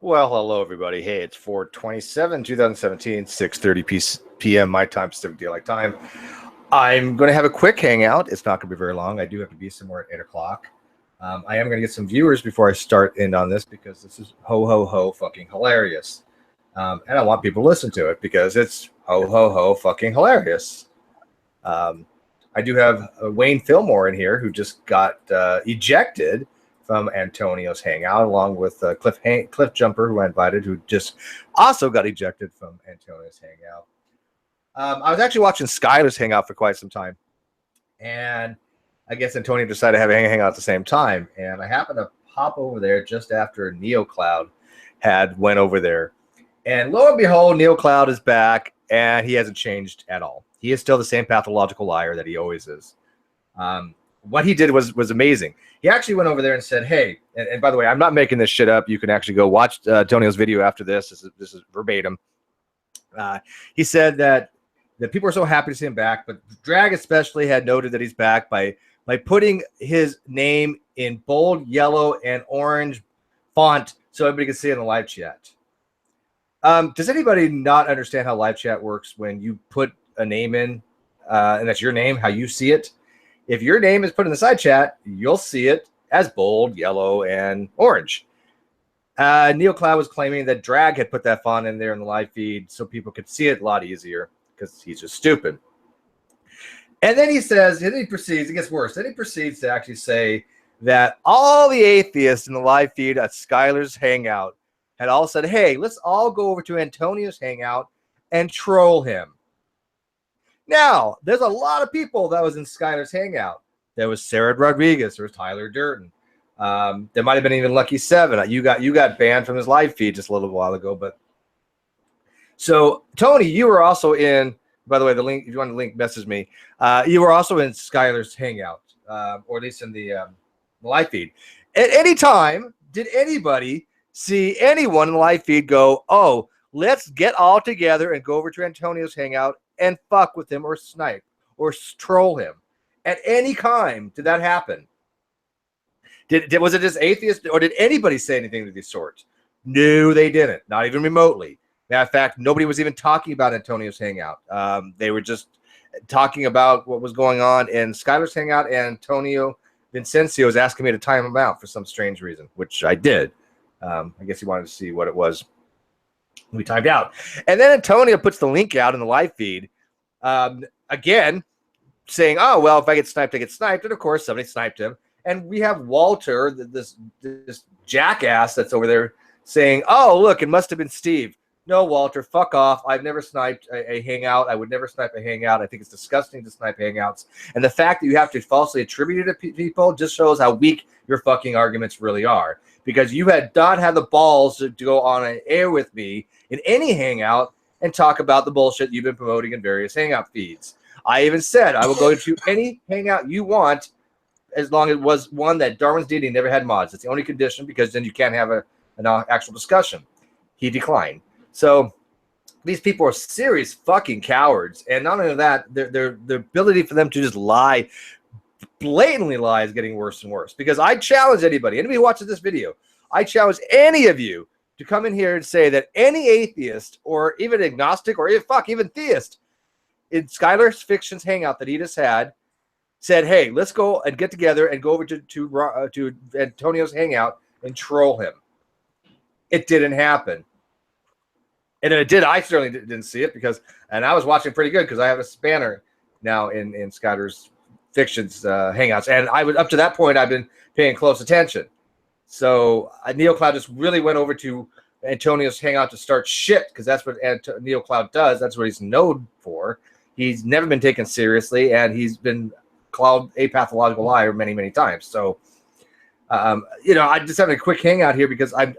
Well, hello, everybody. Hey, it's 4/27, 2017, 6:30 p.m. my time, Pacific Daylight Time. I'm going to have a quick hangout. It's not going to be very long. I do have to be somewhere at 8 o'clock. I am going to get some viewers before I start in on this because this is ho fucking hilarious. And I want people to listen to it because it's ho fucking hilarious. I do have Wayne Fillmore in here who just got ejected from Antonio's Hangout, along with Cliff Jumper, who I invited, who just also got ejected from Antonio's Hangout. I was actually watching Skylar's Hangout for quite some time, and I guess Antonio decided to have a hangout at the same time, and I happened to pop over there just after NeoCloud had went over there, and lo and behold, NeoCloud is back, and he hasn't changed at all. He is still the same pathological liar that he always is. What he did was amazing. He actually went over there and said, hey, and by the way, I'm not making this shit up. You can actually go watch Tonio's video after this. This is verbatim. He said that people are so happy to see him back, but Drag especially had noted that he's back by putting his name in bold yellow and orange font so everybody can see it in the live chat. Does anybody not understand how live chat works when you put a name in and that's your name, how you see it? If your name is put in the side chat, you'll see it as bold, yellow, and orange. NeoCloud was claiming that Drag had put that font in there in the live feed so people could see it a lot easier because he's just stupid. And then he says, and he proceeds, it gets worse. Then he proceeds to actually say that all the atheists in the live feed at Skylar's Hangout had all said, hey, let's all go over to Antonio's Hangout and troll him. Now, there's a lot of people that was in Skylar's Hangout. There was Sarah Rodriguez. There was Tyler Durden. There might have been even Lucky Seven. You got banned from his live feed just a little while ago. But so, Tony, you were also in, by the way, the link, if you want to link, message me. You were also in Skylar's Hangout, or at least in the live feed. At any time, did anybody see anyone in the live feed go, oh, let's get all together and go over to Antonio's Hangout and fuck with him or snipe or troll him? At any time did that happen? Was it just atheists, or did anybody say anything of these sorts? No, they didn't. Not even remotely. Matter of fact, nobody was even talking about Antonio's Hangout. They were just talking about what was going on in Skylar's Hangout, and Antonio Vincencio was asking me to time him out for some strange reason, which I did. I guess he wanted to see what it was. We timed out. And then Antonio puts the link out in the live feed, again, saying, oh, well, if I get sniped, I get sniped. And, of course, somebody sniped him. And we have Walter, this jackass that's over there, saying, oh, look, it must have been Steve. No, Walter, fuck off. I've never sniped a hangout. I would never snipe a hangout. I think it's disgusting to snipe hangouts. And the fact that you have to falsely attribute it to people just shows how weak your fucking arguments really are. Because you had not had the balls to go on an air with me in any hangout and talk about the bullshit you've been promoting in various hangout feeds. I even said I will go to any hangout you want as long as it was one that Darwin's Deity never had mods. It's the only condition, because then you can't have an actual discussion. He declined. So these people are serious fucking cowards. And not only that, their ability for them to just lie, blatantly lie, is getting worse and worse. Because I challenge anybody who watches this video, I challenge any of you to come in here and say that any atheist or even agnostic or even theist in Skylar's Fiction's Hangout that he just had said, hey, let's go and get together and go over to Antonio's Hangout and troll him. It didn't happen. And if it did, I certainly didn't see it and I was watching pretty good because I have a spanner now in Skylar's Fiction's Hangouts. And up to that point, I've been paying close attention. So NeoCloud just really went over to Antonio's Hangout to start shit, because that's what NeoCloud does. That's what he's known for. He's never been taken seriously, and he's been called a pathological liar many, many times. So, I just having a quick hangout here because I'm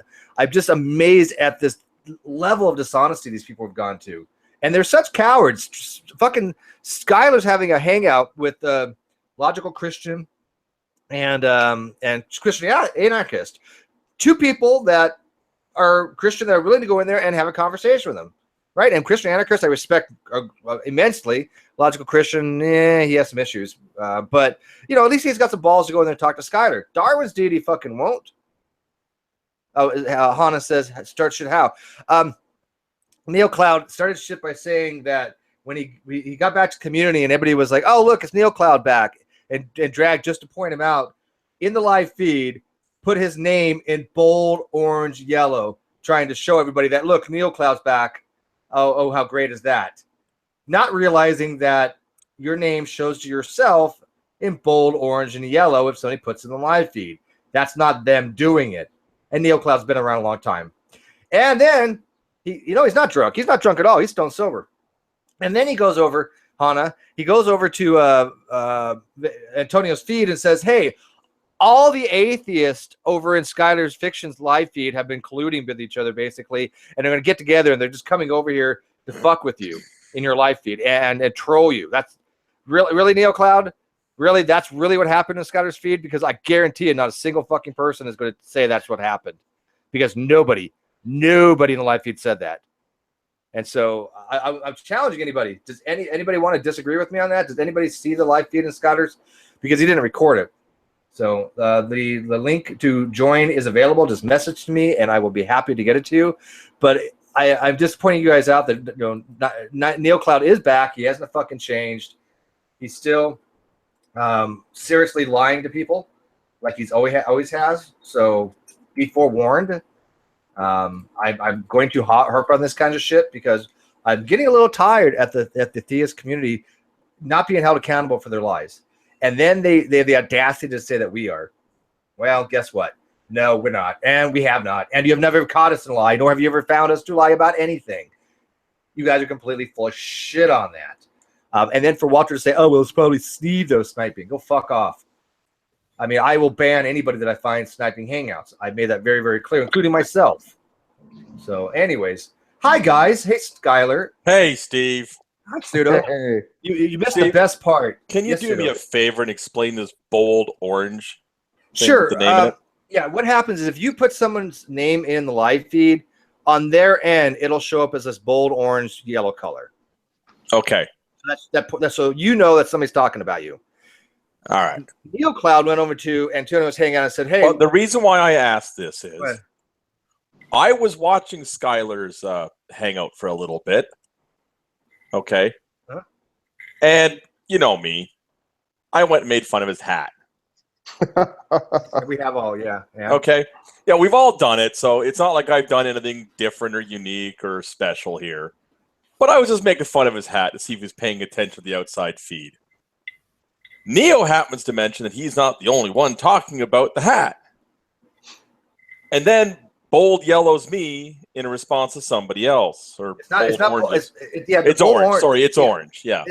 just amazed at this level of dishonesty these people have gone to. And they're such cowards. Fucking Skylar's having a hangout with Logical Christian and Christian Anarchist. Two people that are Christian that are willing to go in there and have a conversation with them. Right? And Christian Anarchist, I respect immensely. Logical Christian, he has some issues. But, at least he's got some balls to go in there and talk to Skylar. Darwin's Deity fucking won't. Hana says, start shit how? NeoCloud started shit by saying that when he got back to community and everybody was like, oh, look, it's NeoCloud back. And Drag, just to point him out, in the live feed, put his name in bold, orange, yellow, trying to show everybody that, look, NeoCloud's back. Oh, how great is that? Not realizing that your name shows to yourself in bold, orange, and yellow if somebody puts it in the live feed. That's not them doing it. And NeoCloud's been around a long time. And then, he's not drunk. He's not drunk at all. He's stone sober. And then he goes over, Hana, he goes over to Antonio's feed and says, hey, all the atheists over in Skylar's Fiction's live feed have been colluding with each other, basically, and they're going to get together, and they're just coming over here to fuck with you in your live feed and troll you. That's really NeoCloud? Really? That's really what happened in Skylar's feed? Because I guarantee you not a single fucking person is going to say that's what happened. Because nobody in the live feed said that. And so I'm challenging anybody. Does anybody want to disagree with me on that? Does anybody see the live feed in Skylar's? Because he didn't record it. So the link to join is available. Just message to me, and I will be happy to get it to you. But I'm just pointing you guys out that NeoCloud is back. He hasn't fucking changed. He's still seriously lying to people, like he's always has. So be forewarned. I'm going to harp on this kind of shit because I'm getting a little tired at the theist community not being held accountable for their lies. And then they have the audacity to say that we are. Well, guess what? No, we're not. And we have not. And you have never caught us in a lie, nor have you ever found us to lie about anything. You guys are completely full of shit on that. And then for Walter to say, oh, well, it's probably Steve, though, sniping. Go fuck off. I mean, I will ban anybody that I find sniping hangouts. I've made that very, very clear, including myself. So anyways, hi, guys. Hey, Skylar. Hey, Steve. Hi, Pseudo. Hey. You missed the best part. Can you do me a favor and explain this bold orange thing? Sure. With the name in it? Yeah, what happens is if you put someone's name in the live feed, on their end, it'll show up as this bold orange yellow color. Okay. So that's so you know that somebody's talking about you. All right. NeoCloud went over to Antonio's Hangout and said, hey. Well, the reason why I asked this is I was watching Skylar's Hangout for a little bit. Okay. Huh? And you know me. I went and made fun of his hat. We have all, yeah. Okay. Yeah, we've all done it, so it's not like I've done anything different or unique or special here. But I was just making fun of his hat to see if he was paying attention to the outside feed. Neo happens to mention that he's not the only one talking about the hat. And then bold yellows me in response to somebody else. Or it's not orange. It's orange. Sorry, it's orange. Yeah.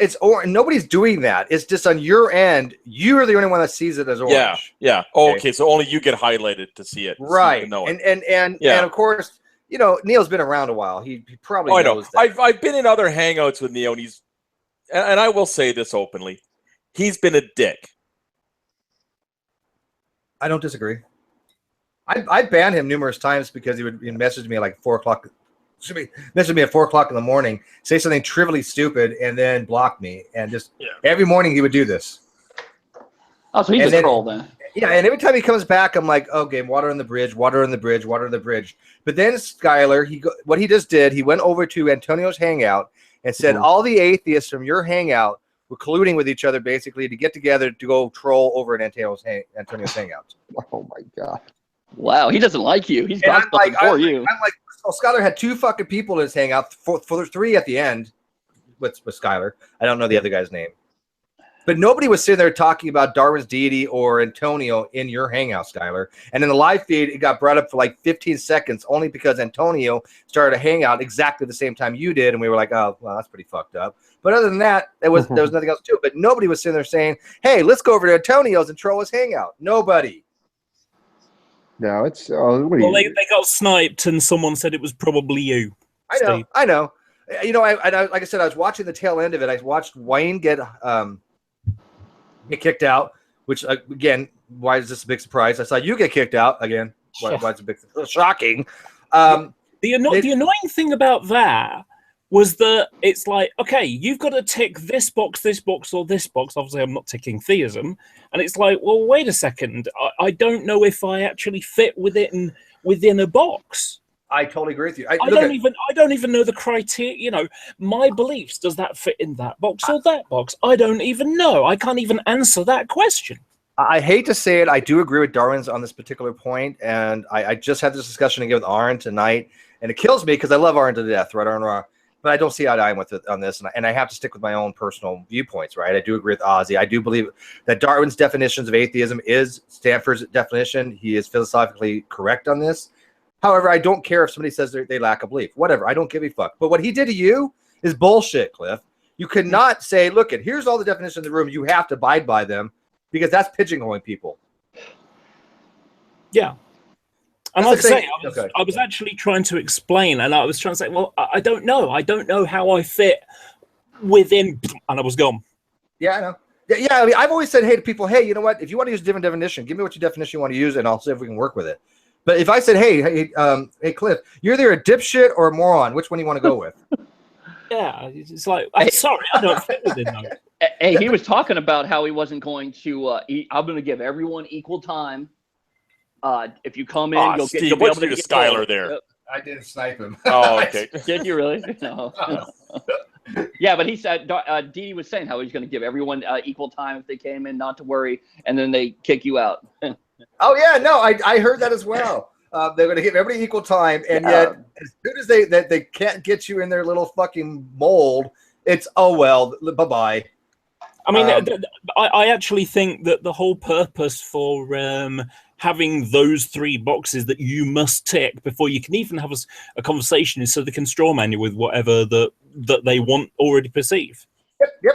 It's orange. Nobody's doing that. It's just on your end. You're the only one that sees it as orange. Yeah. Oh, okay. So only you get highlighted to see it. Right. So and of course, you know, Neil's been around a while. He probably knows that. I've been in other hangouts with Neo, and I will say this openly. He's been a dick. I don't disagree. I banned him numerous times because he would message me at like 4 o'clock. Message me at 4 o'clock in the morning, say something trivially stupid, and then block me. And just every morning he would do this. Oh, so he's a troll then. Yeah, and every time he comes back, I'm like, okay, water on the bridge, water on the bridge, water on the bridge. But then Skylar, what he just did, he went over to Antonio's Hangout and said, all the atheists from your Hangout were colluding with each other basically to get together to go troll over at Antonio's Hangout. Oh my God. Wow, he doesn't like you. He's got something for you. I'm like, well, Skylar had 2 fucking people in his Hangout, for 3 at the end with Skylar. I don't know the other guy's name. But nobody was sitting there talking about Darwin's deity or Antonio in your Hangout, Skylar. And in the live feed, it got brought up for like 15 seconds only because Antonio started a Hangout exactly the same time you did. And we were like, oh, well, that's pretty fucked up. But other than that, there was nothing else to it. But nobody was sitting there saying, hey, let's go over to Antonio's and troll his Hangout. Nobody. No, it's well, they got sniped, and someone said it was probably you. I know. You know, I like I said, I was watching the tail end of it. I watched Wayne get kicked out. Which again, why is this a big surprise? I saw you get kicked out again. Why is it a big shocking? The annoying thing about that was that it's like, okay, you've got to tick this box, or this box. Obviously, I'm not ticking theism. And it's like, well, wait a second. I don't know if I actually fit within a box. I totally agree with you. I don't even know the criteria. You know, my beliefs, does that fit in that box or that box? I don't even know. I can't even answer that question. I hate to say it, I do agree with Darwin's on this particular point, and I just had this discussion again with Aaron tonight, and it kills me because I love Aaron to death, right? But I don't see eye to eye with it on this, and I have to stick with my own personal viewpoints, right? I do agree with Ozzy. I do believe that Darwin's definitions of atheism is Stanford's definition. He is philosophically correct on this. However, I don't care if somebody says they lack a belief. Whatever, I don't give a fuck. But what he did to you is bullshit, Cliff. You cannot say, look, here's all the definitions in the room. You have to abide by them, because that's pigeonholing people. Yeah. And like I say, I was actually trying to explain, and I was trying to say, well, I don't know. I don't know how I fit within, and I was gone. Yeah, I know. Yeah, I mean, I've always said, hey, to people, hey, you know what? If you want to use a different definition, give me what your definition you want to use, and I'll see if we can work with it. But if I said, hey, Cliff, you're either a dipshit or a moron, which one do you want to go with? Yeah, it's like, I'm sorry, I don't fit within that. Hey, he was talking about how he wasn't going to. I'm going to give everyone equal time. If you come in, you'll Steve, get. You'll be able to get get Skylar there. I didn't snipe him. Oh, okay. Did you really? No. Yeah, but he said Dee was saying how he's going to give everyone equal time if they came in, not to worry, and then they kick you out. Oh yeah, no, I heard that as well. They're going to give everybody equal time, and yet as soon as they can't get you in their little fucking mold, it's oh well, bye bye. I mean, I actually think that the whole purpose for having those three boxes that you must tick before you can even have a conversation is so they can strawman you with whatever that they want already perceive. Yep.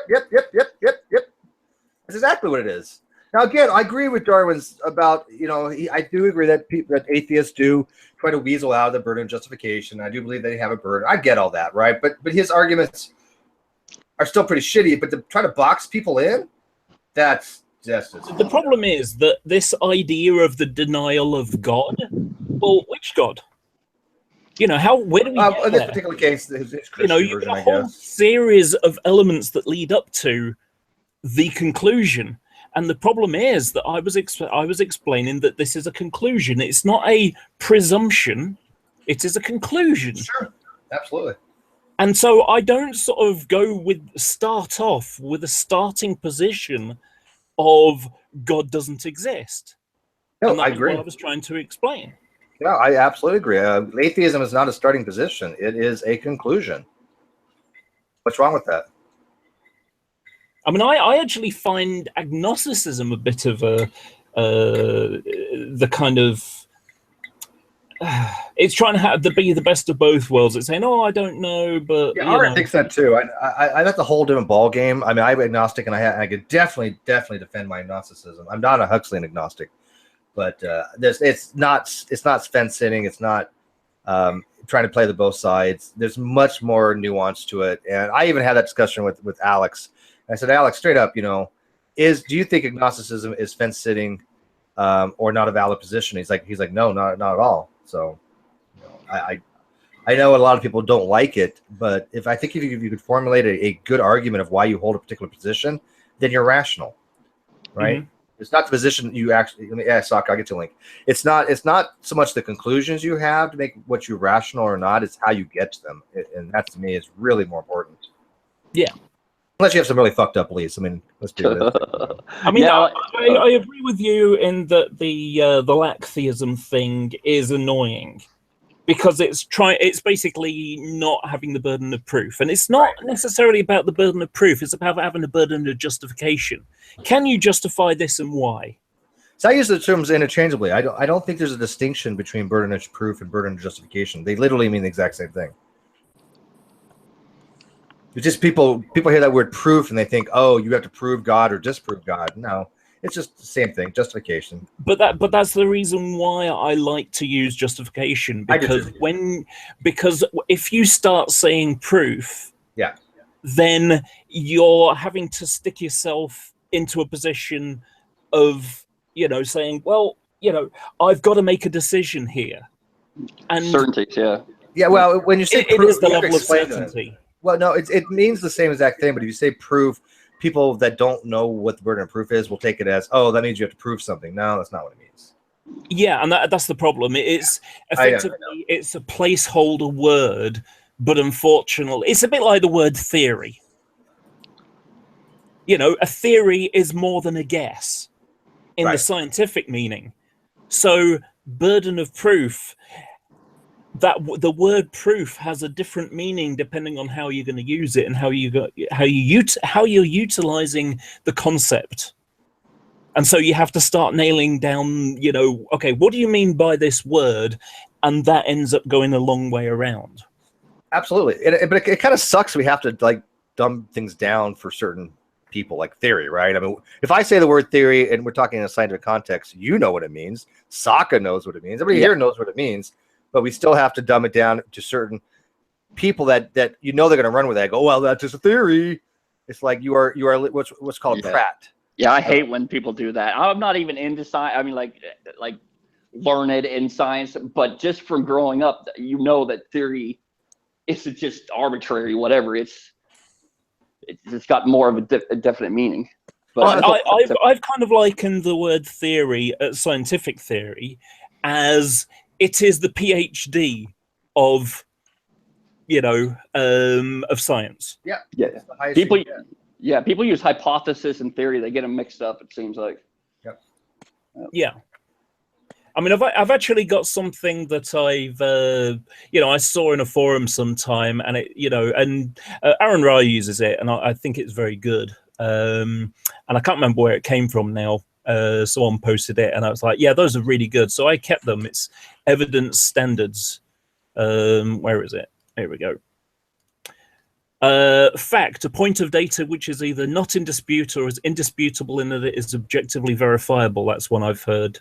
That's exactly what it is. Now, again, I agree with Darwin's about, I do agree that that atheists do try to weasel out of the burden of justification. I do believe they have a burden. I get all that, right? But his arguments are still pretty shitty, but to try to box people in, that's just... The problem is that this idea of the denial of God, well, which God? Where do we get in this particular case, his Christian you've version, got a whole series of elements that lead up to the conclusion. And the problem is that I was explaining that this is a conclusion. It's not a presumption. It is a conclusion. Sure, absolutely. And so I don't sort of start off with a starting position of God doesn't exist. No, I agree. What I was trying to explain. Yeah, I absolutely agree. Atheism is not a starting position. It is a conclusion. What's wrong with that? I mean, I actually find agnosticism a bit of the kind of... it's trying to be the best of both worlds. It's saying, "Oh, I don't know," but yeah, I think that too. I that's a whole different ball game. I mean, I'm agnostic, and I could definitely defend my agnosticism. I'm not a Huxleyan agnostic, but it's not fence sitting. It's not trying to play the both sides. There's much more nuance to it, and I even had that discussion with Alex. I said, Alex, straight up, do you think agnosticism is fence sitting or not a valid position? He's like, no, not at all. So, I know a lot of people don't like it, but if you could formulate a good argument of why you hold a particular position, then you're rational, right? Mm-hmm. It's not the position you actually. Sock, I'll get to a link. It's not so much the conclusions you have to make what you're rational or not. It's how you get to them, and that to me is really more important. Yeah. Unless you have some really fucked up beliefs. I mean, let's be honest. I mean, yeah, I agree with you in that the lack theism thing is annoying because it's basically not having the burden of proof, and it's not necessarily about the burden of proof. It's about having the burden of justification. Can you justify this and why? So I use the terms interchangeably. I don't think there's a distinction between burden of proof and burden of justification. They literally mean the exact same thing. It's just people hear that word proof and they think, oh, you have to prove God or disprove God. No, it's just the same thing, justification. But that's the reason why I like to use justification, because because if you start saying proof, then you're having to stick yourself into a position of saying, well, I've got to make a decision here, and certainties, yeah. Well, when you say it is the level of certainty. Well, no, it means the same exact thing, but if you say proof, people that don't know what the burden of proof is will take it as, oh, that means you have to prove something. No, that's not what it means. Yeah, and that's the problem. It's effectively it's a placeholder word, but unfortunately, it's a bit like the word theory. You know, a theory is more than a guess in the scientific meaning. So, burden of proof, that the word proof has a different meaning depending on how you're going to use it and how you're utilizing the concept. And so you have to start nailing down, you know, okay, what do you mean by this word? And that ends up going a long way around. Absolutely. But it kind of sucks. We have to like dumb things down for certain people, like theory, right? I mean, if I say the word theory and we're talking in a scientific context, you know what it means. Sokka knows what it means. Everybody here knows what it means, but we still have to dumb it down to certain people that you know they're going to run with that. Go, well, that's just a theory. It's like you are what's called a Pratt. Yeah, I hate when people do that. I'm not even into science. I mean, like learned in science, but just from growing up, you know that theory isn't just arbitrary, whatever. It's got more of a definite meaning. But I've kind of likened the word theory, scientific theory, as it is the PhD of, you know, of science. Yeah. People use hypothesis and theory. They get them mixed up, it seems like. Yep. Yeah. I mean, I've actually got something that I saw in a forum sometime, and Aaron Ra uses it, and I think it's very good. And I can't remember where it came from now. Someone posted it, and I was like, yeah, those are really good. So I kept them. It's evidence standards. Where is it? Here we go. Fact, a point of data which is either not in dispute or is indisputable in that it is objectively verifiable. That's one I've heard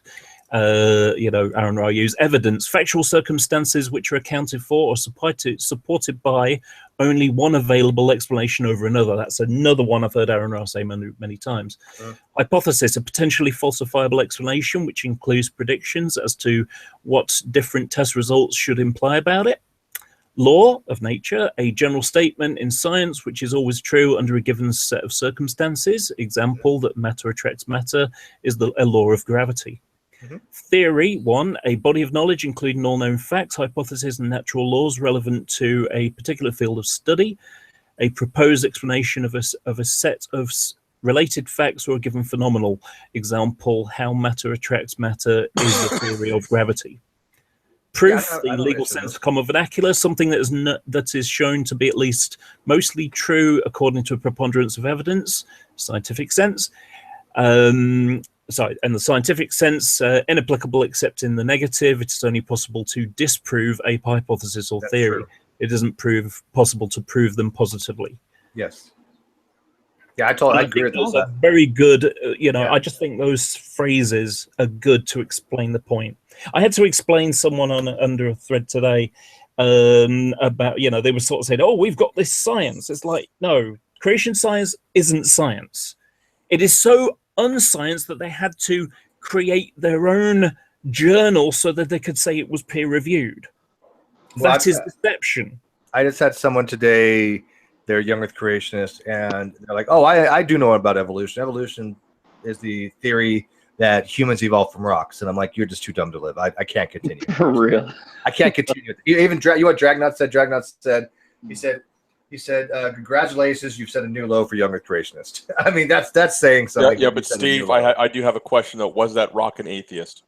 Aaron Ra use. Evidence, factual circumstances which are accounted for or supported by only one available explanation over another. That's another one I've heard Aaron Ra say many times. Hypothesis, a potentially falsifiable explanation which includes predictions as to what different test results should imply about it. Law of nature, a general statement in science which is always true under a given set of circumstances. Example, that matter attracts matter is a law of gravity. Theory, one, a body of knowledge including all known facts, hypotheses, and natural laws relevant to a particular field of study. A proposed explanation of a set of related facts or a given phenomenal. Example, how matter attracts matter is the theory of gravity. Proof, the legal sense of common vernacular, something that is shown to be at least mostly true according to a preponderance of evidence, scientific sense. And the scientific sense, inapplicable except in the negative. It is only possible to disprove a hypothesis or theory. True. It isn't possible to prove them positively. Yes. Yeah, I agree with those. Very good. I just think those phrases are good to explain the point. I had to explain someone under a thread today about, they were sort of saying, oh, we've got this science. It's like, no, creation science isn't science. It is so unscience that they had to create their own journal so that they could say it was peer reviewed. Well, that is deception. I just had someone today, they're young earth creationists, and they're like, oh, I do know about evolution. Evolution is the theory that humans evolved from rocks. And I'm like, you're just too dumb to live. I can't continue. For real. I can't continue. Even you know what Dragnut said? Dragnut said, he said, congratulations, you've set a new low for young earth creationists. I mean, that's saying something. Yeah, but Steve, I do have a question though. Was that rock an atheist?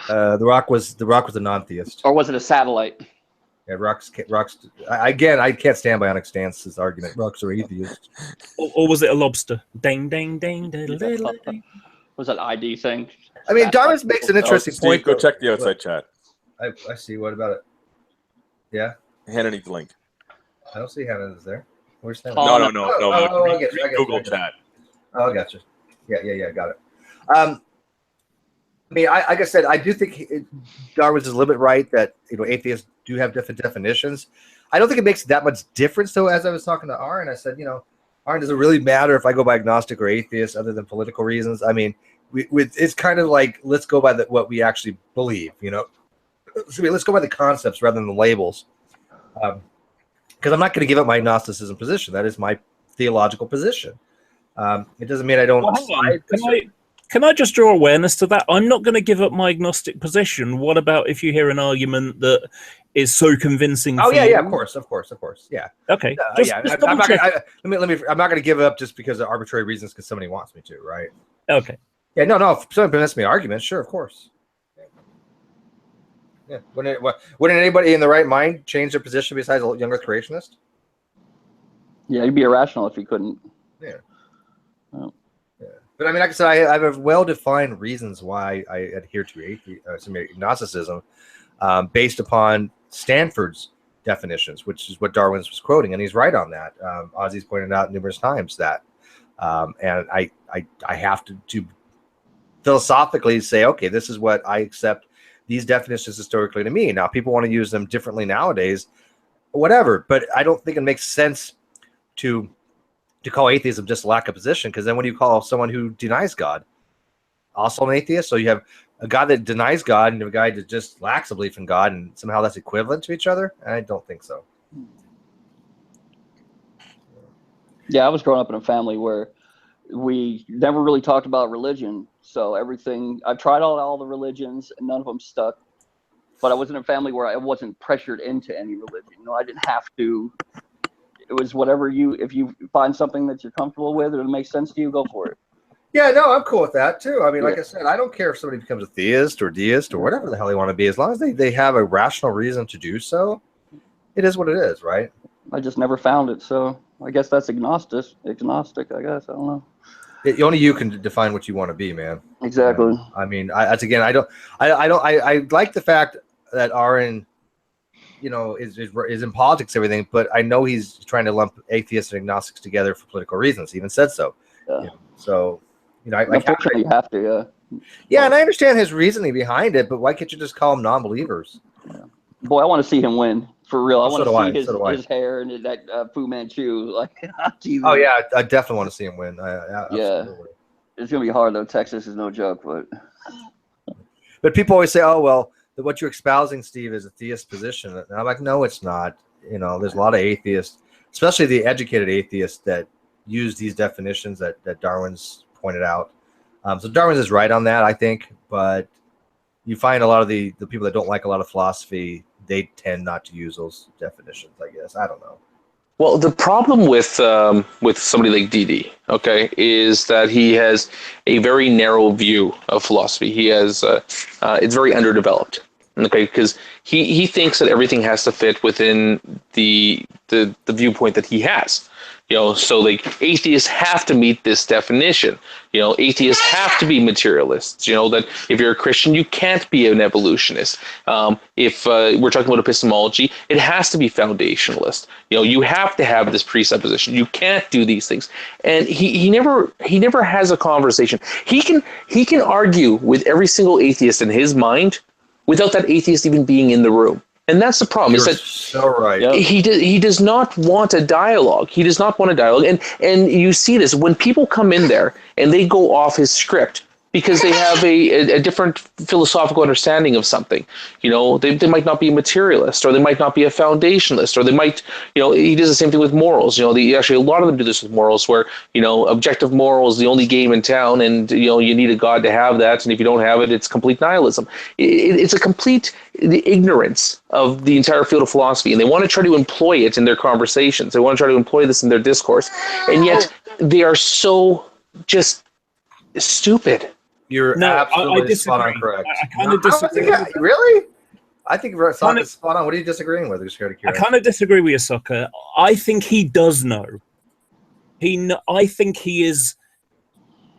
The rock was a non-theist. Or was it a satellite? Yeah, rocks. I can't stand Bionic Stance's argument. Rocks are atheists. Or was it a lobster? Ding, ding, ding, ding, ding, ding. Was that ID thing? I mean, Darwin makes an interesting point. Go check the outside chat. I see. What about it? Yeah. Hannah needs the link. I don't see Hannah is there. Where's Hannah? No. I get you. Google chat. Oh, I got you. Yeah. Got it. I mean, like I said, I do think Darwin's is a little bit right that atheists do have different definitions. I don't think it makes that much difference, though. As I was talking to Aaron, I said, Aaron, does it really matter if I go by agnostic or atheist, other than political reasons? I mean, it's kind of like, let's go by what we actually believe. So let's go by the concepts rather than the labels. Because because I'm not going to give up my Gnosticism position. That is my theological position. It doesn't mean I don't. Well, can I just draw awareness to that? I'm not going to give up my agnostic position. What about if you hear an argument that is so convincing? Oh, for yeah, you? yeah, of course, yeah. Okay. I'm not going to give it up just because of arbitrary reasons because somebody wants me to, right? Okay. Yeah, no. If someone presents me an argument, sure, of course. Yeah. Wouldn't anybody in the right mind change their position besides a young Earth creationist? Yeah, you'd be irrational if you couldn't. Yeah. Oh. Yeah. But I mean, like I said, I have well-defined reasons why I adhere to agnosticism based upon Stanford's definitions, which is what Darwin was quoting, and he's right on that. Ozzy's pointed out numerous times that, and I have to philosophically say, okay, this is what I accept these definitions historically to mean. Now, people want to use them differently nowadays, whatever, but I don't think it makes sense to call atheism just lack of position, because then when you call someone who denies God also an atheist, so you have a guy that denies God and a guy that just lacks a belief in God, and somehow that's equivalent to each other? I don't think so. Yeah, I was growing up in a family where we never really talked about religion. So everything, I've tried all the religions and none of them stuck. But I was in a family where I wasn't pressured into any religion. You know, I didn't have to. It was whatever if you find something that you're comfortable with or it makes sense to you, go for it. Yeah, no, I'm cool with that too. I mean, like I said, I don't care if somebody becomes a theist or deist or whatever the hell they want to be, as long as they have a rational reason to do so. It is what it is, right? I just never found it, so I guess that's agnostic. I guess, I don't know. Only you can define what you want to be, man. Exactly. I mean, I like the fact that Aaron, is in politics and everything, but I know he's trying to lump atheists and agnostics together for political reasons. He even said so. Yeah. So, unfortunately, you have to. Yeah. Yeah, and I understand his reasoning behind it, but why can't you just call them non-believers? Yeah. Boy, I want to see him win. For real, I want to see his his hair and that Fu Manchu. Like, oh yeah, I definitely want to see him win. Yeah, it's gonna be hard though. Texas is no joke, but people always say, "Oh well, what you're espousing, Steve, is a theist position," and I'm like, "No, it's not." There's a lot of atheists, especially the educated atheists, that use these definitions that Darwin's pointed out. So Darwin is right on that, I think, but you find a lot of the people that don't like a lot of philosophy, they tend not to use those definitions, I guess. I don't know. Well, the problem with somebody like DD, okay, is that he has a very narrow view of philosophy. He has it's very underdeveloped, okay, because he thinks that everything has to fit within the viewpoint that he has. So like atheists have to meet this definition. Atheists have to be materialists. That if you're a Christian, you can't be an evolutionist. If we're talking about epistemology, it has to be foundationalist. You have to have this presupposition. You can't do these things. And he never has a conversation. He can argue with every single atheist in his mind without that atheist even being in the room. And that's the problem. You're is that so right. He does not want a dialogue. He does not want a dialogue. And you see this when people come in there and they go off his script because they have a different philosophical understanding of something. They might not be a materialist, or they might not be a foundationalist, or they might, he does the same thing with morals. Actually, a lot of them do this with morals where, objective moral is the only game in town, and, you need a God to have that. And if you don't have it, it's complete nihilism. It's a complete ignorance of the entire field of philosophy. And they want to try to employ it in their conversations. They want to try to employ this in their discourse. And yet they are so just stupid. You're absolutely spot on correct. I kind of disagree. Really? I think Sokka's spot on. What are you disagreeing with? I kind of disagree with you, Sokka. I think he does know. I think he is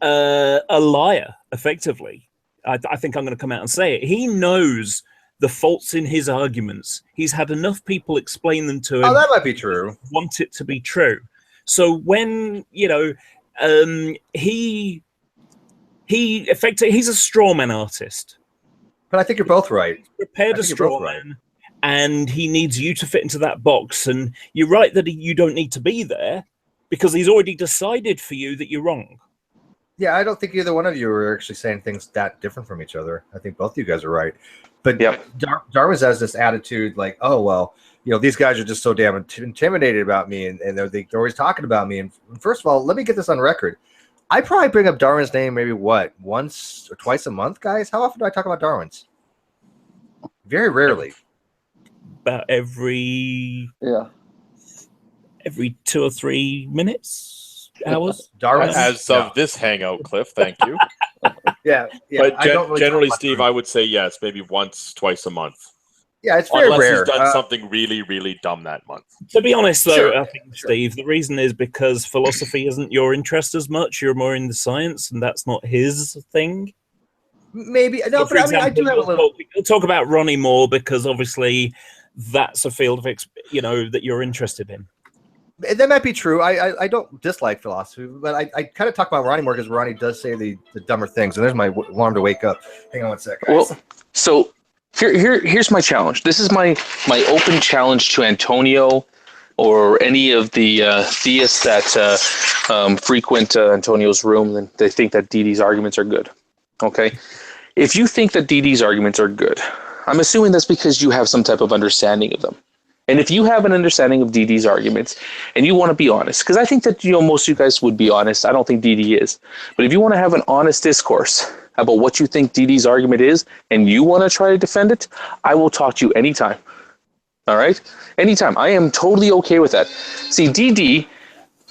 a liar, effectively. I think I'm going to come out and say it. He knows the faults in his arguments. He's had enough people explain them to him. Oh, that might be true. Want it to be true. So when, he's a strawman artist. But I think you're both right. He's prepared a strawman, and he needs you to fit into that box. And you're right that you don't need to be there because he's already decided for you that you're wrong. Yeah, I don't think either one of you are actually saying things that different from each other. I think both of you guys are right. But Darwin has this attitude like, oh, well, you know, these guys are just so damn intimidated about me, and they're always talking about me. And first of all, let me get this on record. I probably bring up Darwin's name maybe once or twice a month, guys. How often do I talk about Darwin's? Very rarely. About every 2 or 3 minutes, hours. Darwin, as of this hangout, Cliff. Thank you. yeah. But really generally, Steve, I would say yes, maybe once, twice a month. Yeah, it's very Unless rare. he's done something really, really dumb that month. To be honest, though, Sure. I think, Steve, the reason is because philosophy isn't your interest as much. You're more in the science, and that's not his thing. Maybe. No, So, but I mean, I do have a little... We'll talk about Ronnie more because, obviously, that's a field of, that you're interested in. That might be true. I don't dislike philosophy, but I kind of talk about Ronnie more because Ronnie does say the dumber things. And there's my alarm to wake up. Hang on one sec, guys. Well, so here's my challenge. This is my open challenge to Antonio or any of the theists that frequent Antonio's room, and they think that DD's arguments are good. Okay? If you think that DD's arguments are good, I'm assuming that's because you have some type of understanding of them. And if you have an understanding of DD's arguments and you want to be honest, because I think that most of you guys would be honest. I don't think DD is. But if you want to have an honest discourse about what you think DD's argument is and you want to try to defend it, I will talk to you anytime. All right? Anytime. I am totally okay with that. See, DD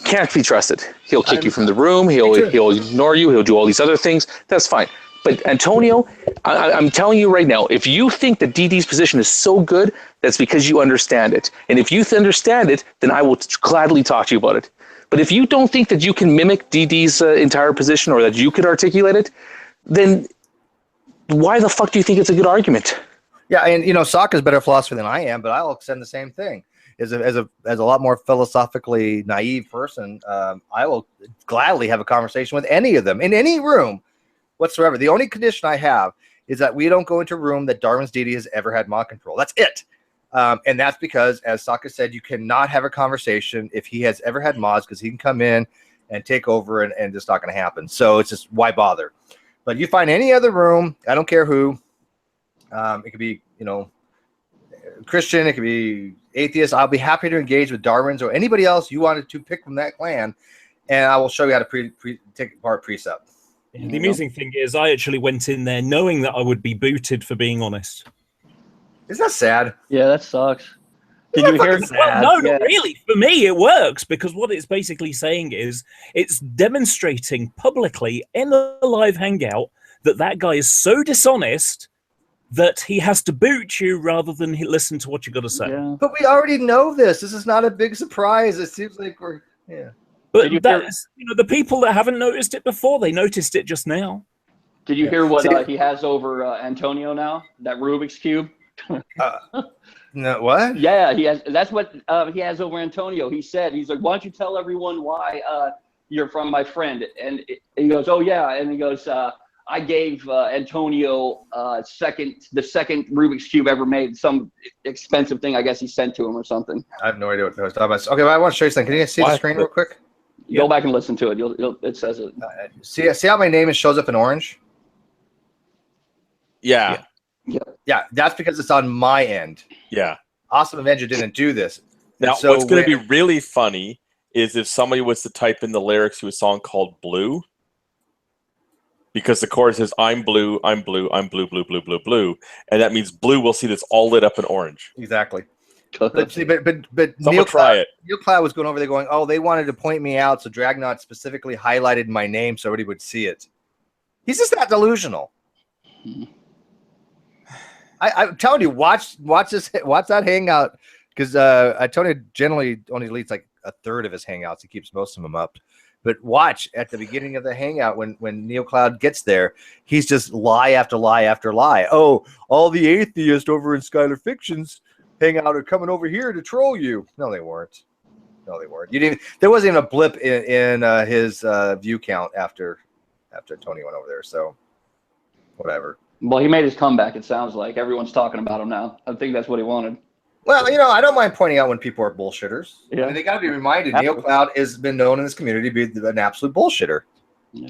can't be trusted. He'll kick you from the room. He'll ignore you. He'll do all these other things. That's fine. But Antonio, I'm telling you right now, if you think that DD's position is so good, that's because you understand it. And if you understand it, then I will gladly talk to you about it. But if you don't think that you can mimic DD's entire position or that you could articulate it, then why the fuck do you think it's a good argument? Yeah, and Sokka's better philosopher than I am, but I'll extend the same thing. As a lot more philosophically naive person, I will gladly have a conversation with any of them in any room whatsoever. The only condition I have is that we don't go into a room that Darwin's DD has ever had mod control. That's it. And that's because, as Sokka said, you cannot have a conversation if he has ever had mods, because he can come in and take over and it's not going to happen. So it's just, why bother? But you find any other room, I don't care who, it could be, Christian, it could be atheist. I'll be happy to engage with Darwin's or anybody else you wanted to pick from that clan, and I will show you how to take apart precept. Yeah, the amusing thing is, I actually went in there knowing that I would be booted for being honest. Isn't that sad? Yeah, that sucks. Did you hear? Well, no, not really. For me, it works because what it's basically saying is it's demonstrating publicly in a live hangout that guy is so dishonest that he has to boot you rather than listen to what you got to say. Yeah. But we already know this. This is not a big surprise. It seems like we're But that's, the people that haven't noticed it before, they noticed it just now. Did you hear what he has over Antonio now? That Rubik's Cube? No, what? Yeah, he has. That's what he has over Antonio. He's like, why don't you tell everyone why you're from my friend? And he goes, oh yeah. And he goes, I gave Antonio the second Rubik's Cube ever made, some expensive thing I guess he sent to him or something. I have no idea what I was talking about. Okay, but I want to show you something. Can you guys see the screen real quick? Go back and listen to it. It says it. See how my name shows up in orange? Yeah. Yeah, that's because it's on my end. Yeah. Awesome Avenger didn't do this. Now, so what's going to be really funny is if somebody was to type in the lyrics to a song called Blue, because the chorus says, I'm blue, I'm blue, I'm blue, blue, blue, blue, blue. And that means blue will see this all lit up in orange. Exactly. But try it. NeoCloud was going over there going, oh, they wanted to point me out, so Dragnot specifically highlighted my name so everybody would see it. He's just that delusional. I'm telling you, watch that hangout, because Tony generally only deletes like a third of his hangouts. He keeps most of them up. But watch at the beginning of the hangout when NeoCloud gets there, he's just lie after lie after lie. Oh, all the atheists over in Skylar Fictions hangout are coming over here to troll you. No, they weren't. No, they weren't. There wasn't even a blip in his view count after Tony went over there. So whatever. Well, he made his comeback. It sounds like everyone's talking about him now. I think that's what he wanted. Well, I don't mind pointing out when people are bullshitters. Yeah. I mean, they got to be reminded. NeoCloud has been known in this community to be an absolute bullshitter. Yeah.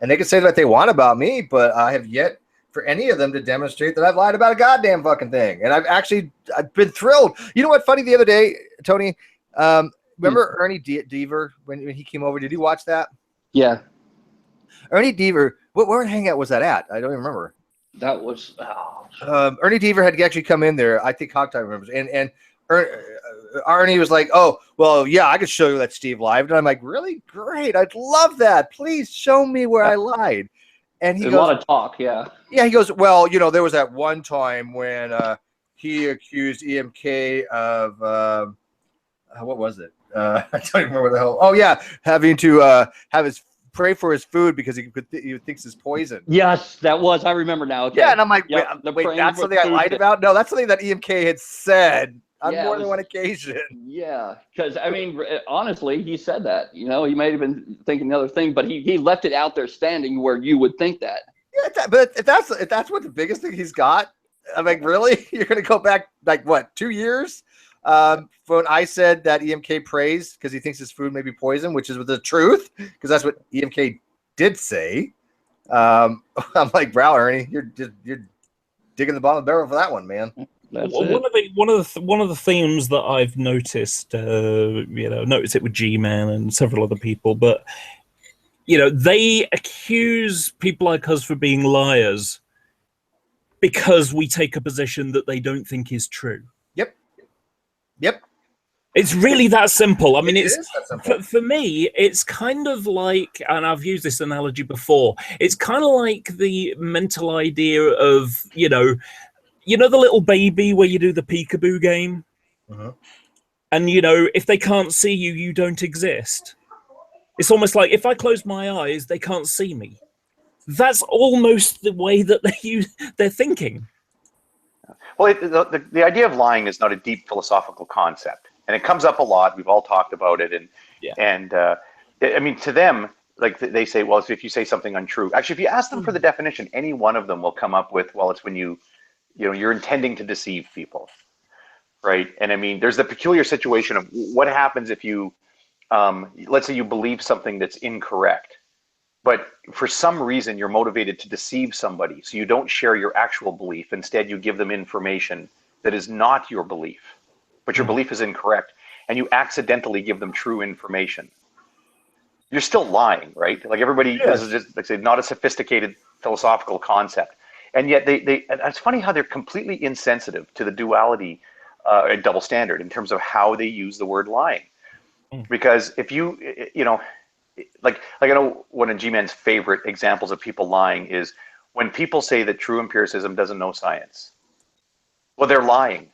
And they can say what they want about me, but I have yet for any of them to demonstrate that I've lied about a goddamn fucking thing. And I've been thrilled. You know what? Funny, the other day, Tony, remember Ernie Deaver when he came over? Did you watch that? Yeah. Ernie Deaver, where Hangout was that at? I don't even remember. That was Ernie Deaver had actually come in there. I think Hogtie remembers. And Ernie was like, "Oh, well, yeah, I could show you that Steve lied." And I'm like, "Really? Great! I'd love that. Please show me where I lied." And he goes, "A lot of talk, yeah." Yeah, he goes, "Well, you know, there was that one time when he accused EMK of what was it? I don't even remember the hell. Oh yeah, having to have his pray for his food because he thinks it's poison." Yes, that was. I remember now. Okay. Yeah, and I'm like, Yep, wait, that's something I lied about? No, that's something that EMK had said on more than one occasion. Yeah, because I mean, honestly, he said that. You know, he may have been thinking the other thing, but he left it out there standing where you would think that. Yeah, but if that's what the biggest thing he's got, I'm like, really? You're gonna go back like what, 2 years? When I said that EMK prays because he thinks his food may be poison, which is the truth, because that's what EMK did say. I'm like, wow, Ernie, you're digging the bottom of the barrel for that one, man. One of the themes that I've noticed, noticed it with G-Man and several other people, but they accuse people like us for being liars because we take a position that they don't think is true. Yep. It's really that simple. I mean, it's for me, it's kind of like, and I've used this analogy before, it's kind of like the mental idea of, the little baby where you do the peekaboo game? Uh-huh. And, if they can't see you, you don't exist. It's almost like if I close my eyes, they can't see me. That's almost the way that they're thinking. Well, the idea of lying is not a deep philosophical concept, and it comes up a lot. We've all talked about it, and I mean, to them, like they say, well, if you say something untrue. Actually, if you ask them for the definition, any one of them will come up with, well, it's when you're intending to deceive people, right? And I mean, there's the peculiar situation of what happens if you, let's say you believe something that's incorrect, but for some reason you're motivated to deceive somebody, so you don't share your actual belief. Instead, you give them information that is not your belief, but your belief is incorrect, and you accidentally give them true information. You're still lying, right? Like everybody, this is just, like I say, not a sophisticated philosophical concept, and yet and it's funny how they're completely insensitive to the duality and double standard in terms of how they use the word lying. Because if like I know one of G-Man's favorite examples of people lying is when people say that true empiricism doesn't know science. Well, they're lying.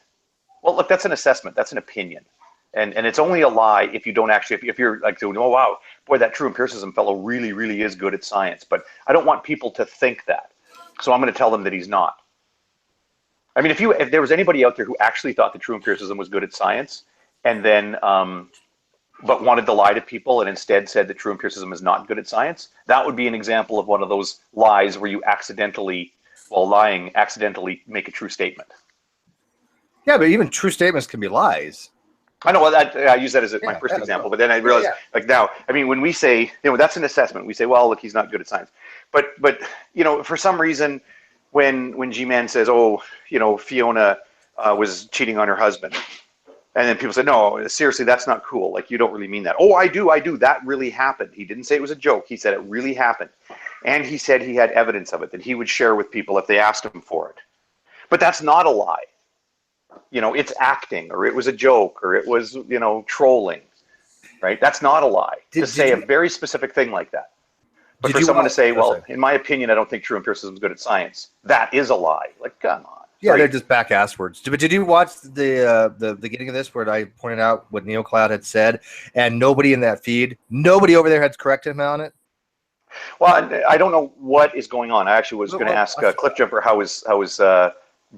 Well, look, that's an assessment. That's an opinion. And it's only a lie if you don't actually, if you're like, oh, wow, boy, that true empiricism fellow really, really is good at science. But I don't want people to think that. So I'm going to tell them that he's not. I mean, if there was anybody out there who actually thought that true empiricism was good at science and then, but wanted to lie to people and instead said that true empiricism is not good at science, that would be an example of one of those lies where you accidentally, while lying, accidentally make a true statement. Yeah, but even true statements can be lies. I know, I use that as my first example, but then I realized, like now, I mean, when we say, that's an assessment. We say, well, look, he's not good at science. But for some reason, when G-Man says, oh, Fiona was cheating on her husband, and then people say, no, seriously, that's not cool. Like, you don't really mean that. Oh, I do. That really happened. He didn't say it was a joke. He said it really happened. And he said he had evidence of it that he would share with people if they asked him for it. But that's not a lie. It's acting, or it was a joke, or it was, trolling, right? That's not a lie. To say a very specific thing like that. But for someone to say, well, in my opinion, I don't think true empiricism is good at science, that is a lie. Like, come on. Yeah, they're just back ass words. But did you watch the beginning of this where I pointed out what NeoCloud had said, and nobody in that feed, nobody over there had corrected him on it? Well, I don't know what is going on. I actually was going to ask Cliffjumper how his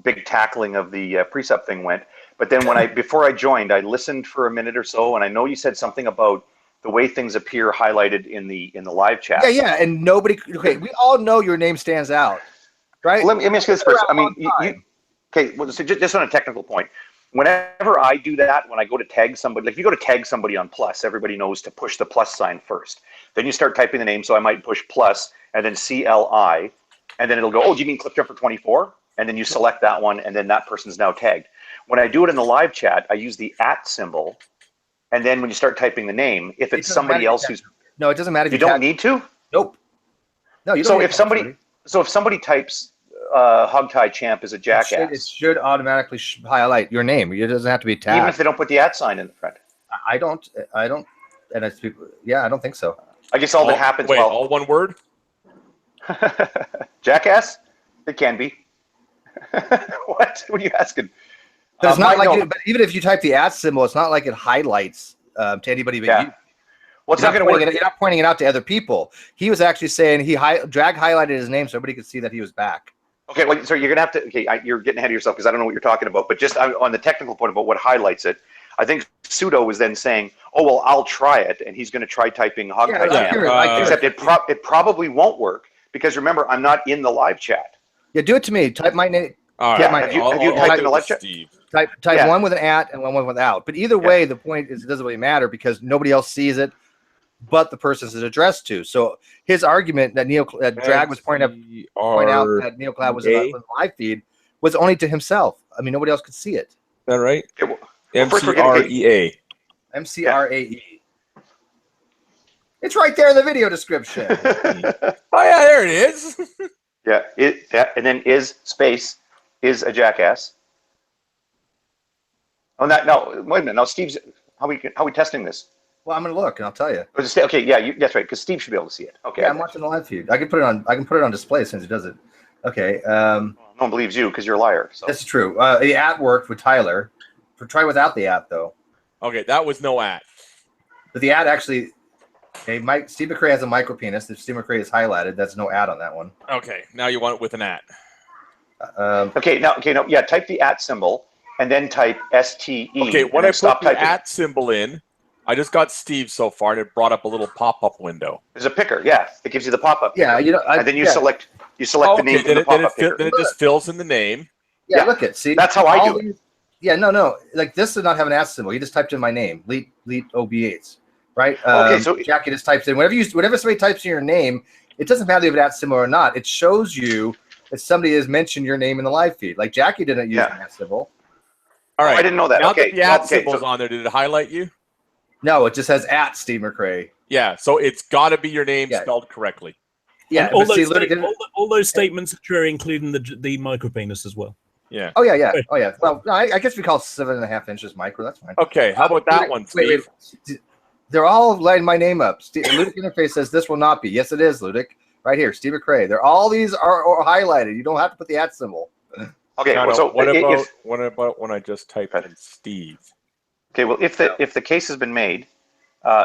big tackling of the precept thing went. But then before I joined, I listened for a minute or so, and I know you said something about the way things appear highlighted in the live chat. Yeah, and nobody. Okay, we all know your name stands out, right? Well, let me ask you this first. I mean, okay, well, so just on a technical point, whenever I do that, when I go to tag somebody, like if you go to tag somebody on plus, everybody knows to push the plus sign first. Then you start typing the name, so I might push plus and then CLI, and then it'll go, oh, do you mean Cliffjumper 24? And then you select that one, and then that person's now tagged. When I do it in the live chat, I use the @ symbol, and then when you start typing the name, if it's somebody else who's... No, it doesn't matter if you don't need to? Nope. No, you don't. So if somebody types Hogtie Champ is a jackass, it should automatically highlight your name. It doesn't have to be tagged. Even if they don't put the @ sign in the front. I don't, and it's people. Yeah, I don't think so. I guess all that happens. Wait, all one word? Jackass? It can be. What? What are you asking? But it's not like. But even if you type the @ symbol, it's not like it highlights to anybody but you. Well, it's not going to work. You're not pointing it out to other people. He was actually saying drag highlighted his name so everybody could see that he was back. Okay, well, so you're going to have to. Okay, you're getting ahead of yourself because I don't know what you're talking about. But just on the technical point about what highlights it, I think Pseudo was then saying, "Oh well, I'll try it," and he's going to try typing Hogtie Champ. Except it probably won't work because remember, I'm not in the live chat. Yeah, do it to me. Type my name. All yeah, right. have you typed in the live chat? Type one with an @ and one without. But either way, the point is it doesn't really matter because nobody else sees it, but the person is addressed to. So his argument that Drag was pointing out that NeoCloud was in the live feed was only to himself. I mean, nobody else could see it. Is that right? Okay, MCREA. MCRAE. It's right there in the video description. Oh yeah, there it is. And then is a jackass. Oh no, wait a minute. Now Steve's how we testing this? Well, I'm gonna look and I'll tell you. Okay, yeah, that's right. Because Steve should be able to see it. Okay. Yeah, I'm watching the live feed. I can put it on display since it does it. Okay. No one believes you because you're a liar. So. That's true. The @ worked with Tyler. Try without the @ though. Okay, that was no @. But the @ actually. Okay, Steve McRae has a micro penis. If Steve McRae is highlighted, that's no @ on that one. Okay, now you want it with an @. Okay, yeah. Type the @ symbol and then type STE. Okay, when I put the @ symbol in, I just got Steve so far, and it brought up a little pop-up window. There's a picker, yeah. It gives you the pop-up. Yeah, and then you select the name from the pop-up picker. Then it just fills in the name. Yeah, look at see. That's how I do it. Yeah, no. Like this does not have an @ symbol. He just typed in my name, Leet OB8s, right? Okay, so Jackie just types in whenever somebody types in your name, it doesn't matter if you have an @ symbol or not. It shows you that somebody has mentioned your name in the live feed. Like Jackie didn't use an @ symbol. All right, I didn't know that. Now okay, that the @ symbol's on there, did it highlight you? No, it just says @ Steve McRae. Yeah, so it's got to be your name spelled correctly. Yeah, all those statements are true, including the micropenis as well. Yeah. Oh yeah. Well, no, I guess we call 7.5 inches micro. That's fine. Okay, how about that one, Steve? Wait. They're all lighting my name up. Ludic Interface says this will not be. Yes, it is, Ludic. Right here, Steve McRae. All these are highlighted. You don't have to put the @ symbol. Okay. So what about when I just type in Steve? Okay. Well, if the case has been made,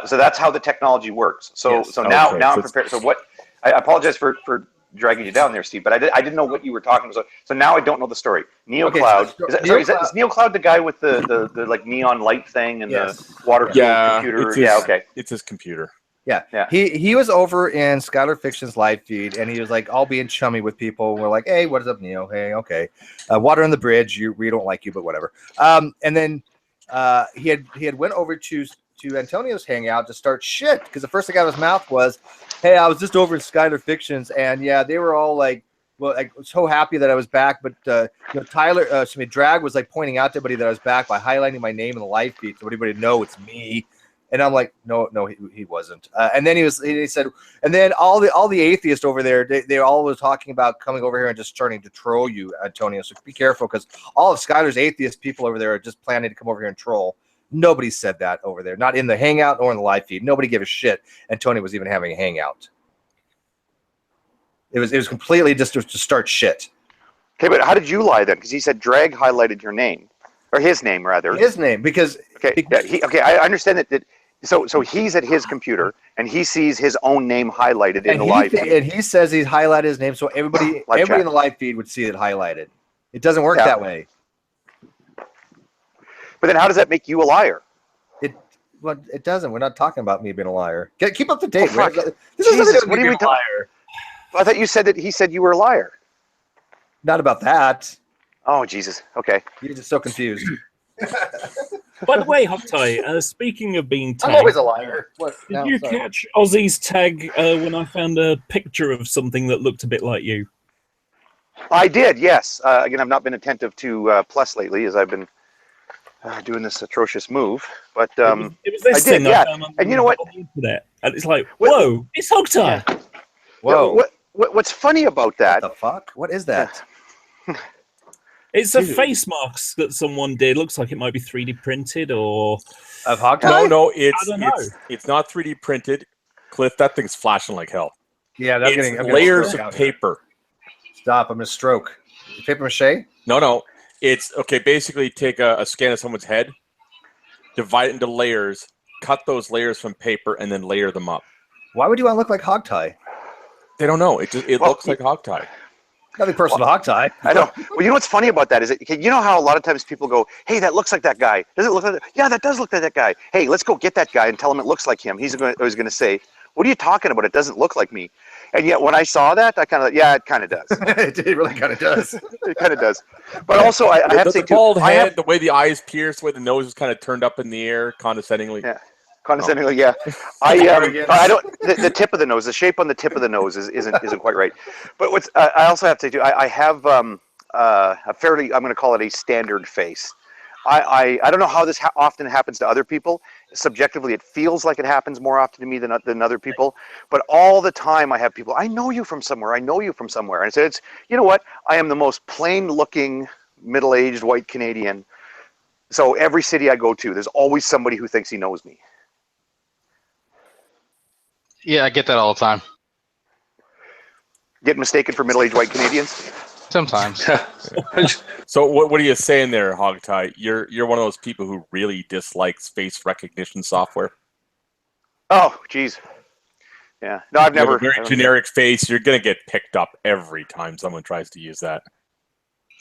so that's how the technology works. So Yes. now I'm prepared. So what? I apologize for dragging you down there, Steve, but I didn't know what you were talking about. So now I don't know the story. NeoCloud. Okay, Is NeoCloud the guy with the like neon light thing and the water computer? Okay. It's his computer. Yeah. He was over in Skylar Fiction's live feed, and he was like all being chummy with people. We're like, hey, what is up, Neo? Hey, okay. Water on the bridge. We don't like you, but whatever. And then he had went over to Antonio's Hangout to start shit because the first thing out of his mouth was, hey, I was just over in Skylar Fictions, and yeah, they were all like, well, I was so happy that I was back, but Drag was like pointing out to everybody that I was back by highlighting my name in the live feed so everybody would know it's me. And I'm like, no, he wasn't. And then he said, and then all the atheists over there, they all were talking about coming over here and just starting to troll you, Antonio. So be careful because all of Skylar's atheist people over there are just planning to come over here and troll. Nobody said that over there, not in the Hangout or in the live feed. Nobody gave a shit. Antonio was even having a Hangout. It was completely just to start shit. Okay, but how did you lie then? Because he said Drag highlighted your name, or his name rather. His name, because I understand that. So he's at his computer and he sees his own name highlighted in the live feed. And he says he's highlighted his name so everybody in the live feed would see it highlighted. It doesn't work that way. But then how does that make you a liar? It doesn't. We're not talking about me being a liar. Keep up to date. Oh, this is Jesus, what are you liar? I thought you said that he said you were a liar. Not about that. Oh, Jesus. Okay. You're just so confused. By the way, Hogtie, speaking of being tagged, I'm always a liar. Did you catch Ozzy's tag when I found a picture of something that looked a bit like you? I did, yes. Again, I've not been attentive to Plus lately as I've been doing this atrocious move. But it was this I did, thing yeah. I found on And you know what? the internet, and it's like, whoa, it's hog tie. Yeah. Whoa. What's funny about that? What the fuck? What is that? It's a face mask that someone did. Looks like it might be 3D printed or Of hog tie? No, I don't know. it's not 3D printed. Cliff, that thing's flashing like hell. Yeah, I'm It's getting layers stroke of out here. paper. Stop! I'm gonna stroke. Paper mache? No. It's okay. Basically, take a scan of someone's head, divide it into layers, cut those layers from paper, and then layer them up. Why would you want to look like hog tie? They don't know. It looks like hog tie. Nothing personal to hog tie. I know. Well, you know what's funny about that is that, you know how a lot of times people go, "Hey, that looks like that guy." Does it look like that? Yeah, that does look like that guy. Hey, let's go get that guy and tell him it looks like him. He's going to say, "What are you talking about? It doesn't look like me." And yet, when I saw that, I kind of, yeah, it kind of does. It really kind of does. It kind of does. But also, I have to say the too, bald head, the way the eyes pierced, the way the nose is kind of turned up in the air, condescendingly. Yeah. Condescendingly, yeah. I don't. The tip of the nose, the shape on the tip of the nose isn't quite right. But what's I also have to say too, I have a fairly, I'm going to call it a standard face. I don't know how this often happens to other people. Subjectively, it feels like it happens more often to me than other people. But all the time, I have people, I know you from somewhere. I know you from somewhere. And so it's, you know what? I am the most plain-looking, middle-aged white Canadian. So every city I go to, there's always somebody who thinks he knows me. Yeah, I get that all the time. Get mistaken for middle-aged white Canadians? Sometimes. So what are you saying there, Hogtie? You're one of those people who really dislikes face recognition software. Oh, geez. Yeah. No, I've never. You have a very generic face. You're gonna get picked up every time someone tries to use that.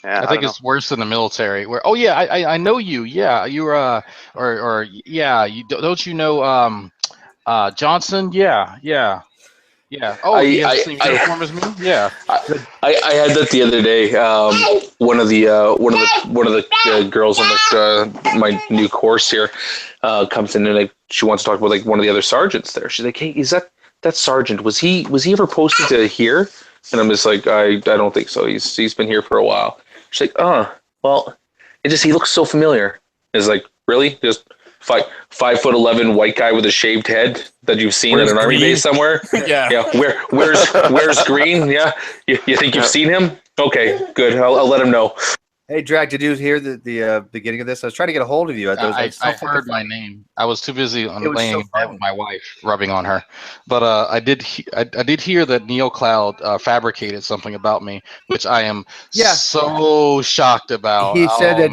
Yeah, I think it's worse than the military. Where I know you. Yeah, you're or yeah. You don't you know Johnson? Yeah. Oh, you have the same uniform as me? Yeah. I had that the other day. One of the girls on my new course here comes in and she wants to talk about like one of the other sergeants there. She's like, "Hey, is that sergeant? Was he ever posted to here?" And I'm just like, I don't think so. He's been here for a while. She's like, "Oh, well, he looks so familiar." It's like, really? Just 5'11" white guy with a shaved head that you've seen at an army base somewhere? Yeah. Where's Green? Yeah. You think you've seen him? Okay, good. I'll let him know. Hey, Drag, did you hear the beginning of this? I was trying to get a hold of you. I heard my name. I was too busy laying in bed with my wife, rubbing on her. But I did hear that NeoCloud fabricated something about me, which I am so shocked about. He said that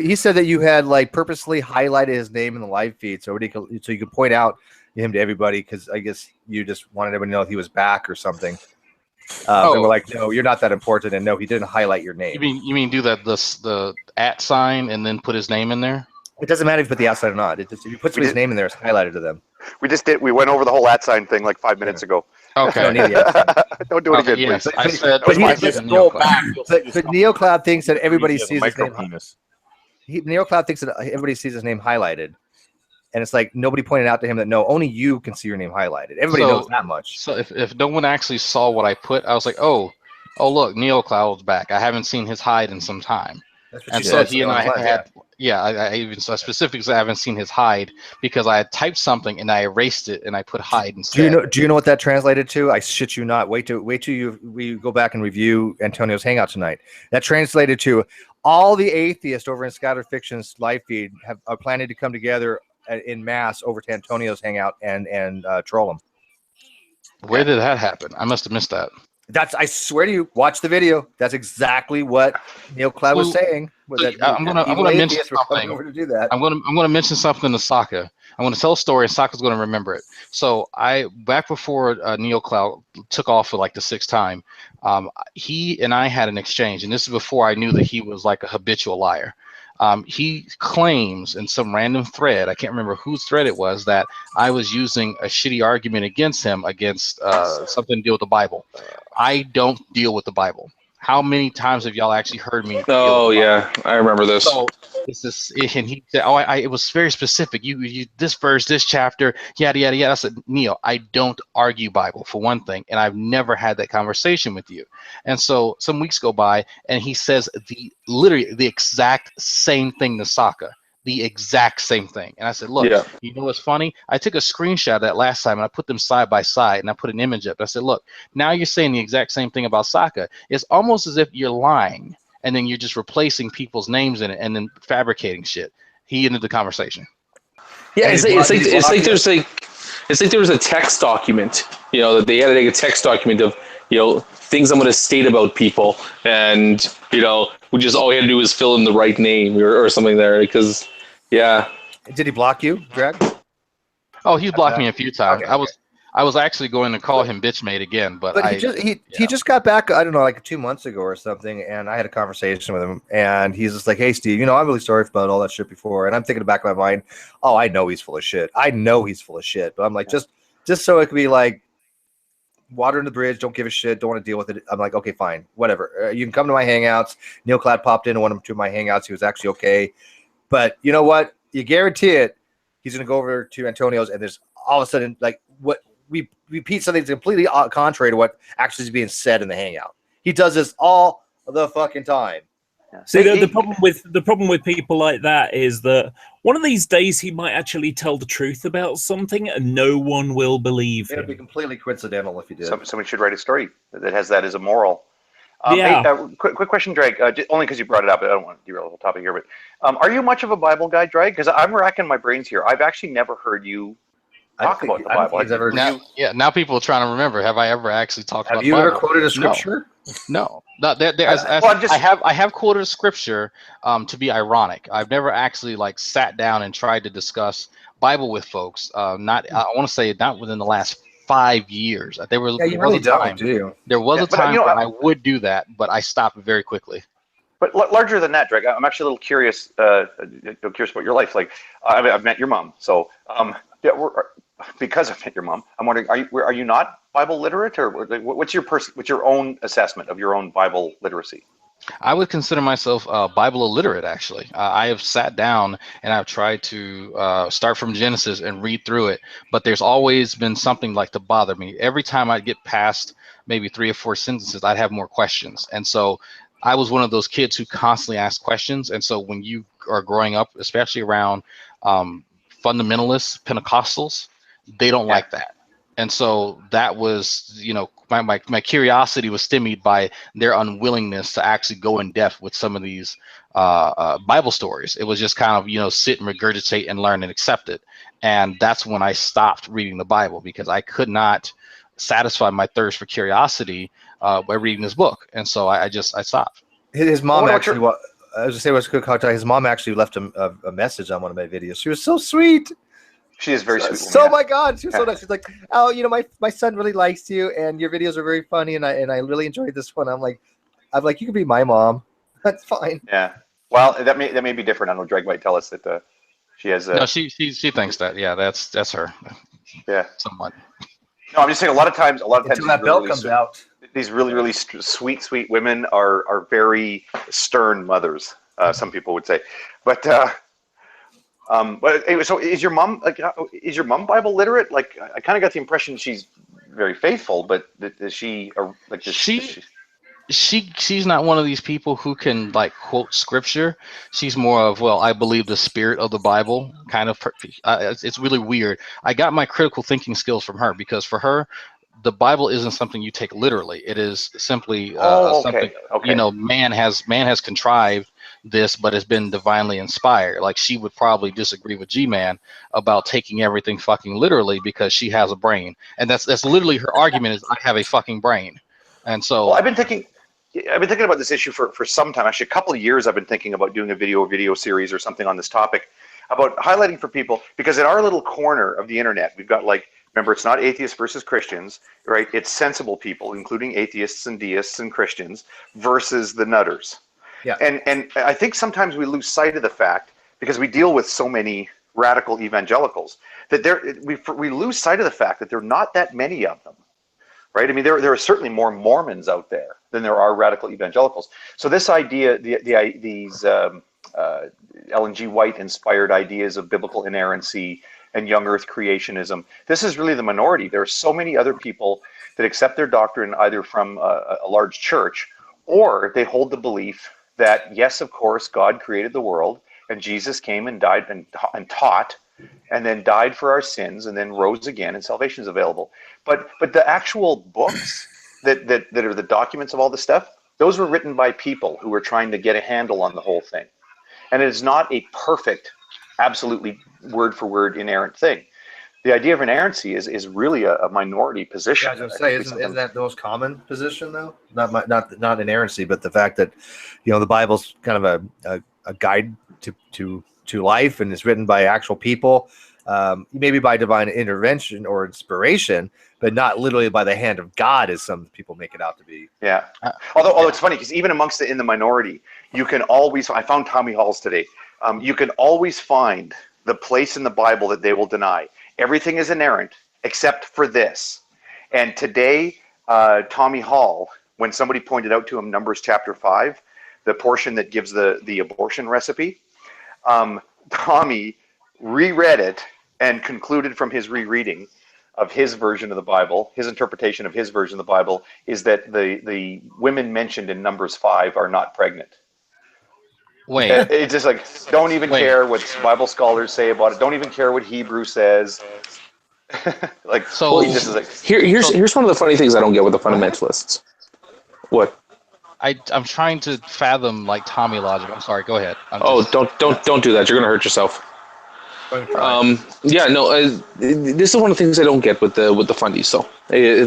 he said that you had like purposely highlighted his name in the live feed so you could point out him to everybody, because I guess you just wanted everyone to know if he was back or something. And we're like, no, you're not that important, and no, he didn't highlight your name. You mean do that the @ sign and then put his name in there? It doesn't matter if you put the @ sign or not. If you put somebody's name in there, it's highlighted to them. We went over the whole @ sign thing like 5 minutes ago. Okay. Don't need the @ sign. Don't do it again, please. I said, but NeoCloud. NeoCloud thinks that everybody sees his name. Micropenis. NeoCloud thinks that everybody sees his name highlighted. And it's like nobody pointed out to him that no, only you can see your name highlighted. Everybody knows that much. So if no one actually saw what I put, I was like, oh look, NeoCloud's back. I haven't seen his hide in some time. That's what And you so said, he and I had I even specifically haven't seen his hide because I had typed something and I erased it and I put hide instead. Do you know what that translated to? I shit you not. Wait till we go back and review Antonio's Hangout tonight. That translated to all the atheists over in Scattered Fiction's live feed are planning to come together in mass over to Antonio's Hangout and troll him. Where did that happen? I must have missed that. I swear to you, watch the video. That's exactly what NeoCloud was saying. I'm gonna mention something. Over to do that. I'm gonna mention something to Sokka. I'm gonna tell a story, and Sokka's gonna remember it. So back before NeoCloud took off for like the 6th time, he and I had an exchange, and this is before I knew that he was like a habitual liar. He claims in some random thread, I can't remember whose thread it was, that I was using a shitty argument against him against something to deal with the Bible. I don't deal with the Bible. How many times have y'all actually heard me? Oh yeah, I remember this. So this is, and he said, "Oh, it was very specific. You this verse, this chapter, yada yada yada." I said, "Neo, I don't argue Bible for one thing, and I've never had that conversation with you." And so some weeks go by, and he says literally the exact same thing to Sokka. The exact same thing. And I said, look, you know what's funny? I took a screenshot of that last time and I put them side by side and I put an image up. I said, look, now you're saying the exact same thing about Sokka. It's almost as if you're lying and then you're just replacing people's names in it and then fabricating shit. He ended the conversation. Yeah, it's like there was a text document, you know, that they had to take a text document of, you know, things I'm going to state about people, and you know, we just all we had to do was fill in the right name or something there, because Did he block you, Drag? Oh, he's blocked me a few times. Okay, I was actually going to call him bitchmate again, but he just got back, I don't know, like 2 months ago or something, and I had a conversation with him, and he's just like, hey Steve, you know, I'm really sorry about all that shit before. And I'm thinking in the back of my mind, oh, I know he's full of shit. But I'm like, just so it could be like water in the bridge, don't give a shit, don't want to deal with it. I'm like, okay, fine, whatever. You can come to my hangouts. NeoCloud popped into one of my hangouts. He was actually okay. But you know what? You guarantee it, he's going to go over to Antonio's, and there's all of a sudden, like, what we repeat something that's completely contrary to what actually is being said in the hangout. He does this all the fucking time. See, the problem with people like that is that one of these days he might actually tell the truth about something, and no one will believe him. It'd be completely coincidental if you did. Somebody should write a story that has that as a moral. Yeah. Hey, quick question, Drake. Only because you brought it up. I don't want to derail the whole topic here, but are you much of a Bible guy, Drake? Because I'm racking my brains here. I've actually never heard you talk about the Bible. Now people are trying to remember. Have I ever actually talked about the Bible? Bible? Have you ever quoted a scripture? No. I have quoted a scripture to be ironic. I've never actually like sat down and tried to discuss Bible with folks. I want to say not within the last 5 years. There was a time when I would do that, but I stopped very quickly. But larger than that, Drake, I'm actually a little curious. Curious about your life. Like, I've met your mom, so because I've met your mom, I'm wondering, are you not Bible literate, or what's your own assessment of your own Bible literacy? I would consider myself Bible illiterate, actually. I have sat down and I've tried to start from Genesis and read through it, but there's always been something like to bother me. Every time I'd get past maybe 3 or 4 sentences, I'd have more questions. And so I was one of those kids who constantly asked questions. And so when you are growing up, especially around fundamentalists, Pentecostals, they don't like that. And so that was, you know, my curiosity was stymied by their unwillingness to actually go in depth with some of these Bible stories. It was just kind of, you know, sit and regurgitate and learn and accept it. And that's when I stopped reading the Bible, because I could not satisfy my thirst for curiosity by reading this book. And so I stopped. His mom I was going to say, what's good contact. His mom actually left him a message on one of my videos. She was so sweet. She is very sweet. So my God, she was so nice. She's like, oh, you know, my son really likes you, and your videos are very funny, and I really enjoyed this one. I'm like, you could be my mom. That's fine. Yeah. Well, that may be different. I know Drake might tell us that she has. No, she thinks that. Yeah, that's her. Yeah. Somewhat. No, I'm just saying. A lot of times, until that belt comes out, these really sweet women are very stern mothers. Some people would say, but anyway, so is your mom Bible literate? Like, I kind of got the impression she's very faithful, but is she like she's not one of these people who can like quote scripture. She's more of, well, I believe the spirit of the Bible kind of. It's really weird. I got my critical thinking skills from her, because for her, the Bible isn't something you take literally. It is simply something, you know, man has contrived this, but it's been divinely inspired. Like, she would probably disagree with G-Man about taking everything fucking literally, because she has a brain, and that's literally her argument is, I have a fucking brain. And so, well, I've been thinking about this issue for some time. Actually, a couple of years I've been thinking about doing a video series or something on this topic, about highlighting for people, because in our little corner of the internet, we've got, like, remember, it's not atheists versus Christians, right? It's sensible people, including atheists and deists and Christians, versus the nutters. Yeah. And I think sometimes we lose sight of the fact, because we deal with so many radical evangelicals, that we lose sight of the fact that there are not that many of them right? I mean, there are certainly more Mormons out there than there are radical evangelicals. So this idea, these Ellen G. White inspired ideas of biblical inerrancy and young earth creationism, this is really the minority. There are so many other people that accept their doctrine either from a large church, or they hold the belief that, yes, of course, God created the world, and Jesus came and died and taught, and then died for our sins, and then rose again, and salvation is available. But the actual books that are the documents of all this stuff, those were written by people who were trying to get a handle on the whole thing. And it is not a perfect, absolutely word for word inerrant thing. The idea of inerrancy is really a minority position. Yeah, I was going to say, isn't that the most common position though? Not inerrancy, but the fact that, you know, the Bible's kind of a guide to life, and it's written by actual people, maybe by divine intervention or inspiration, but not literally by the hand of God, as some people make it out to be. Yeah. Although it's funny, because even amongst in the minority, you can always, I found Tommy Hall's today, you can always find the place in the Bible that they will deny. Everything is inerrant except for this. And today, Tommy Hall, when somebody pointed out to him Numbers chapter 5, the portion that gives the abortion recipe, Tommy reread it and concluded from his rereading of his version of the Bible, his interpretation of his version of the Bible, is that the women mentioned in Numbers 5 are not pregnant. Wait. It's just like, don't even care what Bible scholars say about it. Don't even care what Hebrew says. Like, so he just is like, here's one of the funny things I don't get with the fundamentalists. What? I'm trying to fathom like Tommy logic. I'm sorry. Go ahead. Don't do that. You're gonna hurt yourself. This is one of the things I don't get with the fundies, though,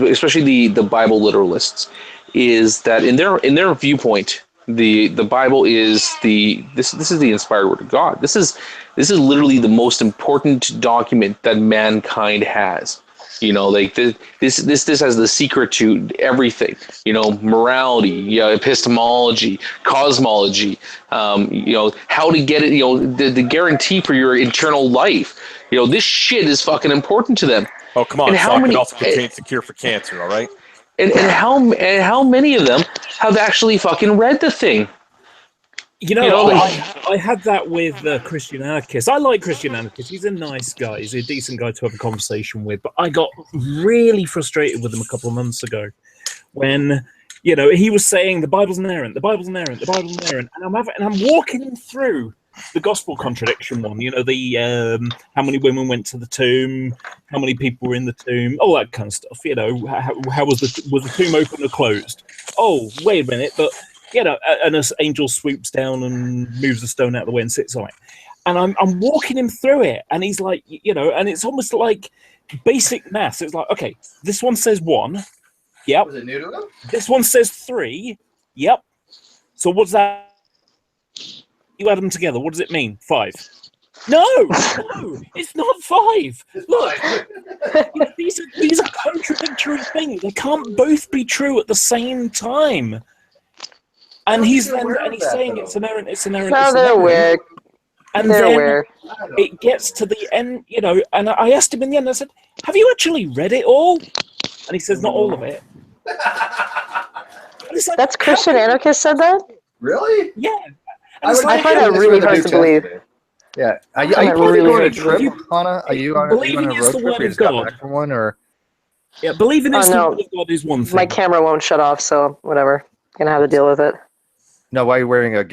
especially the Bible literalists, is that in their viewpoint, the Bible is this is the inspired word of God. This is literally the most important document that mankind has. You know, like this has the secret to everything. You know, morality, epistemology, cosmology. You know, how to get it. You know, the guarantee for your eternal life. You know, this shit is fucking important to them. Oh, come on, and how many, it also contains the cure for cancer. All right. And how many of them have actually fucking read the thing? I had that with Christian Anarchist. I like Christian Anarchist. He's a nice guy. He's a decent guy to have a conversation with. But I got really frustrated with him a couple of months ago when, he was saying the Bible's inerrant, the Bible's inerrant, the Bible's inerrant, and I'm walking him through the gospel contradiction one. The how many women went to the tomb, how many people were in the tomb, all that kind of stuff. How was the tomb open or closed? Oh, wait a minute, but. And an angel swoops down and moves the stone out of the way and sits on it. And I'm walking him through it, and he's like, and it's almost like basic maths. It's like, okay, this one says 1. Yep. Was it new to him? This one says 3. Yep. So what's that? You add them together. What does it mean? 5. No, it's not 5. Look, these are contradictory things. They can't both be true at the same time. And he's saying it's inerrant. No, they're weird. And then it gets to the end, and I asked him in the end, I said, have you actually read it all? And he says, not all of it. Like, that's Christian Anarchist said that? Really? Yeah. I find that really hard to believe. Yeah. Are you really going on a trip, Hannah? Are you on a road trip? You just got back from one, or? Yeah, believing it's the word of God is one thing. My camera won't shut off, so whatever. Gonna have to deal with it. No, why are you wearing a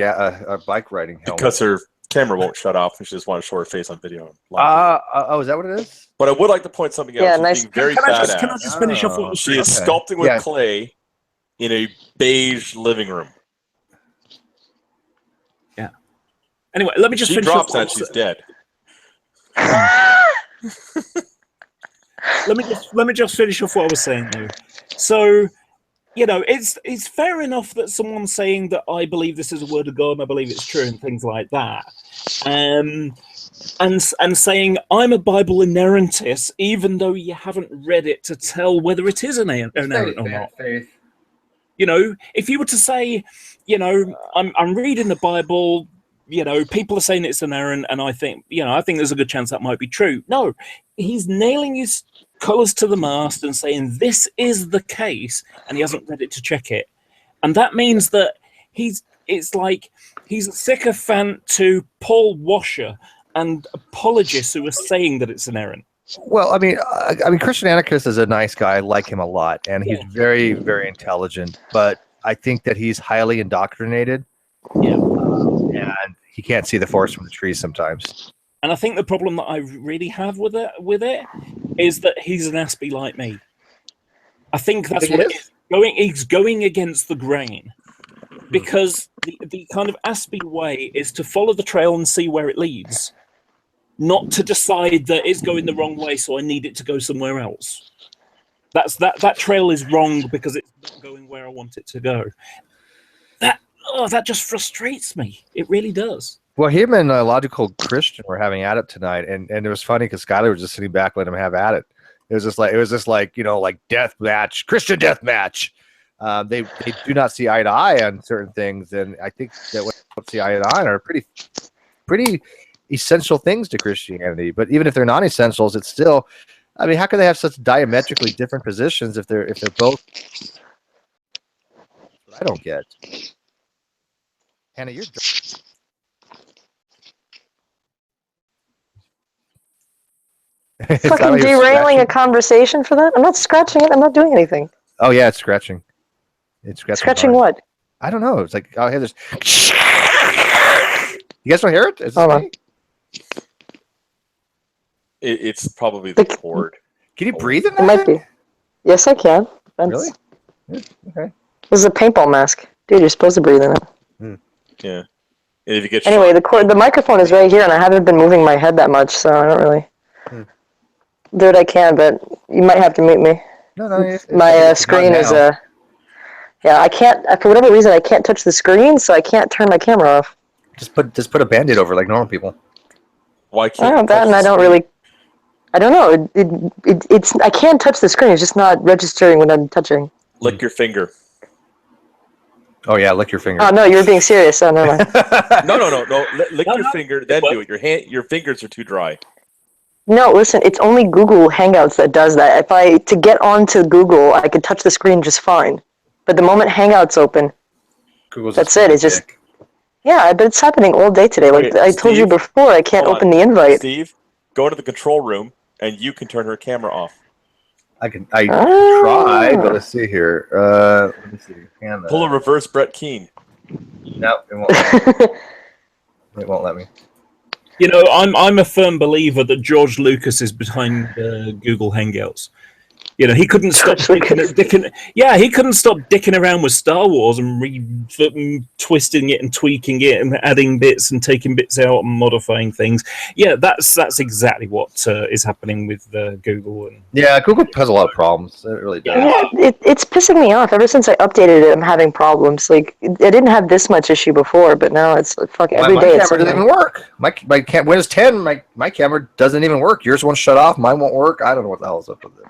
bike riding helmet? Because her camera won't shut off, and she just wants to show her face on video. Is that what it is? But I would like to point something out. Yeah, She's nice. being very Can I badass. just finish off what She is sculpting with clay in a beige living room. Yeah. Anyway, let me just finish drops off. that she's dead. Let me just finish off what I was saying though. So, it's fair enough that someone's saying that I believe this is a word of God and I believe it's true and things like that. And saying I'm a Bible inerrantist, even though you haven't read it to tell whether it is inerrant or not. Faith. If you were to say, I'm reading the Bible, people are saying it's inerrant, and I think there's a good chance that might be true. No, he's nailing his colours to the mast and saying this is the case, and he hasn't read it to check it, and that means that it's like he's a sycophant to Paul Washer and apologists who are saying that it's inerrant. Well, I mean, Christian Anarchist is a nice guy. I like him a lot, and he's very, very intelligent. But I think that he's highly indoctrinated, and he can't see the forest from the trees sometimes. And I think the problem that I really have with it is that he's an Aspie like me. I think that's what it is. He's going against the grain, because the kind of Aspie way is to follow the trail and see where it leads. Not to decide that it's going the wrong way, so I need it to go somewhere else. That trail is wrong because it's not going where I want it to go. That just frustrates me. It really does. Well, him and Logical Christian were having at it tonight, and it was funny because Skylar was just sitting back, letting him have at it. It was just like like death match, Christian death match. They do not see eye to eye on certain things, and I think that what they don't see eye to eye on are pretty essential things to Christianity. But even if they're non-essentials, it's still, I mean, how can they have such diametrically different positions if they're both? I don't get. Hannah, you're fucking derailing a conversation for that. I'm not scratching it. I'm not doing anything. Oh yeah, it's scratching. It's scratching what? I don't know. It's like, oh, hear this. You guys don't hear it? Hold on. It's probably the cord. Can you breathe in that? It might be. Yes, I can. Really? Yeah, okay. This is a paintball mask. Dude, you're supposed to breathe in it. Yeah. And if you get anyway, the microphone is right here, and I haven't been moving my head that much, so I don't really do what I can, but you might have to mute me. No, my screen is yeah, I can't, for whatever reason, I can't touch the screen, so I can't turn my camera off. Just put a Band-Aid over like normal people. Why can't I don't know that, and I don't really, I don't know, it's, I can touch the screen, it's just not registering when I'm touching. Lick your finger. Oh yeah, lick your finger. Oh no, you were being serious. Oh, never mind. No. Lick your finger, then do it. Your fingers are too dry. No, listen, it's only Google Hangouts that does that. To get onto Google, I could touch the screen just fine. But the moment Hangouts open, that's it. It's just, yeah, but it's happening all day today. Like I told you before, I can't open the invite. Steve, go into the control room, and you can turn her camera off. I try, but let's see here. Let me see. Pull a reverse Brett Keane. No, it won't let me. It won't let me. You know, I'm a firm believer that George Lucas is behind Google Hangouts. You know, he couldn't stop dicking. Yeah, he couldn't stop dicking around with Star Wars and twisting it and tweaking it and adding bits and taking bits out and modifying things. Yeah, that's exactly what is happening with Google. And yeah, Google has a lot of problems. It really does. Yeah, it's pissing me off. Ever since I updated it, I'm having problems. Like, I didn't have this much issue before, but now it's fucking every day. My camera doesn't even work. My Windows 10, my camera doesn't even work. Yours won't shut off. Mine won't work. I don't know what the hell is up with it.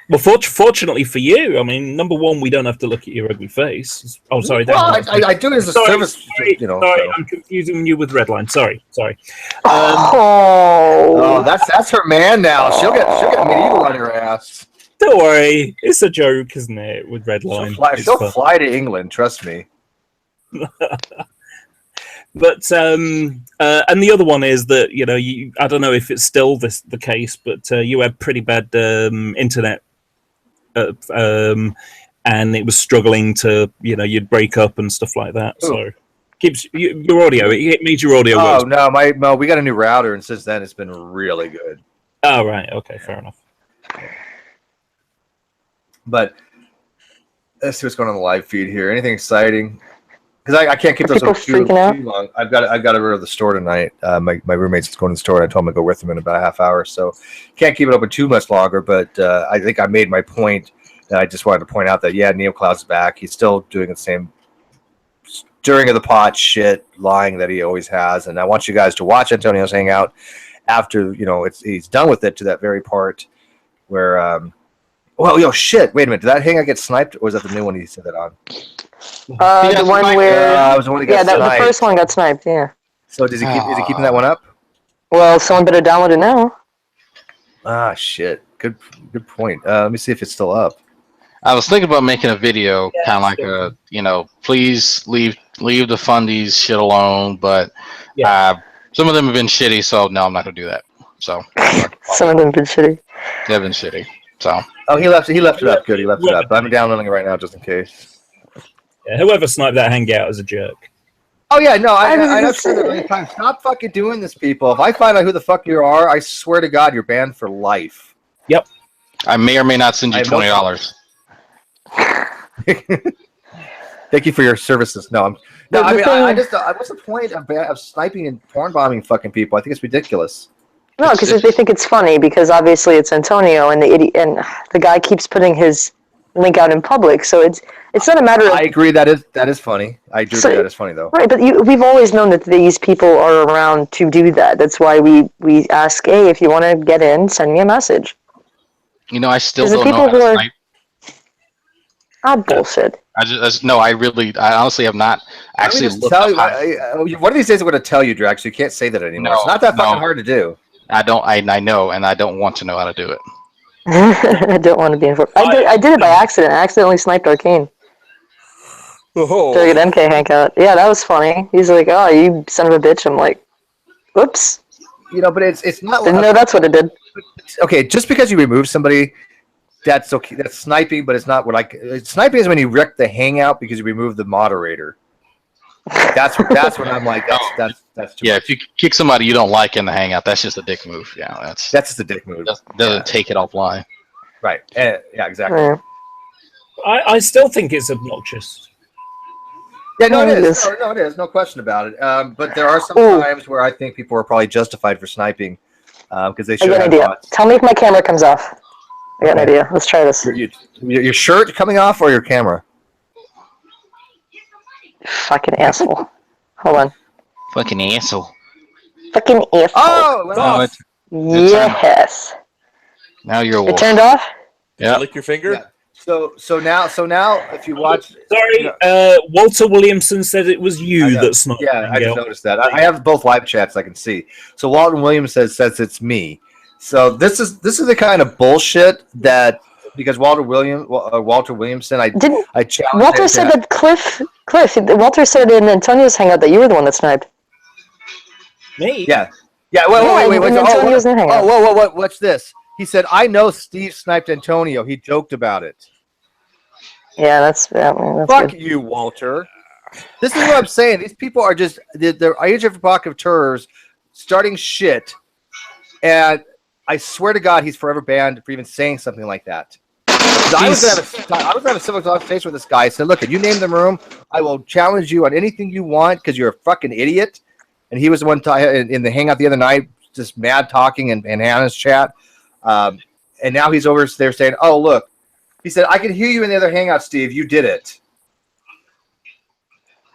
Well, fortunately for you, I mean, number one, we don't have to look at your ugly face. Oh, sorry. Well, I do it as a service. Sorry, you know, sorry, I'm confusing you with Redline. Sorry. That's her man now. She'll get medieval on her ass. Don't worry, it's a joke, isn't it? With Redline, she'll fly to England. Trust me. But and the other one is that, you know, I don't know if it's still the case, but you had pretty bad internet. And it was struggling to, you know, you'd break up and stuff like that. Ooh. So keeps your audio. It means your audio. Oh no, we got a new router, and since then it's been really good. Oh right, okay, fair enough. But let's see what's going on the live feed here. Anything exciting? Because I can't keep those up too long. I've got to go to the store tonight. My roommate's going to the store, and I told him to go with him in about a half hour. So can't keep it open too much longer. But I think I made my point. That I just wanted to point out that NeoCloud's back. He's still doing the same stirring of the pot shit, lying that he always has. And I want you guys to watch Antonio's Hangout after he's done with it, to that very part where shit. Wait a minute, did that Hangout get sniped, or was that the new one he said that on? The one where was the one he got sniped. The first one got sniped. Yeah. So is he keeping that one up? Well, someone better download it now. Ah, shit. Good point. Let me see if it's still up. I was thinking about making a video, kind of like a, please leave the fundies shit alone. But some of them have been shitty, so no, I'm not gonna do that. So some of them have been shitty. They've been shitty. So he left it up. Good, he left it up. I'm downloading it right now just in case. Yeah, whoever sniped that hangout is a jerk. Oh yeah, no, I've said it many times. Stop fucking doing this, people. If I find out who the fuck you are, I swear to God, you're banned for life. Yep. I may or may not send you $20. Thank you for your services. I mean, what's the point of sniping and porn bombing fucking people? I think it's ridiculous. No, because they think it's funny, because obviously it's Antonio, and the guy keeps putting his link out in public, so it's not a matter of... I agree, that is funny. I do agree that is funny, though. Right, but we've always known that these people are around to do that. That's why we ask, hey, if you want to get in, send me a message. I still don't know how to snipe. Bullshit. I honestly have not actually looked up one of these days I'm going to tell you, Drax, you can't say that anymore. It's not that fucking hard to do. I know, and I don't want to know how to do it. I don't want to be informed. I did it by accident. I accidentally sniped Arcane. During an MK hangout. Yeah, that was funny. He's like, oh, you son of a bitch. I'm like, whoops. But it's not... Didn't know that's what it did. Okay, just because you remove somebody... That's okay. That's sniping, but it's not sniping is when you wreck the hangout because you remove the moderator. That's when I'm like, that's too much. If you kick somebody you don't like in the hangout, that's just a dick move. Yeah, that's just a dick move. Doesn't take it offline. Right. Yeah, exactly. I still think it's obnoxious. Yeah, no, it is. No, it is. No question about it. But there are some times where I think people are probably justified for sniping because they should have thoughts. Tell me if my camera comes off. I got an idea. Let's try this. Your shirt coming off or your camera? Fucking asshole. Hold on. Fucking asshole. Fucking asshole. Oh, yes. Now you're a wolf. It turned off? Yeah. Lick your finger? Yeah. So now if you watch... Sorry, Walter Williamson said it was you that sniped. Yeah, I just noticed that. I have both live chats I can see. So Walter Williamson says it's me. So this is the kind of bullshit that because Walter Williamson, I challenged. Walter said that Cliff. Walter said in Antonio's hangout that you were the one that sniped. Me? Yeah. Wait. Whoa! What's this? He said, "I know Steve sniped Antonio. He joked about it." Yeah, that's fuck good. You, Walter. This is what I'm saying. These people are just they're age of provocateurs starting shit, and I swear to God, he's forever banned for even saying something like that. I was going to have a civil conversation with this guy. I said, look, if you name the room, I will challenge you on anything you want because you're a fucking idiot. And he was the one in the hangout the other night, just mad talking in Hannah's chat. And now he's over there saying, oh, look. He said, I can hear you in the other hangout, Steve. You did it.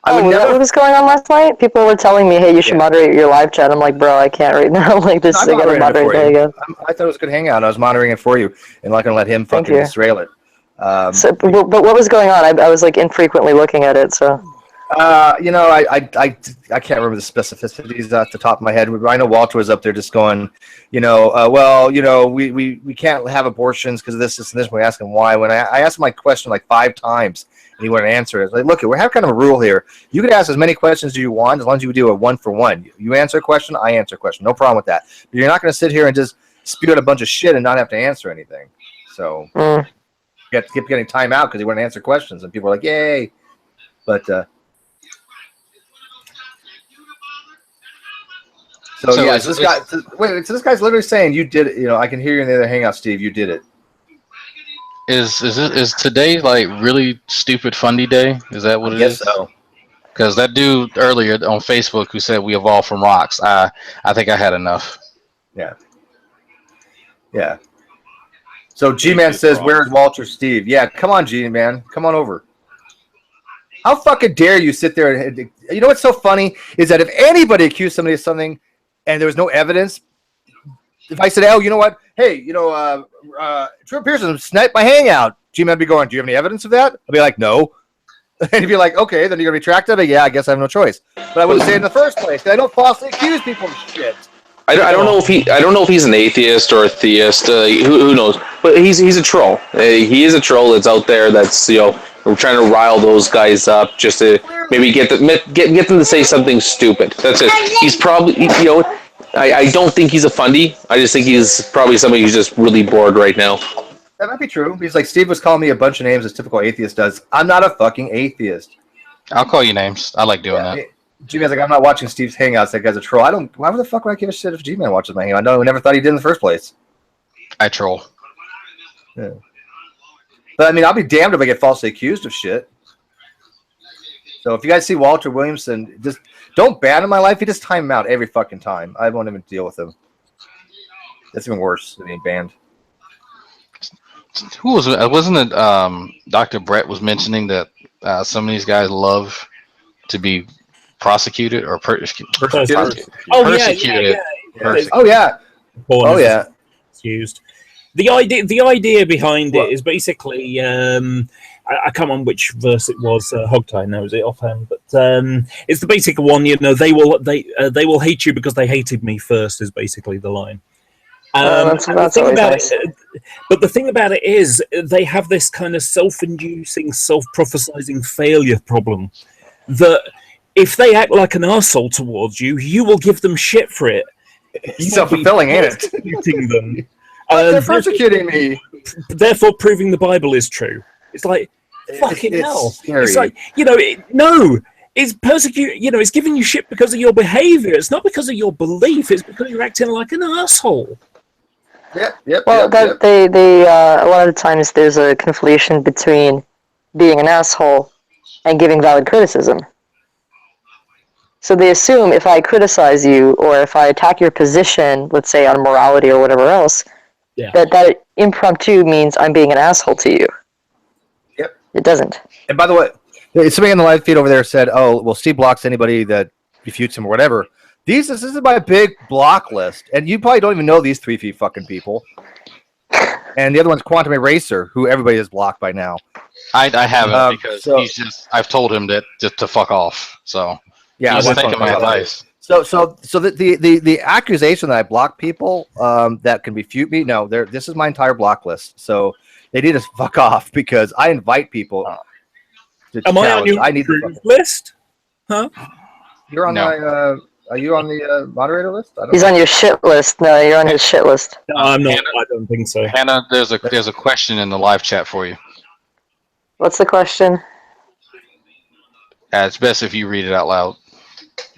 What was going on last night? People were telling me, hey, you should moderate your live chat. I'm like, bro, I can't right now. Like, I gotta moderate that again. I thought it was a good hangout. I was monitoring it for you and not gonna let him fucking Israel it. But what was going on? I was like infrequently looking at it, so. I can't remember the specificities off the top of my head. I know Walter was up there just going, we can't have abortions because of this, and this. We asked him why. When I asked him my question like 5 times, and he wouldn't answer it. I was like, look, we have kind of a rule here. You can ask as many questions as you want as long as you do a 1-for-1. You answer a question, I answer a question. No problem with that. But you're not going to sit here and just spew out a bunch of shit and not have to answer anything. So you have to keep getting time out because he wouldn't answer questions, and people are like, yay. But this guy's literally saying you did it. I can hear you in the other hangout, Steve. You did it. Is today like really stupid fundy day? Is that what it is? Yes, so. Because that dude earlier on Facebook who said we evolved from rocks, I think I had enough. Yeah. So G-Man says, where's Walter Steve? Yeah, come on, G-Man. Come on over. How fucking dare you sit there and... You know what's so funny is that if anybody accused somebody of something and there was no evidence, if I said, oh, you know what? Hey, True Pearson sniped my hangout. G-Man would be going, do you have any evidence of that? I'd be like, no. And he'd be like, okay, then you're going to retract it? Yeah, I guess I have no choice. But I wouldn't say it in the first place. I don't falsely accuse people of shit. I don't know if he's an atheist or a theist. Who knows? But he's a troll. He is a troll that's out there. That's we're trying to rile those guys up just to maybe get them to say something stupid. That's it. He's probably I don't think he's a fundy. I just think he's probably somebody who's just really bored right now. That might be true. He's like, Steve was calling me a bunch of names as typical atheist does. I'm not a fucking atheist. I'll call you names. I like doing that. G-Man's like, I'm not watching Steve's Hangouts. That guy's a troll. Why the fuck would I give a shit if G-Man watches my Hangout? No, we never thought he did in the first place. I troll. Yeah. But I mean, I'll be damned if I get falsely accused of shit. So if you guys see Walter Williamson, just don't ban in my life. You just time him out every fucking time. I won't even deal with him. That's even worse than being banned. Who was it? Wasn't it Dr. Brett was mentioning that some of these guys love to be prosecuted or persecuted. Oh yeah. Oh yeah. Oh yeah. Used. The idea behind it is basically I can't remember which verse it was. Hogtie knows it offhand, but it's the basic one. They will hate you because they hated me first. Is basically the line. That's nice. But the thing about it is, they have this kind of self-inducing, self-prophesizing failure problem that if they act like an arsehole towards you, you will give them shit for it. It's self-fulfilling, ain't it? Persecuting them. They're persecuting me. Therefore, proving the Bible is true. It's like, fucking hell. Scary. It's like, no. It's it's giving you shit because of your behavior. It's not because of your belief. It's because you're acting like an asshole. Yep. Well, they a lot of the times there's a conflation between being an asshole and giving valid criticism. So they assume if I criticize you or if I attack your position, let's say on morality or whatever else, that impromptu means I'm being an asshole to you. Yep. It doesn't. And by the way, somebody in the live feed over there said, "Oh, well, Steve blocks anybody that refutes him or whatever." This is my big block list, and you probably don't even know these 3 feet fucking people. And the other one's Quantum Eraser, who everybody has blocked by now. I haven't because I've told him that just to fuck off. So yeah, he's taking my advice. So the accusation that I block people that can refute me, no, this is my entire block list. So they need to fuck off because I invite people. Am I on your list? Huh? You're on my. Are you on the moderator list? He's on your shit list. No, you're on his shit list. No, I'm not. I don't think so. Hannah, there's a question in the live chat for you. What's the question? It's best if you read it out loud.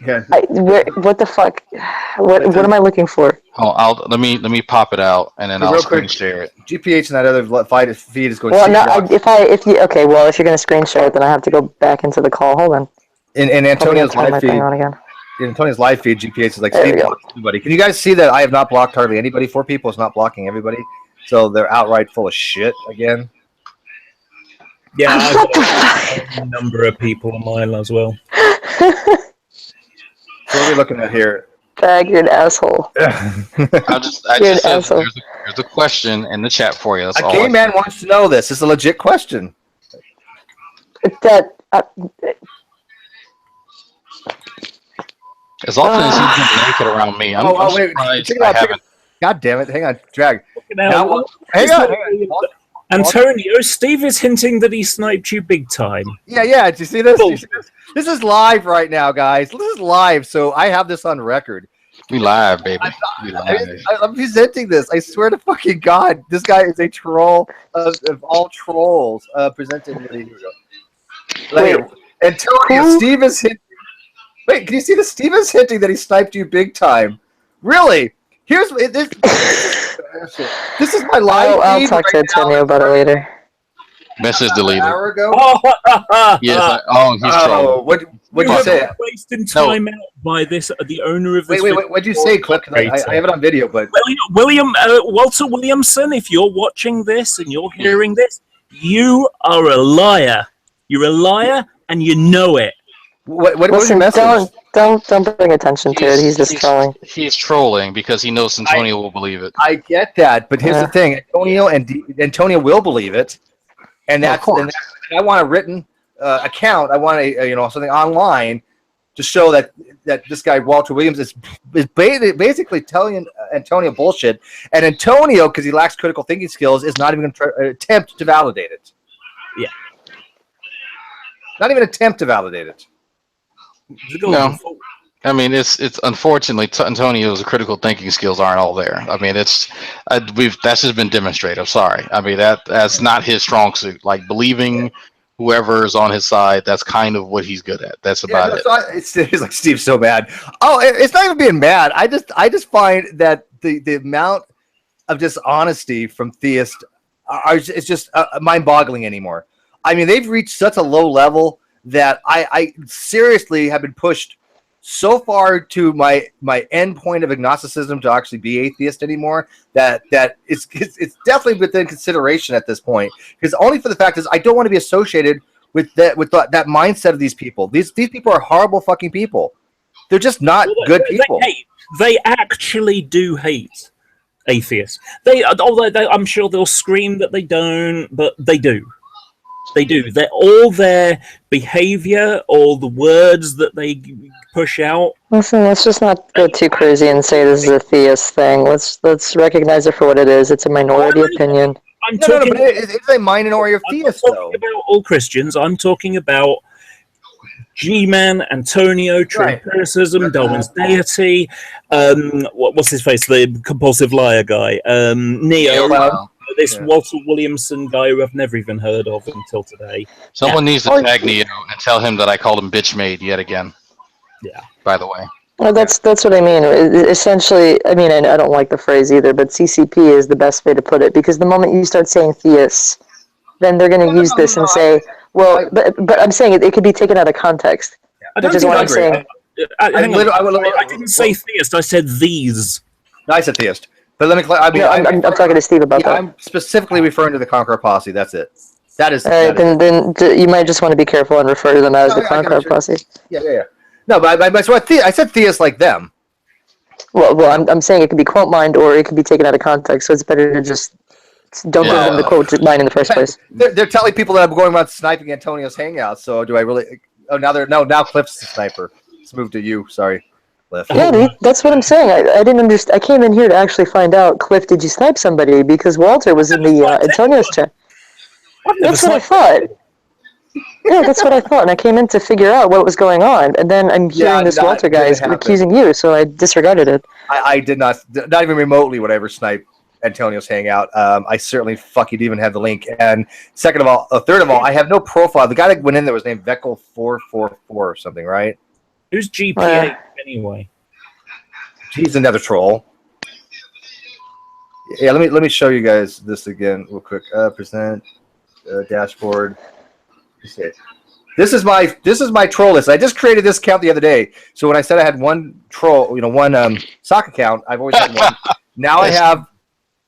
Yeah. What the fuck? What am I looking for? Oh, let me pop it out and then I'll screen share it. GPH and that other feed is going. Well, no. If you're gonna screen share it, then I have to go back into the call. Hold on. In Antonio's live feed. In Antonio's live feed, GPH is like, Steve blocks everybody. Can you guys see that I have not blocked hardly anybody? 4 people is not blocking everybody. So they're outright full of shit again. Yeah, I've got a number of people on mine as well. So what are we looking at here? Bag, you're an asshole. I just said there's a question in the chat for you. That's a gay man wants to know this. It's a legit question. As often as he's been naked around me, I'm surprised I haven't. God damn it. Hang on. Drag. Hang on. Antonio, Steve is hinting that he sniped you big time. Yeah. Do you see this? This is live right now, guys. This is live, so I have this on record. We live, baby. I'm presenting this. I swear to fucking God, this guy is a troll of all trolls. Presenting. Here we go. Antonio, Steve is hinting. Wait, can you see the Steve is hinting that he sniped you big time? Really? Here's this. This is my live. I'll talk to Antonio about it later. Message deleted. An hour ago. Yes. He's trolling. What'd you say? Wasting time out by the owner of this. Wait. What'd you say, Clip? I have it on video, but Walter Williamson, if you're watching this and you're hearing this, you are a liar. You're a liar, and you know it. What was your message? Don't bring attention to it. He's just trolling. He's trolling because he knows Antonio will believe it. I get that, but here's the thing: Antonio will believe it, and I want a written account. I want something online, to show that this guy Walter Williams is basically telling Antonio bullshit, and Antonio, because he lacks critical thinking skills, is not even going to attempt to validate it. Yeah. Not even attempt to validate it. No. I mean, it's unfortunately Antonio's critical thinking skills aren't all there. I mean, that's just been demonstrated. I'm sorry. I mean, that's not his strong suit. Like believing whoever is on his side, that's kind of what he's good at. That's about it. It's like Steve's so mad. Oh, it's not even being mad. I just find that the amount of dishonesty from theists it's just mind-boggling anymore. I mean, they've reached such a low level that I seriously have been pushed so far to my end point of agnosticism to actually be atheist anymore that it's definitely within consideration at this point, because only for the fact is I don't want to be associated with that mindset of these people. These people are horrible fucking people. They're just not good people. They actually do hate atheists. I'm sure they'll scream that they don't, but they do. They do. All their behavior, all the words that they push out. Listen, let's just not go too crazy and say this is a theist thing. Let's recognize it for what it is. It's a minority opinion. But it's a minority of theists, though. I'm talking about all Christians. I'm talking about G-Man, Antonio, true empiricism, Darwin's deity. What's his face? The compulsive liar guy. Neo. This Walter Williamson guy who I've never even heard of until today. Someone needs to tag Neo and tell him that I called him bitch made yet again. Yeah. By the way. Well, that's what I mean. Essentially, I mean, I don't like the phrase either, but CCP is the best way to put it, because the moment you start saying theists, then they're going to use this and say, well, but I'm saying it could be taken out of context, which is what I'm saying. I didn't say theist. I said these. No, I said theist. But let me. I'm talking to Steve about that. I'm specifically referring to the Conqueror Posse. That's it. That is. Then you might just want to be careful and refer to them as the Conqueror Posse. Yeah. No, but I said theists like them. Well, I'm saying it could be quote mined or it could be taken out of context. So it's better to just don't give them the quote mine in the first place. They're telling people that I'm going around sniping Antonio's Hangout. So do I really? Oh, now Cliff's the sniper. Let's move to you. Sorry. Cliff. Yeah, dude, that's what I'm saying. I didn't understand. I came in here to actually find out, Cliff, did you snipe somebody? Because Walter was in the Antonio's chat. That's what I thought. Yeah, that's what I thought. And I came in to figure out what was going on. And then I'm hearing this Walter guy is accusing you, so I disregarded it. I did not even remotely would I ever snipe Antonio's Hangout. I certainly fucking even have the link. And third of all, I have no profile. The guy that went in there was named Veckel444 or something, right? Who's GPA anyway? He's another troll. Yeah, let me show you guys this again real quick. Present dashboard. This is my troll list. I just created this account the other day. So when I said I had one troll, one sock account, I've always had one. Now I have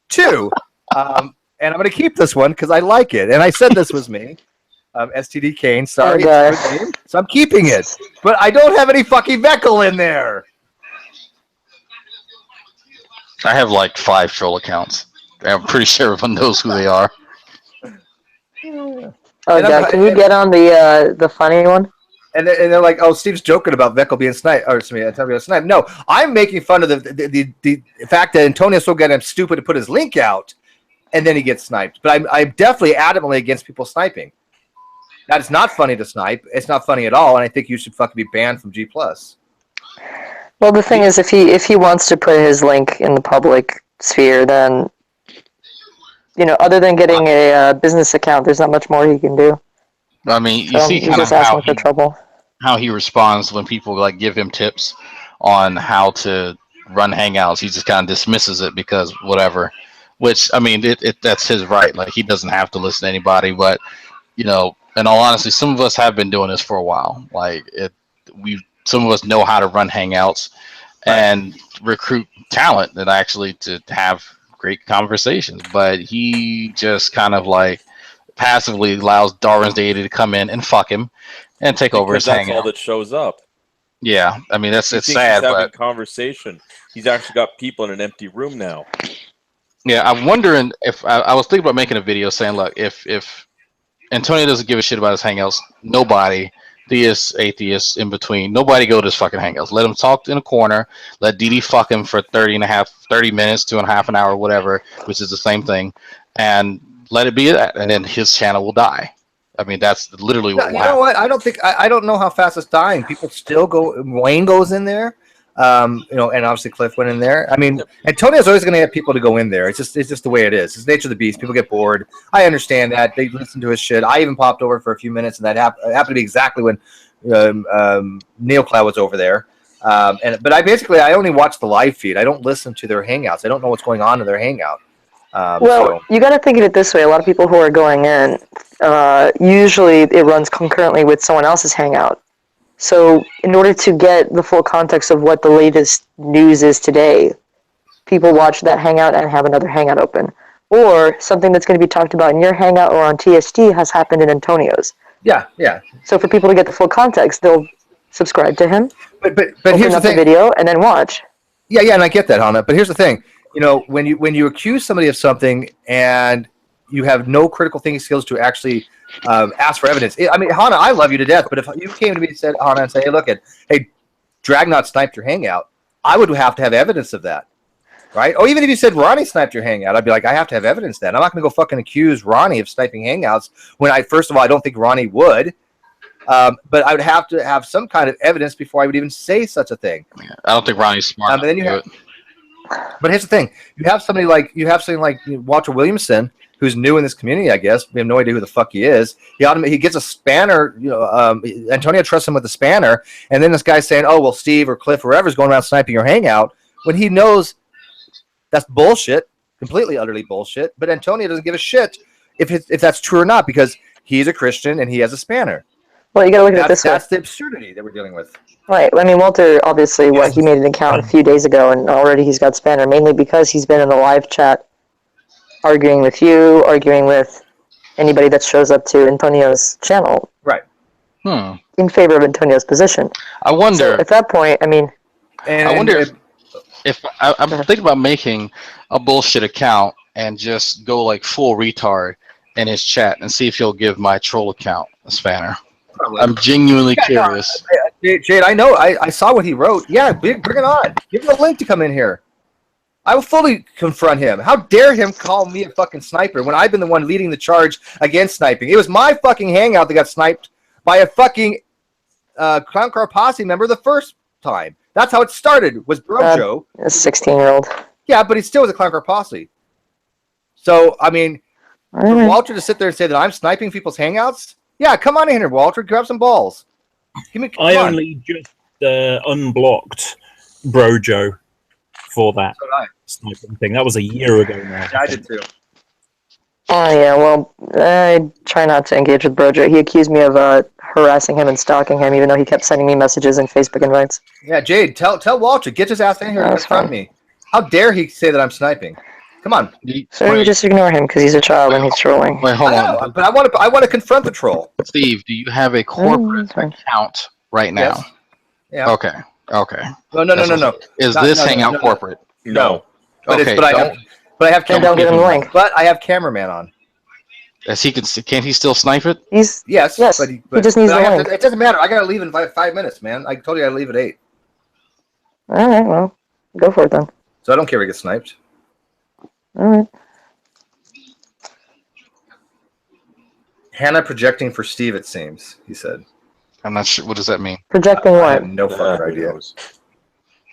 two, and I'm going to keep this one because I like it. And I said this was me. STD Kane, sorry, it's your name, so I'm keeping it. But I don't have any fucking Veckel in there. I have like 5 troll accounts. I'm pretty sure everyone knows who they are. Oh, God, can you get on the funny one? And they're like, oh, Steve's joking about Veckel being sniped, or Antonio being sniped. No, I'm making fun of the fact that Antonio's so goddamn stupid to put his link out, and then he gets sniped. But I'm definitely adamantly against people sniping. That is not funny to snipe. It's not funny at all, and I think you should fucking be banned from G+. Well, the thing is, if he wants to put his link in the public sphere, then other than getting a business account, there's not much more he can do. I mean, you see kind of how he responds when people give him tips on how to run Hangouts. He just kind of dismisses it because whatever. Which I mean, that's his right. Like he doesn't have to listen to anybody, but in all honesty, some of us have been doing this for a while. Some of us know how to run Hangouts and recruit talent and actually to have great conversations. But he just kind of passively allows Darwin's deity to come in and fuck him and take over his Hangout. That's all that shows up. Yeah, I mean it's sad. He's having conversation. He's actually got people in an empty room now. Yeah, I'm wondering if I was thinking about making a video saying, look, if Antonio doesn't give a shit about his Hangouts, nobody theists, atheists, in between. Nobody go to his fucking hangouts. Let him talk in a corner. Let DD fuck him for 30 minutes to a half an hour, whatever, which is the same thing, and let it be that. And then his channel will die. I mean, that's literally what will happen. You know what? I don't know how fast it's dying. People still go. Wayne goes in there. And obviously Cliff went in there. I mean, Antonio's always going to have people to go in there. It's just the way it is. It's the nature of the beast. People get bored. I understand that. They listen to his shit. I even popped over for a few minutes, and that happened to be exactly when NeoCloud was over there. But I only watch the live feed. I don't listen to their hangouts. I don't know what's going on in their hangout. You got to think of it this way. A lot of people who are going in, usually it runs concurrently with someone else's hangout. So in order to get the full context of what the latest news is today, people watch that hangout and have another hangout open. Or something that's going to be talked about in your hangout or on TST has happened in Antonio's. Yeah. So for people to get the full context, they'll subscribe to him, but open here's up the thing. video, and then watch. Yeah, and I get that, Hannah. But here's the thing. When you accuse somebody of something and you have no critical thinking skills to actually ask for evidence. I mean, Hannah, I love you to death, but if you came to me and said, Hannah, and say, hey, Dragnot sniped your hangout, I would have to have evidence of that, right? Or even if you said Ronnie sniped your hangout, I'd be like, I have to have evidence of that. I'm not going to go fucking accuse Ronnie of sniping hangouts when first of all, I don't think Ronnie would. But I would have to have some kind of evidence before I would even say such a thing. I don't think Ronnie's smart. But here's the thing: you have somebody like Walter Williamson, who's new in this community. I guess we have no idea who the fuck he is. He gets a spanner. Antonio trusts him with the spanner, and then this guy's saying, "Oh well, Steve or Cliff or whoever's going around sniping your hangout," when he knows that's bullshit, completely utterly bullshit. But Antonio doesn't give a shit if that's true or not because he's a Christian and he has a spanner. Well, you got to look at it this way. That's the absurdity that we're dealing with. Right. I mean, Walter, obviously, he made an account a few days ago, and already he's got spanner, mainly because he's been in the live chat arguing with you, arguing with anybody that shows up to Antonio's channel. Right. In favor of Antonio's position. I wonder. So at that point, I mean... I wonder if I'm thinking about making a bullshit account and just go like full retard in his chat and see if he'll give my troll account a spanner. I'm genuinely curious. Jade, I know. I saw what he wrote. Yeah, bring it on. Give him a link to come in here. I will fully confront him. How dare him call me a fucking sniper when I've been the one leading the charge against sniping? It was my fucking hangout that got sniped by a fucking Clown Car Posse member the first time. That's how it started, was Brojo. A 16-year-old. Yeah, but he still was a Clown Car Posse. So, I mean, for Walter to sit there and say that I'm sniping people's hangouts? Yeah, come on in here, Walter. Grab some balls. I only just unblocked Brojo for that sniping thing. That was a year ago now. Yeah, I did too. Oh, yeah, well, I try not to engage with Brojo. He accused me of harassing him and stalking him, even though he kept sending me messages and Facebook invites. Yeah, Jade, tell Walter, get his ass in here and confront me. How dare he say that I'm sniping? Come on. So you just ignore him because he's a child and he's trolling. Wait, hold on. But I want to confront the troll. Steve, do you have a corporate account right now? Yes. Yeah. Okay. No. Is this hangout corporate? No. But Okay. I have Don't give him the link. But I have cameraman on. As can't he still snipe it? Yes. But he just needs the link. It doesn't matter. I gotta leave in 5 minutes, man. I told you I gotta leave at 8. All right, well, go for it then. So I don't care if he gets sniped. All right. Hannah projecting for Steve, it seems, he said. I'm not sure. What does that mean? Projecting what? I have no fucking idea.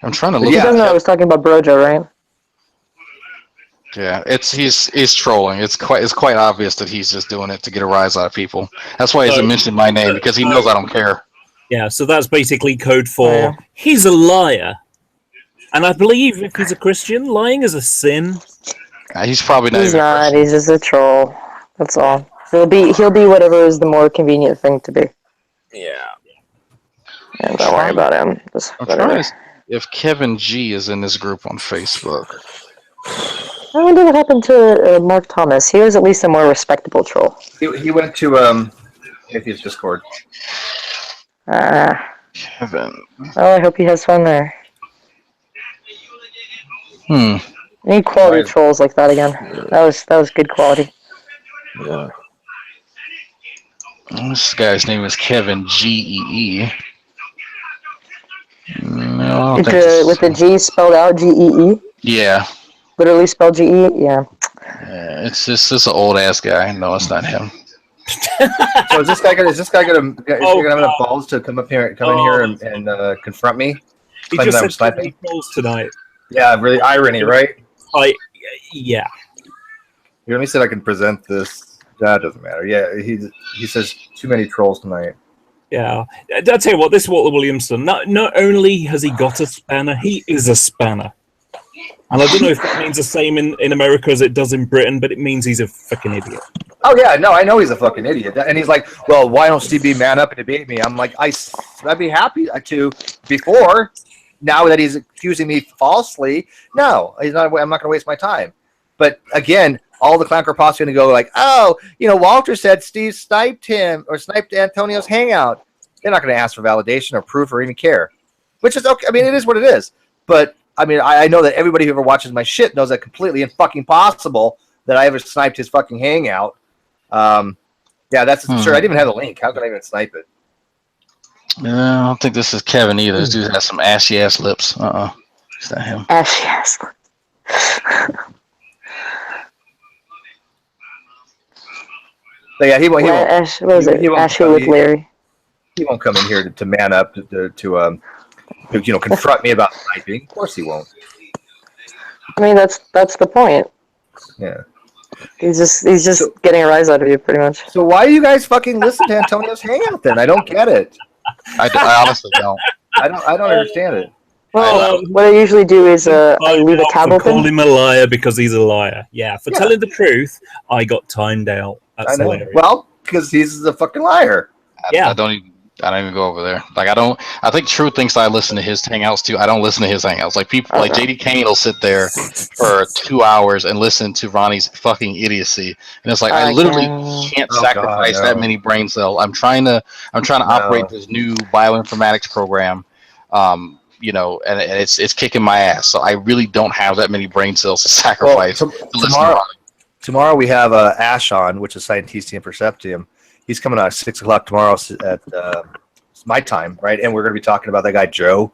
I'm trying to look. He doesn't know I was talking about Brojo, right? Yeah, he's trolling. It's quite obvious that he's just doing it to get a rise out of people. That's why he hasn't mentioned my name, because he knows I don't care. Yeah, so that's basically code for he's a liar. And I believe if he's a Christian, lying is a sin. He's probably not. He's not. He's just a troll. That's all. He'll be whatever is the more convenient thing to be. Yeah. And don't worry about him. Just I'm trying to if Kevin G is in this group on Facebook. I wonder what happened to Mark Thomas. He was at least a more respectable troll. He went to Atheist Discord. Kevin. Oh, I hope he has fun there. I need quality trolls like that again. That was good quality. Yeah. This guy's name is Kevin GEE. No, with the G spelled out GEE. Yeah. Literally spelled GE. Yeah. It's just this old ass guy. No, it's not him. So is this guy gonna have enough balls to come in here and confront me? He just said sniping balls tonight. Yeah, really irony, right? Yeah. You let me see if I can present this. That doesn't matter. Yeah, he says too many trolls tonight. Yeah, I'll tell you what. This is Walter Williamson. Not only has he got a spanner, he is a spanner. And I don't know if that means the same in America as it does in Britain, but it means he's a fucking idiot. Oh yeah, no, I know he's a fucking idiot. And he's like, well, why don't Steve man up and debate me? I'm like, I'd be happy to before. Now that he's accusing me falsely, no, he's not. I'm not going to waste my time. But again, all the clown are going to go like, oh, Walter said Steve sniped him or sniped Antonio's Hangout. They're not going to ask for validation or proof or even care, which is okay. I mean, it is what it is. But I mean, I know that everybody who ever watches my shit knows that completely fucking possible that I ever sniped his fucking Hangout. Yeah, that's sure. I didn't even have the link. How could I even snipe it? I don't think this is Kevin either. This dude has some ashy ass lips. It's not him. Ashy ass lips. So yeah, he won't. What was it? Ashy with Larry. He won't come in here to man up to confront me about sniping. Of course he won't. I mean, that's the point. Yeah. He's just getting a rise out of you, pretty much. So why do you guys fucking listen to Antonio's Hangout then? I don't get it. I honestly don't. I don't understand it. Well, what I usually do is I leave a tab open. Call him a liar because he's a liar. Yeah, for telling the truth, I got timed out. That's hilarious. Well, because he's a fucking liar. I don't even go over there. Like I think True thinks I listen to his hangouts too. I don't listen to his hangouts. Like people like JD Kane will sit there for 2 hours and listen to Ronnie's fucking idiocy. And it's like I literally can't sacrifice that many brain cells. I'm trying to operate this new bioinformatics program. And it's kicking my ass. So I really don't have that many brain cells to sacrifice. Tomorrow we have Ash on, which is Scientistium Perceptium. He's coming out at 6 o'clock tomorrow at my time, right? And we're going to be talking about that guy Joe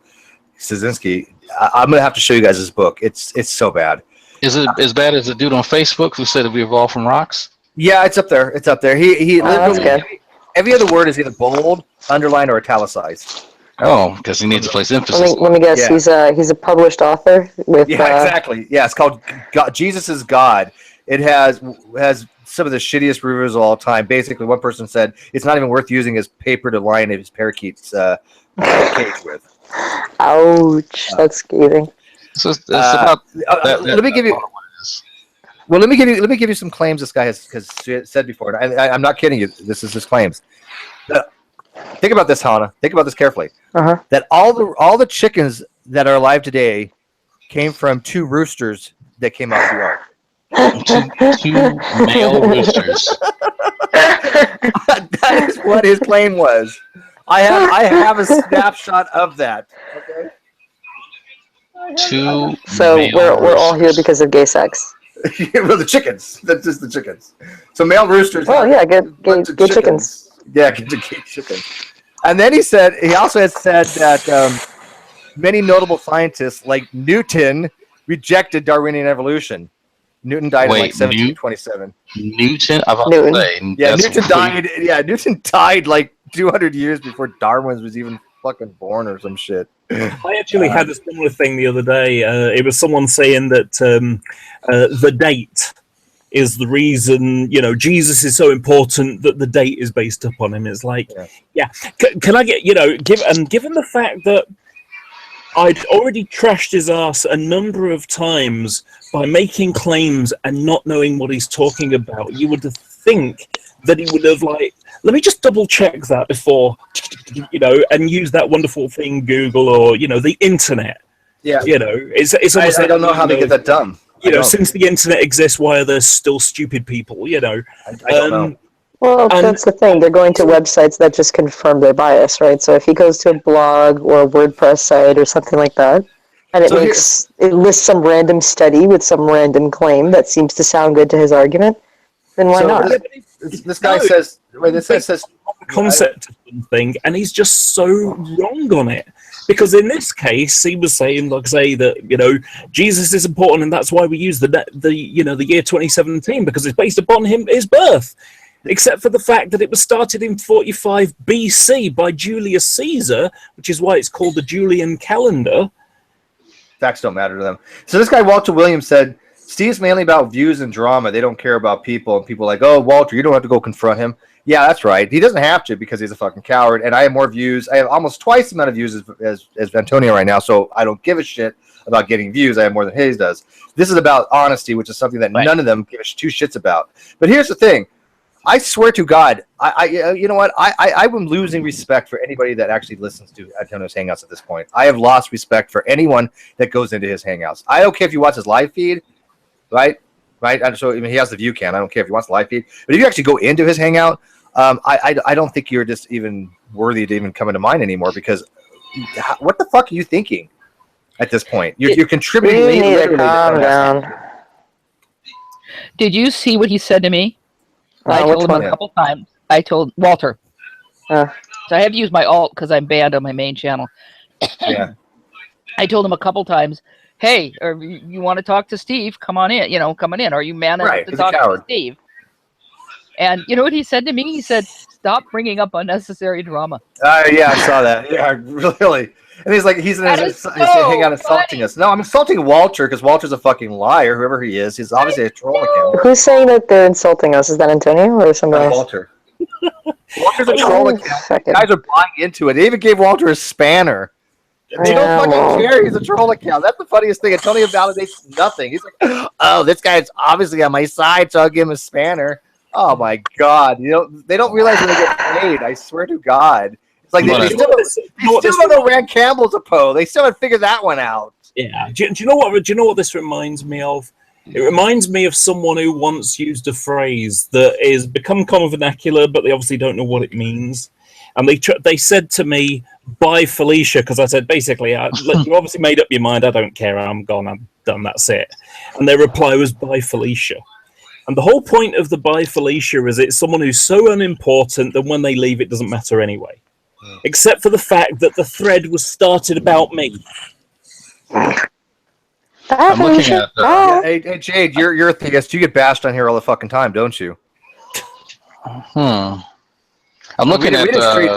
Szynski. I'm going to have to show you guys his book. It's so bad. Is it as bad as the dude on Facebook who said that we evolved from rocks? Yeah, it's up there. It's up there. He every other word is either bold, underlined, or italicized. Oh, because he needs to place emphasis. Let me guess. Yeah. He's a published author with. Yeah, exactly. Yeah, it's called Jesus is God. It has some of the shittiest reviews of all time. Basically, one person said it's not even worth using as paper to line his parakeets cage with. Ouch! That's scathing. Let me give you. Well, let me give you some claims this guy has said before. I'm not kidding you. This is his claims. Think about this, Hannah. Think about this carefully. That all the chickens that are alive today came from 2 roosters that came out of the ark. 2 male roosters. That is what his claim was. I have a snapshot of that. Okay. 2. So we're all here because of gay sex. Well, the chickens. That's just the chickens. So male roosters. Oh yeah, good chickens. Yeah, good chickens. And then he also has said that many notable scientists like Newton rejected Darwinian evolution. Newton died in 1727. Newton? Newton died. Yeah, Newton died like 200 years before Darwin was even fucking born or some shit. I actually had a similar thing the other day. It was someone saying that the date is the reason, Jesus is so important that the date is based upon him. It's like, can I get, given the fact that I'd already trashed his ass a number of times by making claims and not knowing what he's talking about, you would think that he would have let me just double check that before, and use that wonderful thing, Google or, the internet. Yeah. It's almost I don't know how they get that done. Since the internet exists, why are there still stupid people? I don't know. Well, that's the thing. They're going to websites that just confirm their bias, right? So if he goes to a blog or a WordPress site or something like that, and it lists some random study with some random claim that seems to sound good to his argument, then why not? This guy says. Wait, this says concept of something, and he's just so wrong on it. Because in this case, he was saying, like, say that Jesus is important, and that's why we use the year 2017 because it's based upon his birth. Except for the fact that it was started in 45 BC by Julius Caesar, which is why it's called the Julian calendar. Facts don't matter to them. So this guy Walter Williams said, Steve's mainly about views and drama. They don't care about people. And people are like, oh, Walter, you don't have to go confront him. Yeah, that's right. He doesn't have to because he's a fucking coward. And I have more views. I have almost twice the amount of views as Antonio right now. So I don't give a shit about getting views. I have more than his does. This is about honesty, which is something that none of them give two shits about. But here's the thing. I swear to God, you know what? I'm losing respect for anybody that actually listens to Antonio's Hangouts at this point. I have lost respect for anyone that goes into his Hangouts. I don't care if you watch his live feed, right? So he has the view cam. I don't care if you watch the live feed. But if you actually go into his Hangout, I don't think you're just even worthy to even come into mine anymore because what the fuck are you thinking at this point? You're contributing. You need to calm down. Did you see what he said to me? I told him a couple times. I told Walter. So I have to use my alt because I'm banned on my main channel. Yeah. I told him a couple times, hey, you want to talk to Steve? Come on in. Come on in. Are you man enough to talk to Steve? And you know what he said to me? He said, stop bringing up unnecessary drama. Yeah, I saw that. Yeah, really. And he's like, he's hanging out insulting us. No, I'm insulting Walter because Walter's a fucking liar, whoever he is. He's obviously a troll account. Who's saying that they're insulting us? Is that Antonio or somebody else? Walter. Walter's a troll account. Guys are buying into it. They even gave Walter a spanner. They don't fucking care. He's a troll account. That's the funniest thing. Antonio validates nothing. He's like, oh, this guy's obviously on my side, so I'll give him a spanner. Oh my God! They don't realize when they get paid. I swear to God. It's like they still don't know Rand Campbell's a Poe. They still haven't figured that one out. Yeah. Do you know what? Do you know what this reminds me of? It reminds me of someone who once used a phrase that is become common vernacular, but they obviously don't know what it means. And they said to me, "Bye, Felicia," because I said basically, "You obviously made up your mind. I don't care. I'm gone. I'm done. That's it." And their reply was, "Bye, Felicia." And the whole point of the bye Felicia is it's someone who's so unimportant that when they leave, it doesn't matter anyway. Except for the fact that the thread was started about me. I'm looking at hey, Jade, you're a theist. You get bashed on here all the fucking time, don't you? I'm looking at...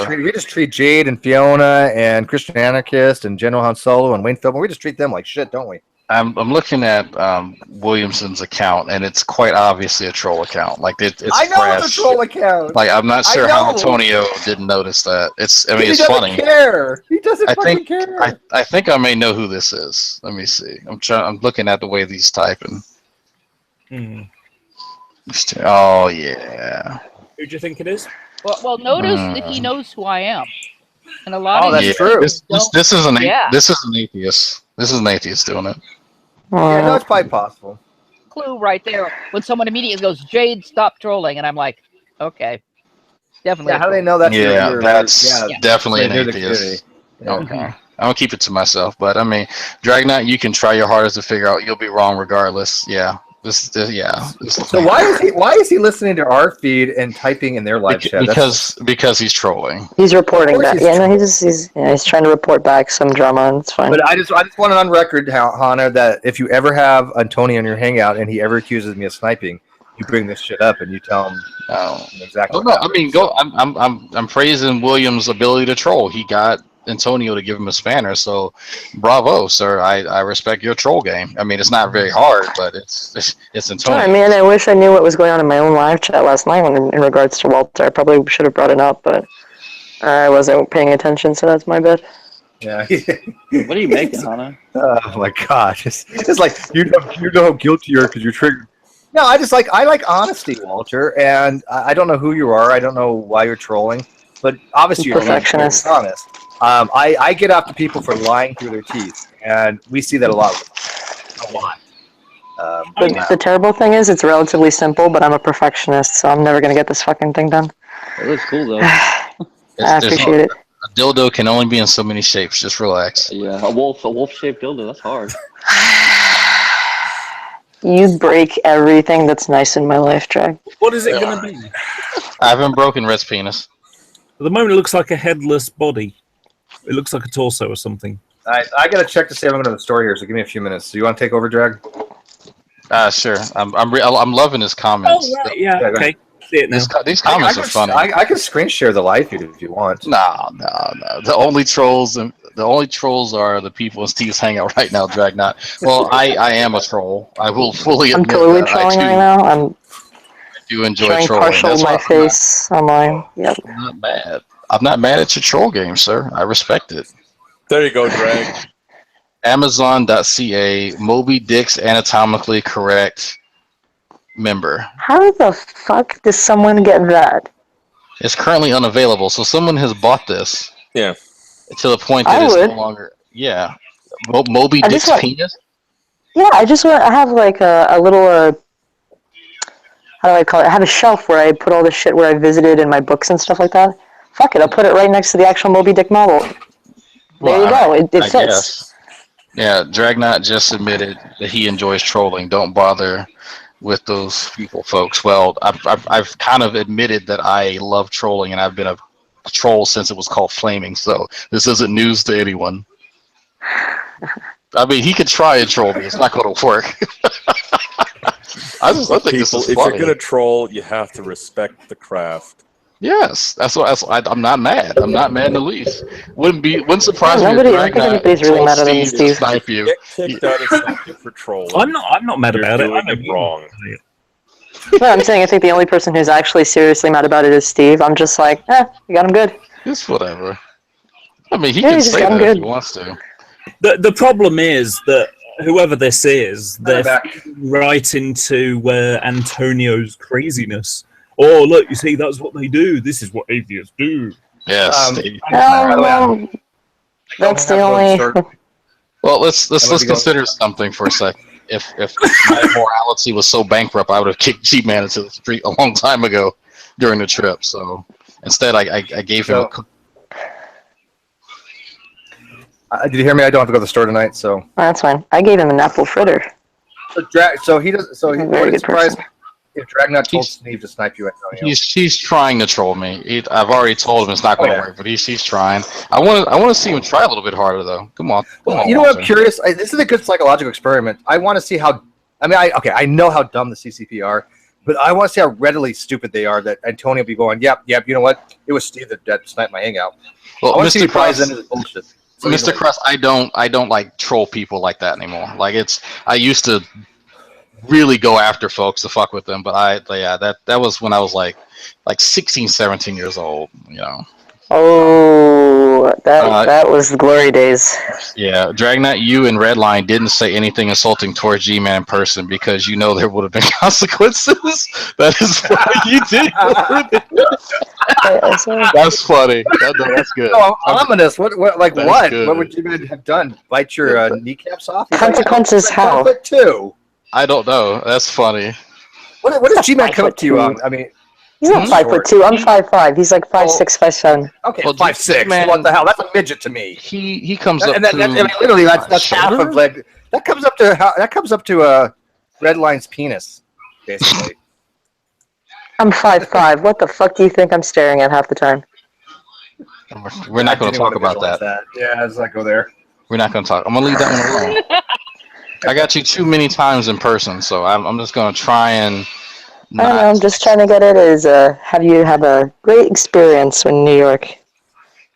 We just treat Jade and Fiona and Christian Anarchist and General Han Solo and Wayne Philbin. We just treat them like shit, don't we? I'm looking at Williamson's account, and it's quite obviously a troll account. Like it's I know fresh. It's a troll account. Like I'm not sure how Antonio didn't notice that. It's funny. Care. He doesn't fucking care. I think I may know who this is. Let me see. I'm looking at the way he's typing. Oh yeah. Who do you think it is? Well, notice that he knows who I am, and a lot of that's true. This is an atheist. This is an atheist doing it. Yeah, no, it's quite possible. Clue right there. When someone immediately goes, Jade, stop trolling, and I'm like, okay, definitely. Yeah, how do they know that's? That's definitely an atheist. Okay, I'm gonna keep it to myself. But I mean, Dragnot, you can try your hardest to figure out. You'll be wrong regardless. Yeah. So why is he listening to our feed and typing in their live chat? Because he's trolling. He's reporting back. He's trying to report back some drama, and it's fine. But I just want it on record, Hannah, that if you ever have Antonio in your hangout and he ever accuses me of sniping, you bring this shit up and you tell him exactly. No, I mean, I'm praising William's ability to troll. He got Antonio to give him a spanner, so bravo, sir. I respect your troll game. I mean, it's not very hard, but it's Antonio. I mean, I wish I knew what was going on in my own live chat last night in regards to Walter. I probably should have brought it up, but I wasn't paying attention, so that's my bad. Yeah. What are you making, Hannah? Oh my God! It's like you know how guilty you are because you're triggered. No, I like honesty, Walter, and I don't know who you are. I don't know why you're trolling, but obviously you're perfectionist. Honest. I get after people for lying through their teeth, and we see that a lot. The terrible thing is, it's relatively simple, but I'm a perfectionist, so I'm never going to get this fucking thing done. It looks cool, though. I appreciate it. A dildo can only be in so many shapes. Just relax. Yeah, a wolf-shaped dildo, that's hard. You break everything that's nice in my life, Drag. What is it going to be? I haven't broken Red's penis. At the moment, it looks like a headless body. It looks like a torso or something. I got to check to see if I'm going to the story here, so give me a few minutes. So you want to take over, Drag? Sure. I'm loving his comments. Oh, right. Yeah, okay. See it now. These comments are funny. I can screen share the live feed if you want. No. The only trolls are the people in Steve's Hangout right now, Dragnot. Well, I am a troll. I will fully admit I'm totally that. trolling right now. I do enjoy showing trolling. partial of my face online. Yep. I'm not mad. I'm not mad at your troll game, sir. I respect it. There you go, Drag. Amazon.ca, Moby Dick's anatomically correct member. How the fuck does someone get that? It's currently unavailable, so someone has bought this. Yeah. To the point that it's no longer. Yeah. Moby Dick's penis? Yeah, I have like a little, how do I call it? I have a shelf where I put all the shit where I visited and my books and stuff like that. Fuck it, I'll put it right next to the actual Moby Dick model. There you go, it fits. Guess. Yeah, Dragnot just admitted that he enjoys trolling. Don't bother with those people, folks. Well, I've kind of admitted that I love trolling, and I've been a troll since it was called flaming, so this isn't news to anyone. I mean, he could try and troll me. It's not going to work. I think this is funny. If you're going to troll, you have to respect the craft. Yes, I'm not mad. I'm not mad in the least. Wouldn't surprise me. I don't think anybody's really mad at him, Steve. Snipe you. Get kicked out of something for trolling. I'm not mad about it. You're doing it wrong. Well, I'm saying I think the only person who's actually seriously mad about it is Steve. I'm just like, you got him good. It's whatever. I mean, he can say that if he wants to. The problem is that whoever this is, they're right into Antonio's craziness. Oh, look, you see, that's what they do. This is what atheists do. Yes. That's the only... Well, let's consider something for a second. If my morality was so bankrupt, I would have kicked G-Man into the street a long time ago during the trip. So instead, I gave him a... did you hear me? I don't have to go to the store tonight, so... That's fine. I gave him an apple fritter. So he does... So he's surprised... If Dragnot told Steve to snipe you, Antonio. He's trying to troll me. I've already told him it's not going to work, but he's trying. I want to see him try a little bit harder though. Come on. You know what? I'm curious. This is a good psychological experiment. I want to see how. I mean, I know how dumb the CCP are, but I want to see how readily stupid they are. That Antonio be going, yep. You know what? It was Steve that sniped my hangout. Well, Mr. Cross, bullshit. So Mr. Cross, I don't like troll people like that anymore. Like I used to really go after folks to fuck with them, but that was when I was like 16, 17 years old, you know. Oh, that was the glory days. Yeah, Dragnot, you and Redline didn't say anything insulting towards G-Man in person because you know there would have been consequences. That is why you did. That's funny. That's good. Oh, ominous. What? Good. What would you have done? Bite your kneecaps off? Consequences how? Too. I don't know. That's funny. What did G-Man come up to you on? I mean, he's not 5'2". I'm 5'5". He's like 5'6", 5'7". Okay, well, 5'6". What the hell? That's a midget to me. He comes up. Literally, that's half of leg. That comes up to Redline's penis, basically. I'm 5'5". What the fuck do you think I'm staring at half the time? We're not going to talk about that. Yeah, let's not go there. We're not going to talk. I'm going to leave that one alone. I got you too many times in person, so I'm just going to try and... I don't know, I'm just trying to get it as have you have a great experience in New York.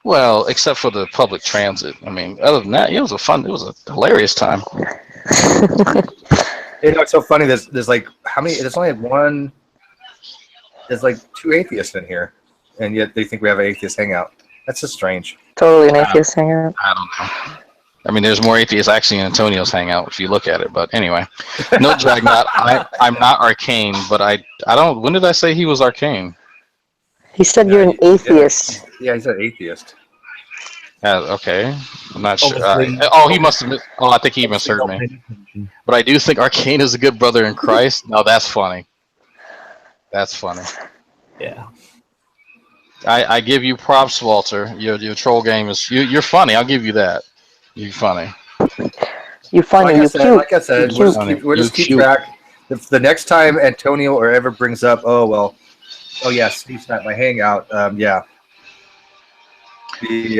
Well, except for the public transit. I mean, other than that, it was a hilarious time. It's so funny. There's like how many? There's only one. There's like 2 atheists in here, and yet they think we have an atheist hangout. That's just strange. Totally an atheist hangout. I don't know. I mean, there's more atheists actually in Antonio's hangout if you look at it. But anyway, no, Dragnot. I'm not arcane, but I don't. When did I say he was arcane? He said you're an atheist. Yeah, he said atheist. Okay, I'm not sure. He must have. I think he misheard me. But I do think arcane is a good brother in Christ. No, that's funny. That's funny. Yeah. I give you props, Walter. Your troll game is you're funny. I'll give you that. You're funny. You're funny. Like I said, we'll just keep track. The next time Antonio or ever brings up, Steve sniped my hangout. Yeah. be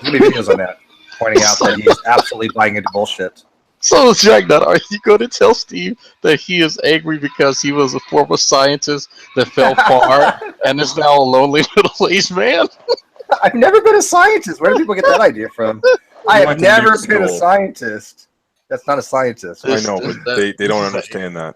videos on that, pointing out that he's absolutely buying into bullshit. So, Jacknut, are you going to tell Steve that he is angry because he was a former scientist that fell far and is now a lonely middle-aged man? I've never been a scientist. Where do people get that idea from? I have never been a scientist. That's not a scientist. I know, but they don't understand that.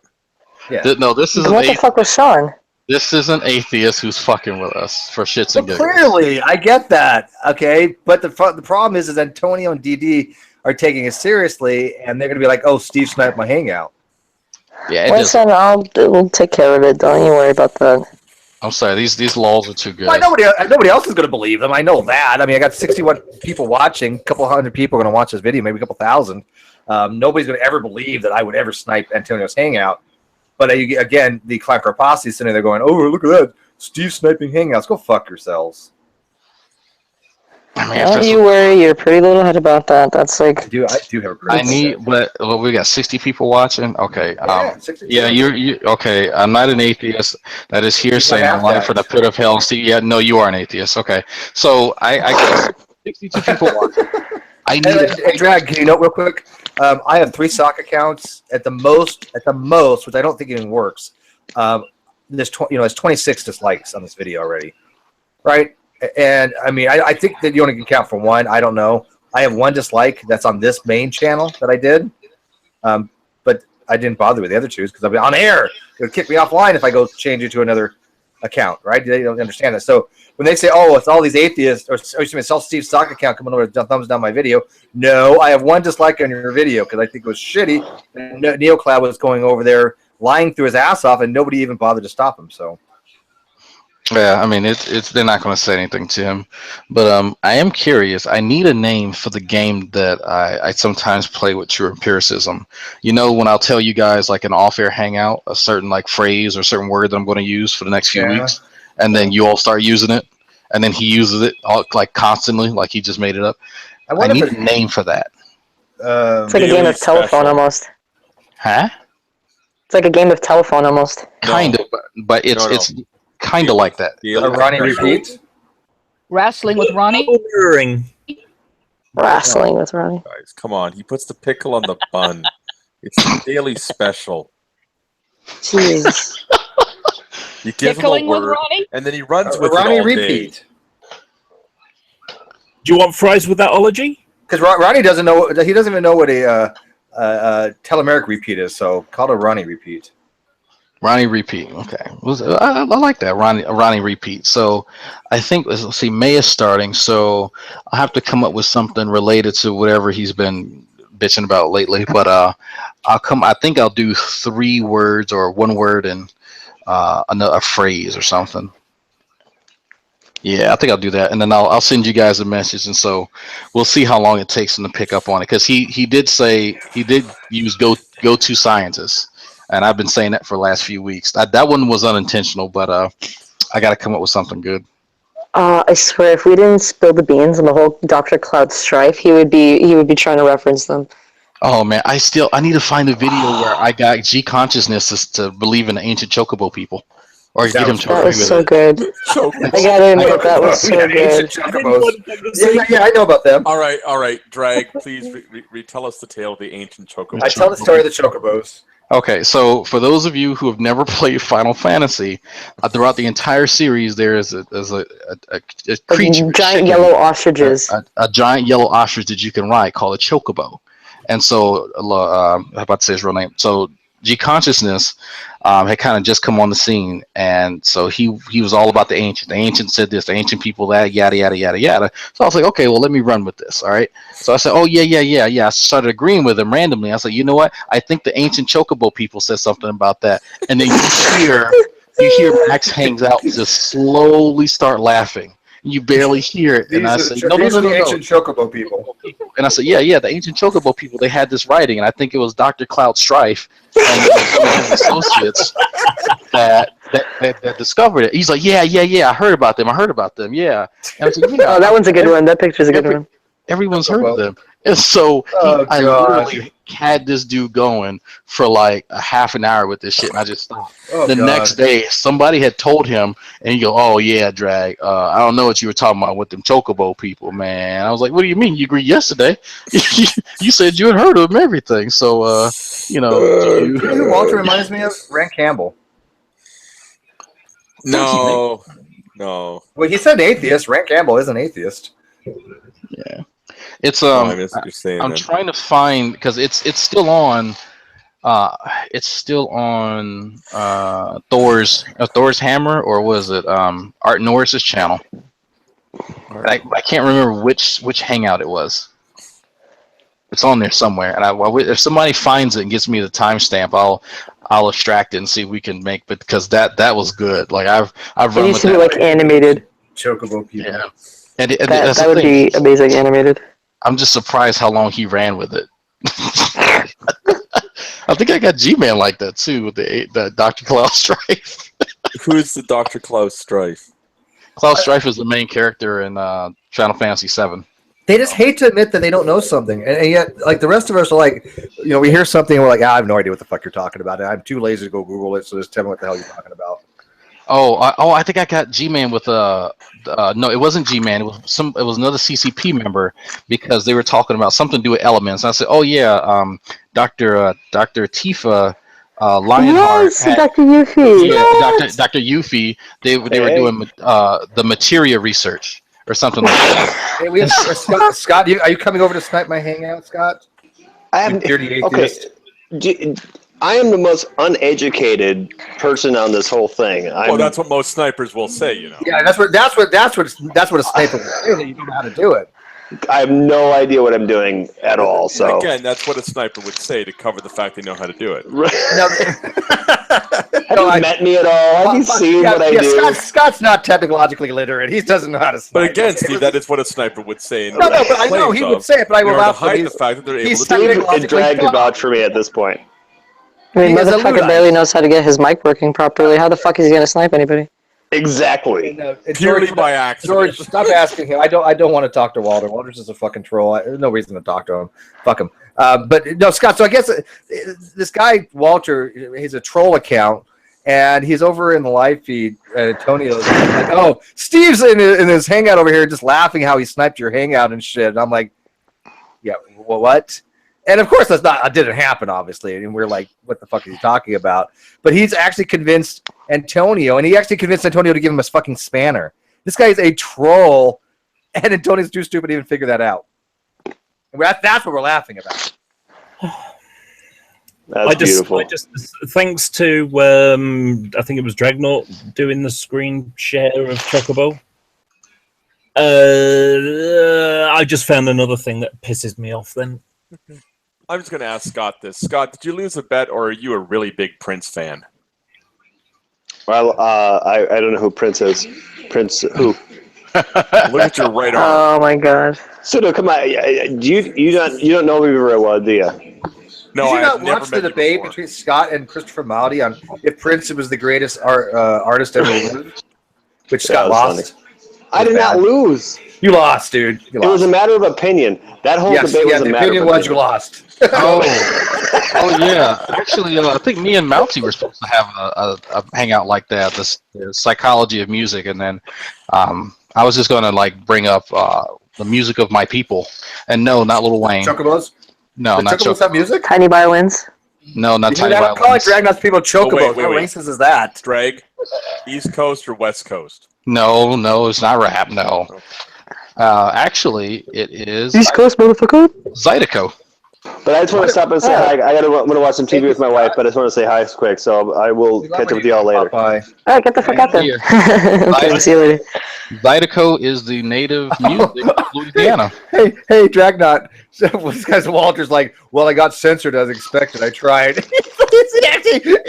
Yeah. No, this is what the fuck was Sean? This is an atheist who's fucking with us for shits and giggles. Clearly, I get that. Okay, but the problem is Antonio and DD are taking it seriously, and they're gonna be like, "Oh, Steve sniped my hangout." Yeah, listen, we'll take care of it. Don't you worry about that. I'm sorry, these laws are too good. Well, nobody else is gonna believe them. I know that. I mean, I got 61 people watching. A couple hundred people are gonna watch this video, maybe a couple thousand. Nobody's gonna ever believe that I would ever snipe Antonio's hangout. But again, the Clapper posse is sitting there going, "Oh, look at that, Steve sniping hangouts. Go fuck yourselves." I mean, don't you worry, you're a pretty little head about that. That's like I do have a pretty but we got 60 people watching. Okay, yeah, you okay. I'm not an atheist. That is hearsay. I'm lying for the pit of hell. See, yeah, no, you are an atheist. Okay, so I got 62 people watching. I need hey, Drag, can you note real quick? I have 3 sock accounts at the most, which I don't think even works. There's 26 dislikes on this video already, right? And I mean, I think that you only can count for one. I don't know. I have 1 dislike that's on this main channel that I did, but I didn't bother with the other 2 because I'll be on air. It would kick me offline if I go change it to another account, right? They don't understand that. So when they say, "Oh, it's all these atheists," or excuse me, it's all Steve's stock account coming over to thumbs down my video. No, I have 1 dislike on your video because I think it was shitty. And NeoCloud was going over there lying through his ass off, and nobody even bothered to stop him. So. Yeah, I mean, they're not going to say anything to him, but I am curious. I need a name for the game that I sometimes play with True Empiricism. You know, when I'll tell you guys like an off-air hangout, a certain like phrase or certain word that I'm going to use for the next few weeks, and then you all start using it, and then he uses it all, like constantly, like he just made it up. I need a name for that. It's like a game of telephone almost. Huh? It's like a game of telephone almost. Kind of, but it's kind of like that. Ronnie repeat. Wrestling with Ronnie. Wrestling with Ronnie. Guys, come on. He puts the pickle on the bun. It's a daily special. Jeez. You give Pickling him a with word, Ronnie? and then he runs with Ronnie it all repeat. day. Do you want fries with that ology? Because Ronnie doesn't know. He doesn't even know what a telomeric repeat is. So call it a Ronnie repeat. Ronnie repeat. Okay, I like that. Ronnie repeat. So I think let's see. May is starting, so I'll have to come up with something related to whatever he's been bitching about lately. But I think I'll do 3 words or 1 word and a phrase or something. Yeah, I think I'll do that, and then I'll send you guys a message, and so we'll see how long it takes him to pick up on it. Because he did say he did use go to scientists. And I've been saying that for the last few weeks. That one was unintentional, but I got to come up with something good. I swear, if we didn't spill the beans on the whole Dr. Cloud strife, he would be trying to reference them. Oh man, I need to find a video where I got G consciousness to believe in the ancient Chocobo people, or get him to agree with it. That was so good. I gotta admit, that was so good. Yeah, I know about them. All right, Drag, please retell us the tale of the ancient Chocobos. I tell the story of the Chocobos. Okay, so for those of you who have never played Final Fantasy, throughout the entire series, there is a creature, giant yellow ostriches, a giant yellow ostrich that you can ride called a Chocobo. And so, I'm about to say his real name. So G Consciousness had kind of just come on the scene, and so he was all about the ancient. The ancient said this, the ancient people that, yada yada yada yada. So I was like, okay, well, let me run with this. All right. So I said, oh yeah. I started agreeing with him randomly. I was like, you know what? I think the ancient Chocobo people said something about that. And then you hear Max hangs out just slowly start laughing. You barely hear it, and I said, "No, the ancient Chocobo people." And I said, "Yeah, the ancient Chocobo people. They had this writing, and I think it was Dr. Cloud Strife and some of his associates that discovered it." He's like, "Yeah, I heard about them. Yeah." And I said, "Oh, that one's a good one. That picture's a good one." Everyone's heard of them, And so I God. literally had this dude going for like a half an hour with this shit, and I just stopped. The next day, somebody had told him, and he go, "Oh yeah, Drag. I don't know what you were talking about with them Chocobo people, man." I was like, "What do you mean? You agreed yesterday? You said you had heard of them, everything." So, you know who Walter reminds me of? Grant Campbell. No. Well, he said atheist. Grant Campbell is an atheist. Yeah. It's I miss what you're saying, I'm man. trying to find because it's still on Thor's Hammer, or was it Art Norris's channel? I can't remember which Hangout it was. It's on there somewhere, and if somebody finds it and gives me the timestamp, I'll extract it and see if we can make. But because that was good. Like I've run needs with to be that. like animated. Chocobo people. Yeah, and that would be amazing animated. I'm just surprised how long he ran with it. I think I got G-Man like that too with the Dr. Klaus Strife. Who's the Dr. Klaus Strife? Klaus Strife is the main character in Final Fantasy VII. They just hate to admit that they don't know something, and yet, like the rest of us are like, we hear something and we're like, I have no idea what the fuck you're talking about. I'm too lazy to go Google it, so just tell me what the hell you're talking about. I think I got G-Man with no, it wasn't G-Man. It was another CCP member, because they were talking about something to do with elements. And I said, oh yeah, Dr. Tifa Lionheart. Yes, Dr. Yuffie. Yeah, yes. Dr. Yuffie. They were doing the materia research or something like that. Hey, we have Scott. Are you coming over to snipe my hangout, Scott? I am dirty atheist. Okay. I am the most uneducated person on this whole thing. Well, that's what most snipers will say, Yeah, that's what a sniper will say. That you don't know how to do it. I have no idea what I'm doing at all. So again, that's what a sniper would say to cover the fact they know how to do it. Have you met me at all? Have you seen what I do? Scott's not technologically literate. He doesn't know how to snipe. But again, Steve, that is what a sniper would say. No, but I know he would say it, but I will laugh hide the fact that they're able to Steve and Drag to vouch for me at this point. I mean, motherfucker barely knows how to get his mic working properly. How the fuck is he gonna snipe anybody? Exactly. Purely by accident. George, stop asking him. I don't want to talk to Walter. Walter's just a fucking troll. There's no reason to talk to him. Fuck him. But no, Scott. So I guess this guy Walter, he's a troll account, and he's over in the live feed. Antonio's like, "Oh, Steve's in his hangout over here, just laughing how he sniped your hangout and shit." And I'm like, "Yeah, well, what?" And of course, that didn't happen, obviously. And we're like, what the fuck is he talking about? But he's actually convinced Antonio, and he actually convinced Antonio to give him a fucking spanner. This guy is a troll, and Antonio's too stupid to even figure that out. And that's what we're laughing about. That's beautiful. Thanks to, I think it was Dragnaught doing the screen share of Chocobo. I just found another thing that pisses me off then. I'm just going to ask Scott this. Scott, did you lose a bet, or are you a really big Prince fan? Well, I don't know who Prince is. Prince who? Look at your right arm. Oh my god. So no, come on. You don't know me very well, do you? No, Did you I not never watch met the you debate before. between Scott and Christopher Mahdi on if Prince was the greatest artist ever lived? Which Scott lost. I did not lose. You lost, dude. You lost. It was a matter of opinion. That whole debate was a matter of opinion. The opinion was you lost. Oh yeah. Actually, I think me and Mounty were supposed to have a hangout like that, the psychology of music, and then I was just going to like bring up the music of my people, and no, not Lil Wayne. Chocobos? No, not Chocobos have music? Tiny violins. No, not Tiny Violins. Violins. I call Dragnaught people Chocobos. wait. How racist is that? Drag, East Coast or West Coast? No, it's not rap. No. Actually, it is East Coast, motherfucker. Zydeco. But I just want to stop and say hi. I'm going to watch some TV with my wife, but I just want to say hi quick. So I will catch up with you all later. Bye. All right, get the fuck out there. Okay, see you later. Zydeco is the native music of Louisiana. Hey, Dragnaught. So this guy's Walter's like, well, I got censored as expected. I tried. he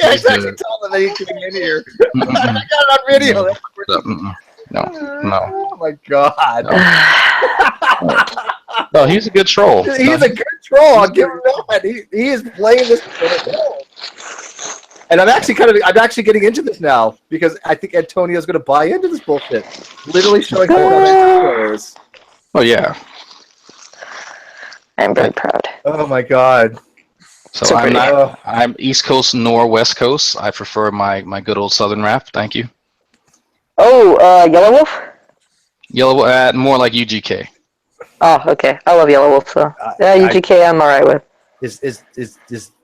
actually told them that he came in here. I got it on video. No. Oh my god. No, he's a good troll. He's a good troll. I'll give him that. He is playing this role. And I'm actually getting into this now because I think Antonio's going to buy into this bullshit. Literally showing how it is. Oh yeah. I'm very proud. Oh my God. So So I'm pretty. not. I'm East Coast nor West Coast. I prefer my good old Southern rap. Thank you. Oh, Yellow Wolf? Yellow, more like UGK. Oh, okay. I love Yellow Wolf, so. Yeah, UGK I'm alright with. Is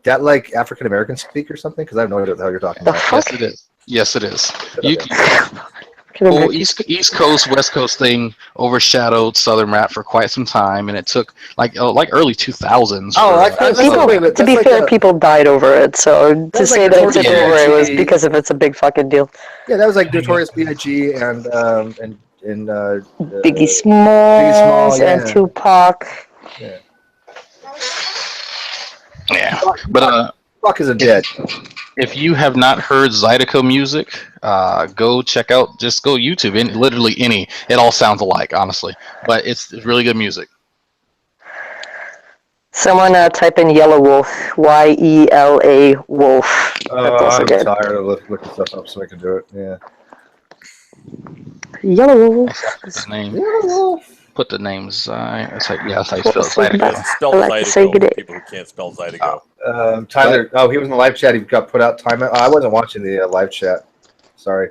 that like African American speak or something? Because I have no idea what the hell you're talking The about. fuck? Yes, it is. Yes, it is. Okay. Whole East Coast West Coast thing overshadowed Southern rap for quite some time, and it took like early 2000s. To be fair, people died over it, so to say that it took over it was because of it's a big fucking deal. Yeah, that was like Notorious B.I.G. and Biggie Smalls and Tupac. Yeah. Yeah, but Fuck isn't dead. If you have not heard Zydeco music, go check out. Just go YouTube. Literally any. It all sounds alike, honestly, but it's really good music. Someone type in Yellow Wolf, Y-E-L-A Wolf. That's also I'm good. tired of looking stuff up so I can do it. Yeah. Yellow Wolf. Put the name. Yellow Wolf. Put the names. That's how you spell Zydeco. Spell Zydeco for people who can't spell Zydeco. Tyler. Oh, he was in the live chat. He got put out time. I wasn't watching the live chat. Sorry.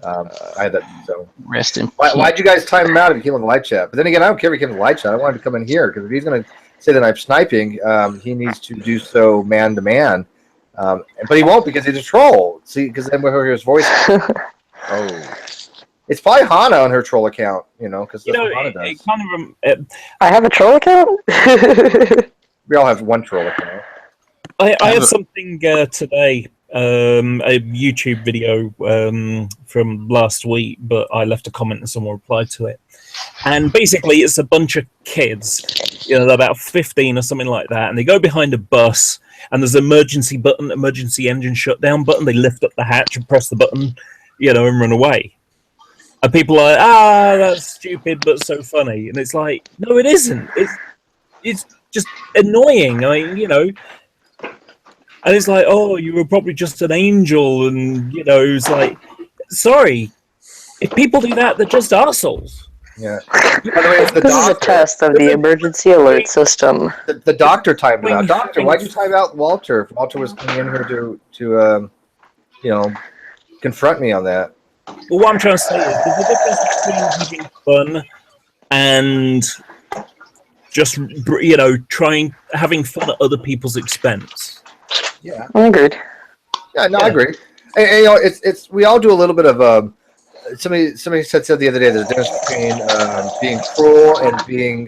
I had that. So rest in. Why'd you guys time him out if he came in the live chat? But then again, I don't care if he came in the live chat. I want him to come in here because if he's going to say that I'm sniping, he needs to do so man to man. But he won't because he's a troll. See, because then we'll hear his voice. Oh. It's probably Hana on her troll account, because that's what Hana does. I have a troll account? We all have one troll account. I had something today, a YouTube video from last week, but I left a comment and someone replied to it. And basically, it's a bunch of kids, they're about 15 or something like that, and they go behind a bus, and there's an emergency button, emergency engine shutdown button. They lift up the hatch and press the button, and run away. And people are like, that's stupid, but so funny. And it's like, no, it isn't. It's just annoying. And it's like, oh, you were probably just an angel. And, it's like, sorry. If people do that, they're just arseholes. Yeah. By the way, it's the this is a test of the emergency alert system. The doctor timed it out. Doctor, why'd you time out Walter? If Walter was coming in here to confront me on that. Well, what I'm trying to say is there's a difference between having fun and just, having fun at other people's expense. Yeah. I agreed. Yeah, no, I agree. And, it's we all do a little bit of somebody said the other day there's a difference between being cruel and being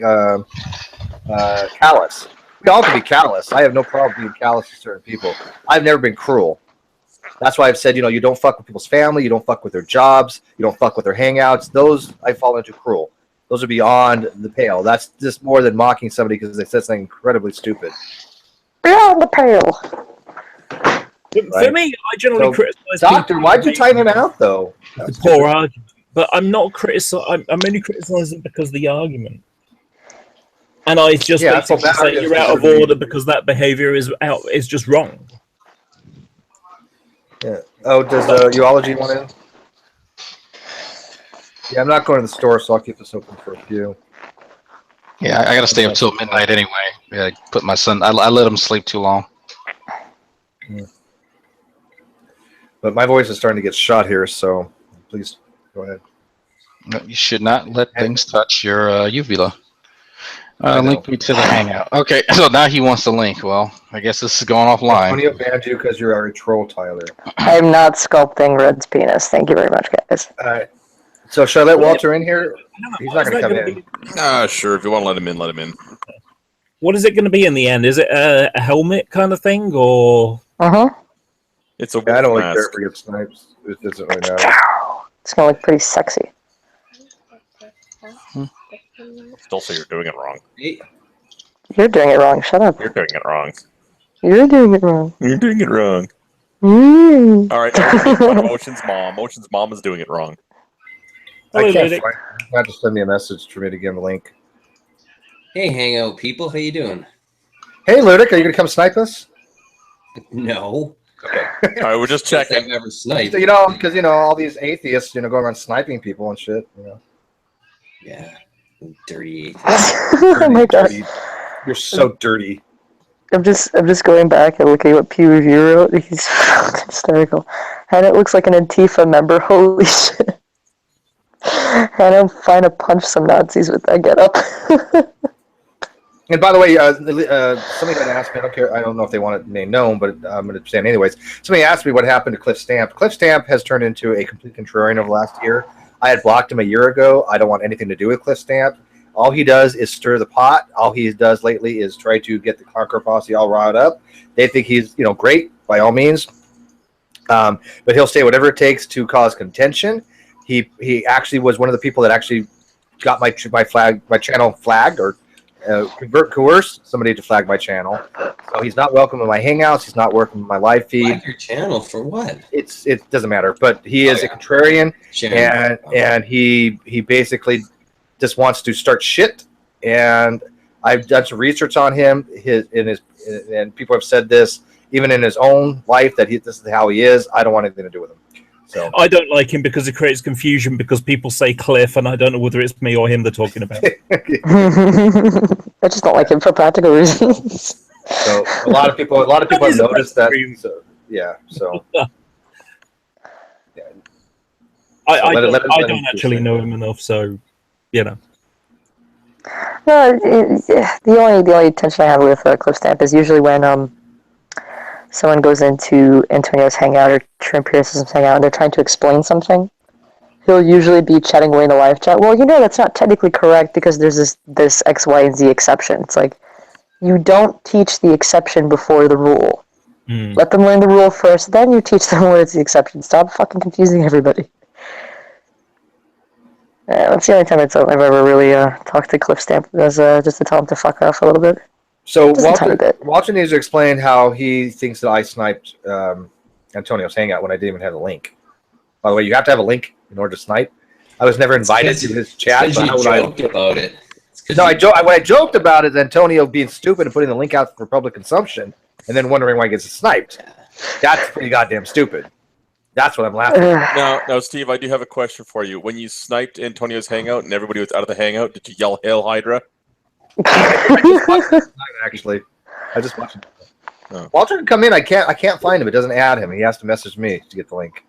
callous. We all can be callous. I have no problem being callous to certain people. I've never been cruel. That's why I've said, you don't fuck with people's family, you don't fuck with their jobs, you don't fuck with their hangouts. Those I fall into cruel. Those are beyond the pale. That's just more than mocking somebody because they said something incredibly stupid. Beyond the pale. Right? For me, I generally criticize. Doctor, why'd you time him out though? The poor argument, but I'm not criticizing. I'm only criticizing because of the argument. And I just basically say you're out of order because that behavior is just wrong. Yeah. Oh, does Uology want in? Yeah, I'm not going to the store, so I'll keep this open for a few. Yeah, I got to stay up till midnight anyway. Yeah, put my son. I let him sleep too long. Yeah. But my voice is starting to get shot here, so please go ahead. No, you should not let things touch your uvula. Link me to the Hangout. Okay, so now he wants the link. Well, I guess this is going offline. Antonio banned you because you're a troll, Tyler. I'm not sculpting Red's penis. Thank you very much, guys. All right. So should I let Walter in here? He's not going to come in. Sure. If you want to let him in, let him in. What is it going to be in the end? Is it a helmet kind of thing, or? It's a. I don't really care if we get snipes. It doesn't really matter. It's going to look pretty sexy. Still say you're doing it wrong. You're doing it wrong. Shut up. You're doing it wrong. You're doing it wrong. You're doing it wrong. All right. Motion's mom. Motion's mom is doing it wrong. I can't find her. You have to send me a message for me to give him a link. Hey, Hangout people. How you doing? Hey, Ludic. Are you going to come snipe us? No. Okay. All right. We're just checking. I've never sniped. Because, all these atheists, go around sniping people and shit, Yeah. Dirty atheists. Oh my god. You're so dirty. I'm just going back and looking at what Pew Review wrote. He's fucking hysterical. And it looks like an Antifa member. Holy shit. And I'm fine to punch some Nazis with that getup. And by the way, somebody had asked me, I don't know if they want it made known, but I'm going to say it anyways. Somebody asked me what happened to Cliff Stamp. Cliff Stamp has turned into a complete contrarian over the last year. I had blocked him a year ago. I don't want anything to do with Cliff Stamp. All he does is stir the pot. All he does lately is try to get the Conqueror Posse all riled up. They think he's, great by all means. But he'll say whatever it takes to cause contention. He actually was one of the people that actually got my channel flagged or coerced somebody to flag my channel. So he's not welcome in my Hangouts. He's not welcome in my live feed. Flag your channel for what? It doesn't matter. But he is a contrarian, and he basically just wants to start shit. And I've done some research on him. And people have said this even in his own life that this is how he is. I don't want anything to do with him. So I don't like him because it creates confusion because people say Cliff, and I don't know whether it's me or him they're talking about. I just don't like him for practical reasons. So a lot of people have noticed that. So, yeah. So I don't actually know him enough, so No, the only tension I have with Cliff Stamp is usually when someone goes into Antonio's Hangout or Creationism's Hangout and they're trying to explain something. He'll usually be chatting away in the live chat. Well, that's not technically correct because there's this X, Y, and Z exception. It's like, you don't teach the exception before the rule. Let them learn the rule first, then you teach them what is the exception. Stop fucking confusing everybody. That's the only time I've ever really talked to Cliff Stamp, was just to tell him to fuck off a little bit. So Walter needs to explain how he thinks that I sniped Antonio's Hangout when I didn't even have a link. By the way, you have to have a link in order to snipe. I was never invited to his chat. You joked about it. No, when I joked about it, Antonio being stupid and putting the link out for public consumption and then wondering why he gets sniped. That's pretty goddamn stupid. That's what I'm laughing at. Now, Steve, I do have a question for you. When you sniped Antonio's Hangout and everybody was out of the Hangout, did you yell "Hail Hydra"? I just watched it tonight, actually. I just watched it. Oh. Walter can come in. I can't find him. It doesn't add him. He has to message me to get the link.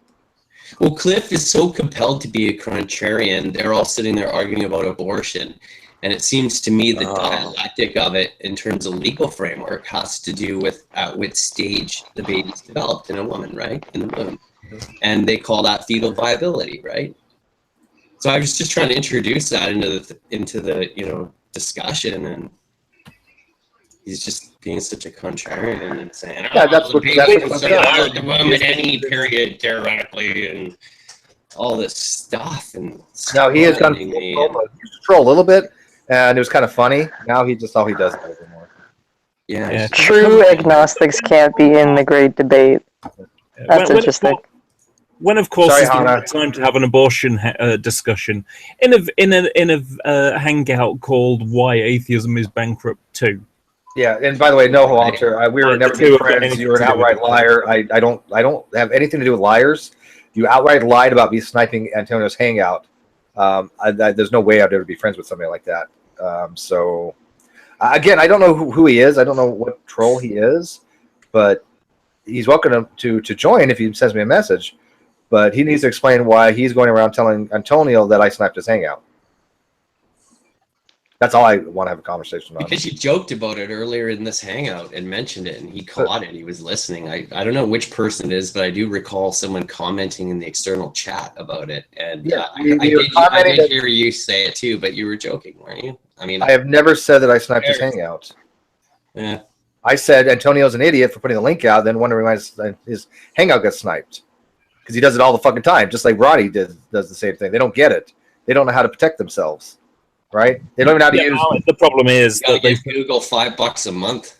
Well, Cliff is so compelled to be a contrarian. They're all sitting there arguing about abortion. And it seems to me the dialectic of it in terms of legal framework has to do with at which stage the baby's developed in a woman, right? In the womb. And they call that fetal viability, right? So I was just trying to introduce that into the discussion, and he's just being such a contrarian and saying, that's what the woman at any period theoretically, and all this stuff. And no, he has gone. He used to troll a little bit, and it was kind of funny. Now he just all he does it anymore. Yeah. True agnostics can't be in the great debate. That's interesting. When, of course, is the right time to have an abortion discussion in a hangout called "Why Atheism is Bankrupt Too." Yeah, and by the way, no, Walter, we were never good friends. You were an outright liar. I don't have anything to do with liars. You outright lied about me sniping Antonio's Hangout. There's no way I'd ever be friends with somebody like that. So, again, I don't know who he is. I don't know what troll he is, but he's welcome to join if he sends me a message. But he needs to explain why he's going around telling Antonio that I sniped his Hangout. That's all I want to have a conversation on. Because you joked about it earlier in this Hangout and mentioned it, and he caught it. He was listening. I don't know which person it is, but I do recall someone commenting in the external chat about it. And I did hear you say it too, but you were joking, weren't you? I mean, I have never said that I sniped his Hangout. Yeah. I said Antonio's an idiot for putting the link out, then wondering why his Hangout got sniped. Because he does it all the fucking time, just like Roddy does the same thing. They don't get it. They don't know how to protect themselves, right? They don't even know how to use. The problem is that they Google $5 a month.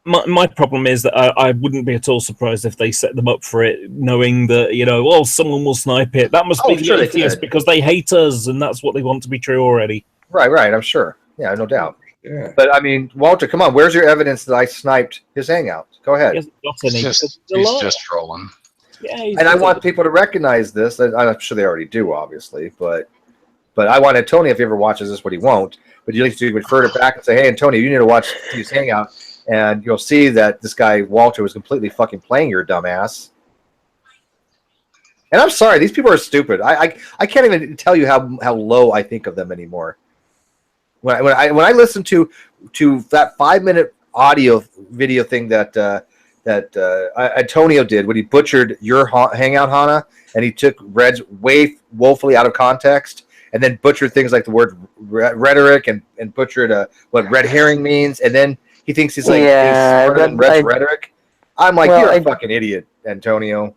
My problem is that I wouldn't be at all surprised if they set them up for it, knowing that someone will snipe it. That must be the atheist because they hate us, and that's what they want to be true already. Right. I'm sure. Yeah, no doubt. Yeah. But I mean, Walter, come on. Where's your evidence that I sniped his Hangout? Go ahead. He's just trolling. Yeah, and I want people to recognize this. I'm sure they already do, obviously, but But I want Antonio, if he ever watches this, what he won't, but you need to refer it back and say, hey, Antonio, you need to watch Steve's Hangout, and you'll see that this guy, Walter, was completely fucking playing your dumbass. And I'm sorry, these people are stupid. I can't even tell you how low I think of them anymore. When I listen to that 5-minute audio video thing that Antonio did when he butchered your Hangout, Hana, and he took Red's way woefully out of context, and then butchered things like the word rhetoric and butchered what red herring means, and then he thinks he's like smarter than Red's rhetoric. I'm like, you're a fucking idiot, Antonio.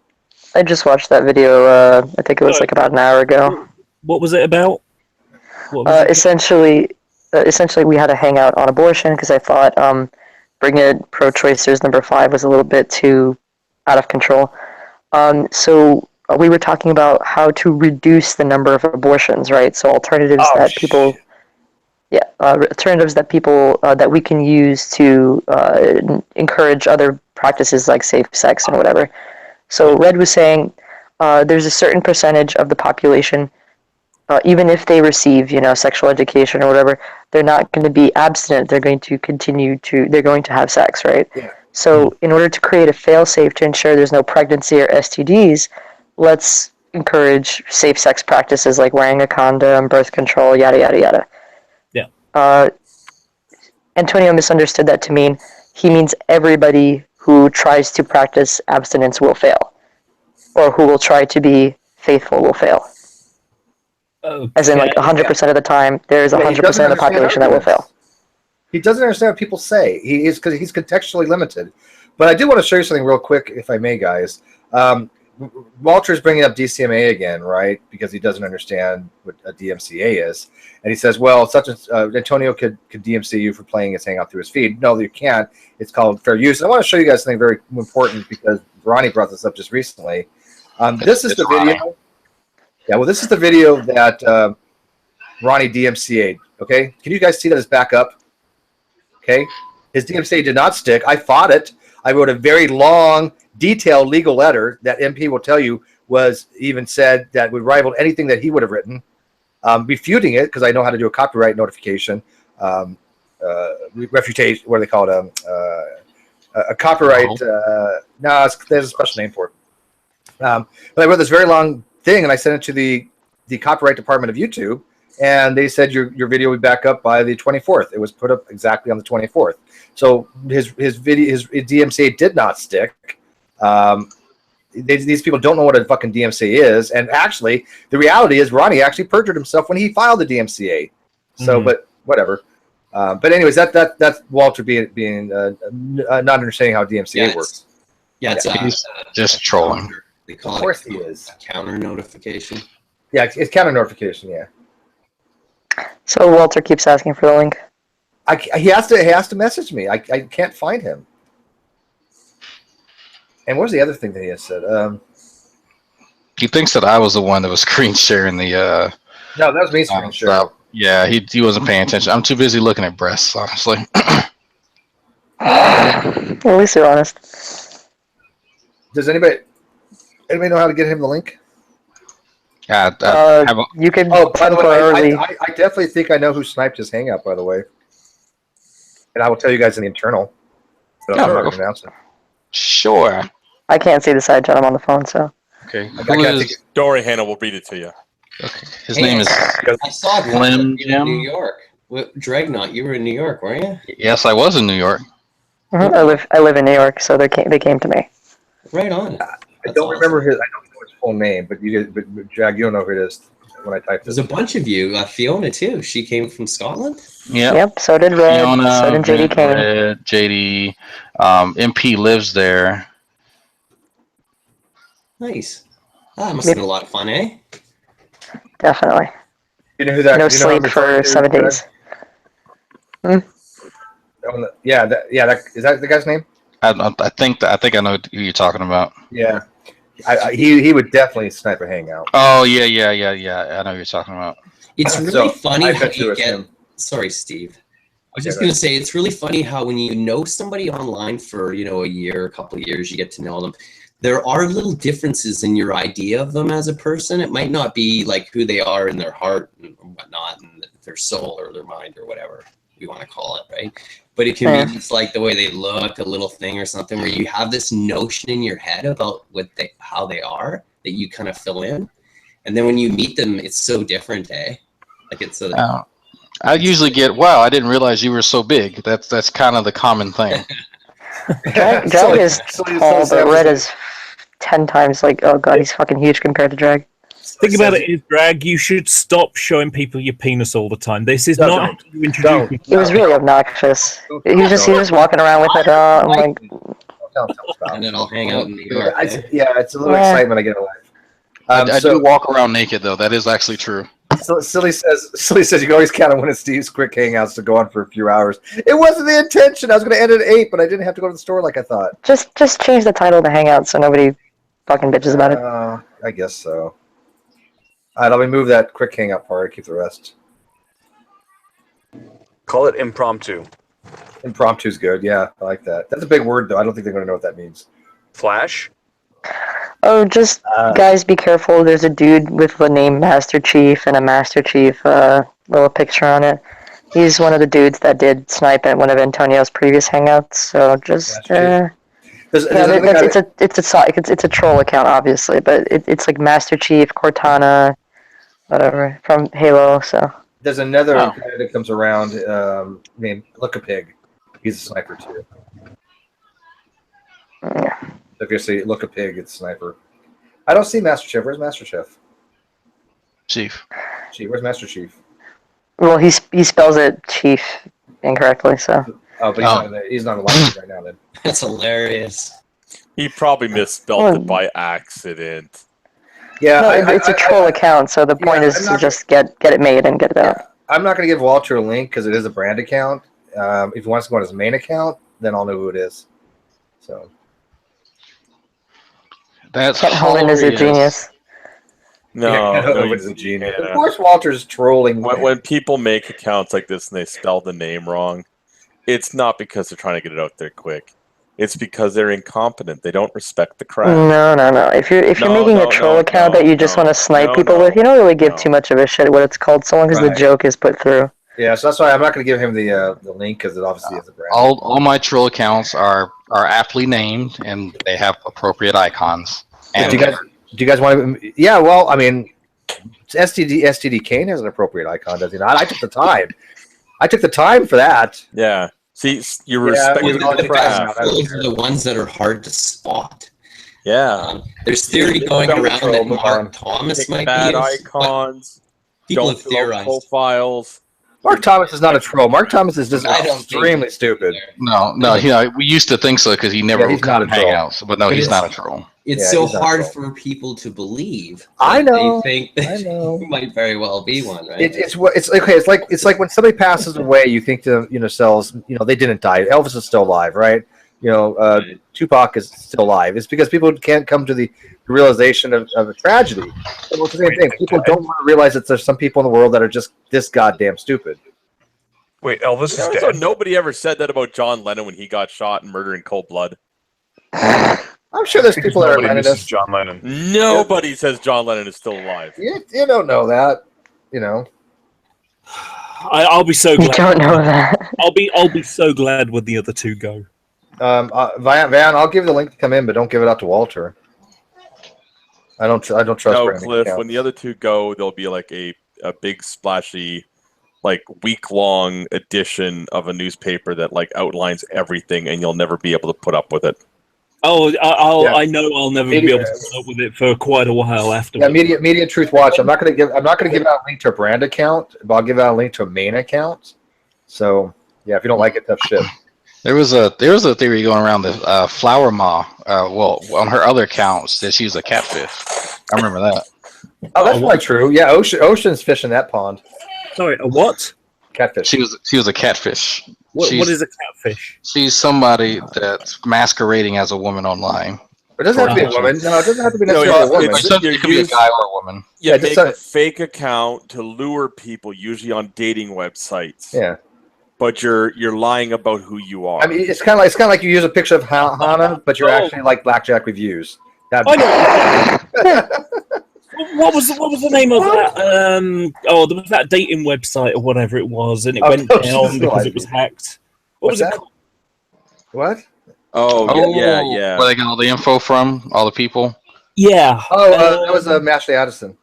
I just watched that video. I think it was like about an hour ago. What was it about? Essentially, we had a hangout on abortion because I thought bringing it pro-choicers number 5 was a little bit too out of control. So we were talking about how to reduce the number of abortions, right? So alternatives that people that we can use to encourage other practices like safe sex and whatever. So Red was saying there's a certain percentage of the population, even if they receive, sexual education or whatever, they're not going to be abstinent. They're going to they're going to have sex, right? Yeah. So in order to create a fail-safe to ensure there's no pregnancy or STDs, let's encourage safe sex practices like wearing a condom, birth control, yada, yada, yada. Yeah. Antonio misunderstood that to mean he means everybody who tries to practice abstinence will fail, or who will try to be faithful will fail. Okay. As in, like 100% of the time, there's 100% of the population that will fail. He doesn't understand what people say. He's contextually limited. But I do want to show you something real quick, if I may, guys. Walter's bringing up DCMA again, right? Because he doesn't understand what a DMCA is. And he says, well, Antonio could DMC you for playing his Hangout through his feed. No, you can't. It's called fair use. And I want to show you guys something very important because Ronnie brought this up just recently. This is the video. Yeah, well, this is the video that Ronnie DMCA'd, okay? Can you guys see that it's back up? Okay? His DMCA did not stick. I fought it. I wrote a very long, detailed legal letter that MP will tell you was even said that would rival anything that he would have written, refuting it because I know how to do a copyright notification, refutation, what do they call it? A copyright. No, there's a special name for it. But I wrote this very long thing and I sent it to the copyright department of YouTube, and they said your video will be back up by the 24th. It was put up exactly on the 24th. So his DMCA did not stick. These people don't know what a fucking DMCA is, and actually, the reality is Ronnie actually perjured himself when he filed the DMCA. So, but whatever. But anyways, that's Walter being not understanding how DMCA works. Yeah, it's just trolling. They call of course he is. Counter notification. Yeah, it's counter notification. Yeah. So Walter keeps asking for the link. He has to message me. I can't find him. And what was the other thing that he has said? He thinks that I was the one that was screen sharing the. No, that was me screen sharing. Yeah, he wasn't paying attention. I'm too busy looking at breasts, honestly. At least you're honest. Does anybody know how to get him the link? You can. Oh, by the way, I definitely think I know who sniped his Hangout. By the way, and I will tell you guys in the internal. But I'm not going to announce it. Sure. I can't see the side chat. I'm on the phone, so. Okay. Dory Hannah will read it to you. Okay. His name is. I saw Slim in New York. Dreadnought, you were in New York, weren't you? Yes, I was in New York. Mm-hmm. I live in New York, so they came to me. Right on. I don't remember his. I don't know his full name, but Jag, you don't know who it is when I typed this. There's a bunch of you. Fiona too. She came from Scotland. Yeah. Yep. So did Red. Fiona, so did JD. Red, JD. MP lives there. Nice. That must have been a lot of fun, eh? Definitely. You know who that? No sleep for 7 days. Yeah. Is that the guy's name? I think I know who you're talking about. Yeah. He would definitely snipe a Hangout. Oh yeah. I know who you're talking about. It's really funny how you get. Sorry, Steve. I was just going to say it's really funny how when you know somebody online for a year, a couple of years, you get to know them. there are little differences in your idea of them as a person. It might not be like who they are in their heart and whatnot, and their soul or their mind or whatever we want to call it, right? But it can be just like the way they look, a little thing or something, where you have this notion in your head about how they are that you kind of fill in, and then when you meet them, it's so different, eh? Like it's a. I usually get, wow, I didn't realize you were so big. That's kind of the common thing. Drag is tall, but Red is 10 times like, oh god, he's fucking huge compared to Drag. Think about it, is Drag, you should stop showing people your penis all the time. This is not how you introduce me. It was really obnoxious. He was just walking around with it. I'm like, and then I'll hang out in New York. It's a little excitement I get in life. I do walk around naked though. That is actually true. So Silly says you can always count on one of Steve's quick hangouts to go on for a few hours. It wasn't the intention. I was going to end at 8, but I didn't have to go to the store like I thought. Just change the title to Hangout so nobody fucking bitches about it. I guess so. All right, let me move that quick hangout part. Keep the rest. Call it impromptu. Impromptu's good. Yeah, I like that. That's a big word, though. I don't think they're going to know what that means. Flash? Oh, just guys, be careful. There's a dude with the name Master Chief and a Master Chief little picture on it. He's one of the dudes that did snipe at one of Antonio's previous hangouts. So just it's a troll account, obviously, but it's like Master Chief, Cortana, whatever from Halo. So there's another guy that comes around named Look a Pig. He's a sniper too. Yeah. If you say Look a Pig, it's sniper. I don't see Master Chief. Where's Master Chief? Chief. Where's Master Chief? Well, he spells it Chief incorrectly, so. Oh, but he's not alive right now then. That's hilarious. He probably misspelled it by accident. Yeah, no, it's a troll account, so the point is to just get it made and get it out. I'm not going to give Walter a link because it is a brand account. If he wants to go on his main account, then I'll know who it is. So. That's Hovind is a genius. No, Hovind is a genius. Of course, Walter's trolling. When people make accounts like this and they spell the name wrong, it's not because they're trying to get it out there quick. It's because they're incompetent. They don't respect the craft. No. If you're making a troll account that you just want to snipe people with, you don't really give too much of a shit what it's called, so long as the joke is put through. Yeah, so that's why I'm not going to give him the link because it obviously is a brand. All my troll accounts are aptly named and they have appropriate icons. And do you guys want to? Yeah, well, I mean, STD Kane has an appropriate icon, does he not? I took the time. I took the time for that. Yeah. See, you're respecting the craft. Those are the ones that are hard to spot. Yeah. There's theory going around that Mark Thomas might be bad icons. People have theorized. Profiles. Mark Thomas is not a troll. Mark Thomas is just extremely stupid. No, we used to think so because he never would come to Hangouts, but no, he's not a troll. It's so hard for people to believe. I know. They think that he might very well be one, right? It's okay. It's like when somebody passes away, you think to yourselves, they didn't die. Elvis is still alive, right? Tupac is still alive. It's because people can't come to the realization of a tragedy. It's the same thing. People don't want to realize that there's some people in the world that are just this goddamn stupid. Wait, Elvis is dead? So nobody ever said that about John Lennon when he got shot and murdered in cold blood. I'm sure there's people that are Lennonists. John Lennon. Nobody says John Lennon is still alive. You don't know that, I'll be so glad. You don't know that. I'll be so glad when the other two go. Van, I'll give the link to come in, but don't give it out to Walter. I don't trust. No, Cliff. When the other two go, there'll be like a big splashy, like week-long edition of a newspaper that like outlines everything, and you'll never be able to put up with it. Oh, I know I'll never be able to put up with it for quite a while afterwards. Yeah, Media Truth Watch. I'm not going to give out a link to a brand account, but I'll give out a link to a main account. So yeah, if you don't like it, tough shit. There was a theory going around that Flower Ma, on her other accounts, that she was a catfish. I remember that. Oh, that's probably true. Yeah, Ocean's fishing that pond. Sorry, a what? Catfish. She was a catfish. What is a catfish? She's somebody that's masquerading as a woman online. It doesn't have to be a woman. No, it doesn't have to be necessarily a woman. It could be a guy or a woman. Yeah, make a fake account to lure people, usually on dating websites. Yeah. But you're lying about who you are. I mean, it's kind of like you use a picture of Hannah, but you're actually like Blackjack Reviews. I know. What was the name of that? There was that dating website or whatever it was, and it went down because it was hacked. What was it called? What? Yeah. Where they got all the info from, all the people. Yeah. That was Ashley Addison.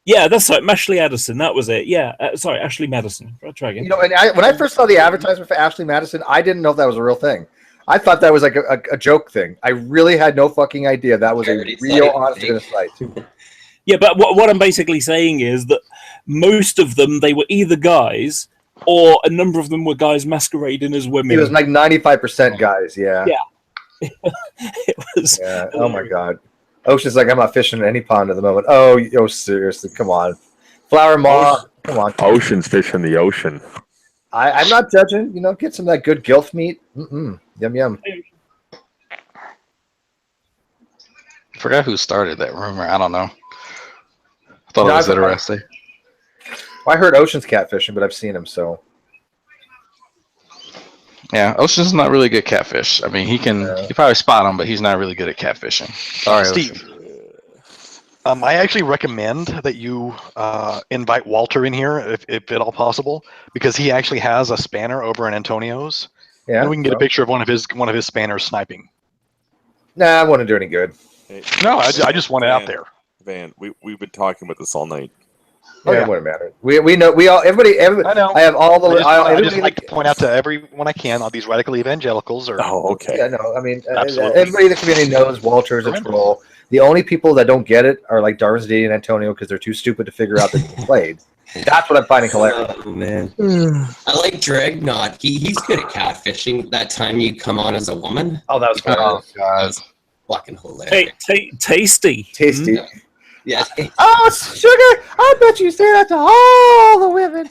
Yeah, that's right, Ashley Addison. That was it. Yeah, sorry, Ashley Madison. I'll try again. You know, and when I first saw the advertisement for Ashley Madison, I didn't know if that was a real thing. I thought that was like a joke thing. I really had no fucking idea that was a real, honest site. Yeah, but what I'm basically saying is that most of them, they were either guys, or a number of them were guys masquerading as women. It was like 95% guys. Yeah. Yeah. It was. Yeah. Oh my god. Ocean's like, I'm not fishing in any pond at the moment. Oh, seriously, come on. Flower Maw, come on. Ocean's fish in the ocean. I'm not judging. You know, get some of that good gilf meat. Yum, yum. I forgot who started that rumor. I don't know. I thought it was interesting. Well, I heard Ocean's catfishing, but I've seen him, so. Yeah, Ocean's not really good catfish. I mean, he probably spot him, but he's not really good at catfishing. Sorry, Steve. I actually recommend that you invite Walter in here, if at all possible, because he actually has a spanner over in Antonio's. Yeah, and we can get a picture of one of his spanners sniping. Nah, I wouldn't do any good. No, I just want it out there. Van, we've been talking about this all night. Yeah, it wouldn't matter. We know everybody. I know. I have all the. I just like to point out to everyone I can all these radical evangelicals are. Oh, okay. Yeah, no. I mean, everybody in the community knows Walter's a troll. The only people that don't get it are like Darwin's D and Antonio because they're too stupid to figure out that he played. That's what I'm finding hilarious. Oh man, I like Dragnot. He's good at catfishing. That time you come on as a woman. Oh, that was funny. Oh, God. Fucking hilarious. Tasty. Tasty. Yeah. Oh, sugar! I bet you say that to all the women.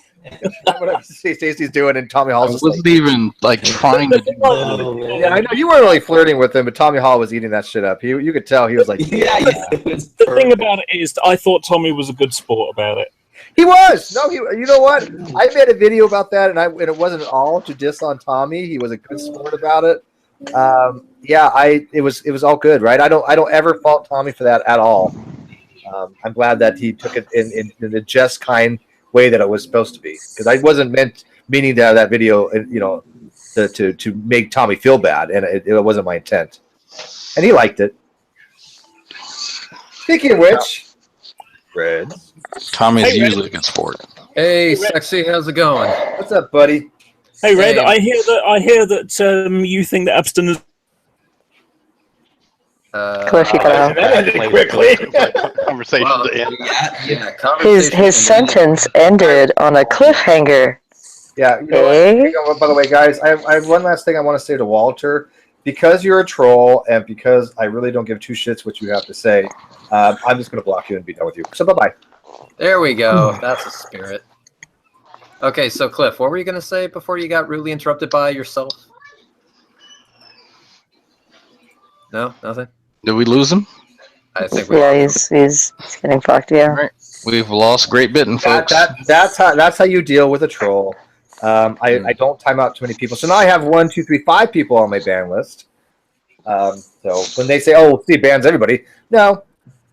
What Stacey's doing, and Tommy Hall's wasn't even like trying to do that. Yeah, I know you weren't really flirting with him, but Tommy Hall was eating that shit up. You could tell he was like, The thing about it is, I thought Tommy was a good sport about it. He was. No, you know what? I made a video about that, and it wasn't at all to diss on Tommy. He was a good sport about it. It was all good, right? I don't ever fault Tommy for that at all. I'm glad that he took it in the just kind way that it was supposed to be, because I wasn't meaning to have that video, to make Tommy feel bad, and it wasn't my intent. And he liked it. Speaking of which, Red. Tommy's usually a good sport. Hey, sexy, how's it going? What's up, buddy? Hey, Red. I hear that you think that abstinence. Cliff, you cut out. That ended quickly. Conversation to end. His sentence ended on a cliffhanger. Yeah. You know what? By the way, guys, I have one last thing I want to say to Walter. Because you're a troll, and because I really don't give two shits what you have to say, I'm just going to block you and be done with you. So bye-bye. There we go. That's a spirit. Okay, so Cliff, what were you going to say before you got rudely interrupted by yourself? No, nothing. Did we lose him? I think we. Yeah, he's getting fucked. Yeah. Right. We've lost great bitten, folks. That's how you deal with a troll. I don't time out too many people. So now I have 1, 2, 3, 5 people on my ban list. So when they say, "Oh, Steve bans everybody," no,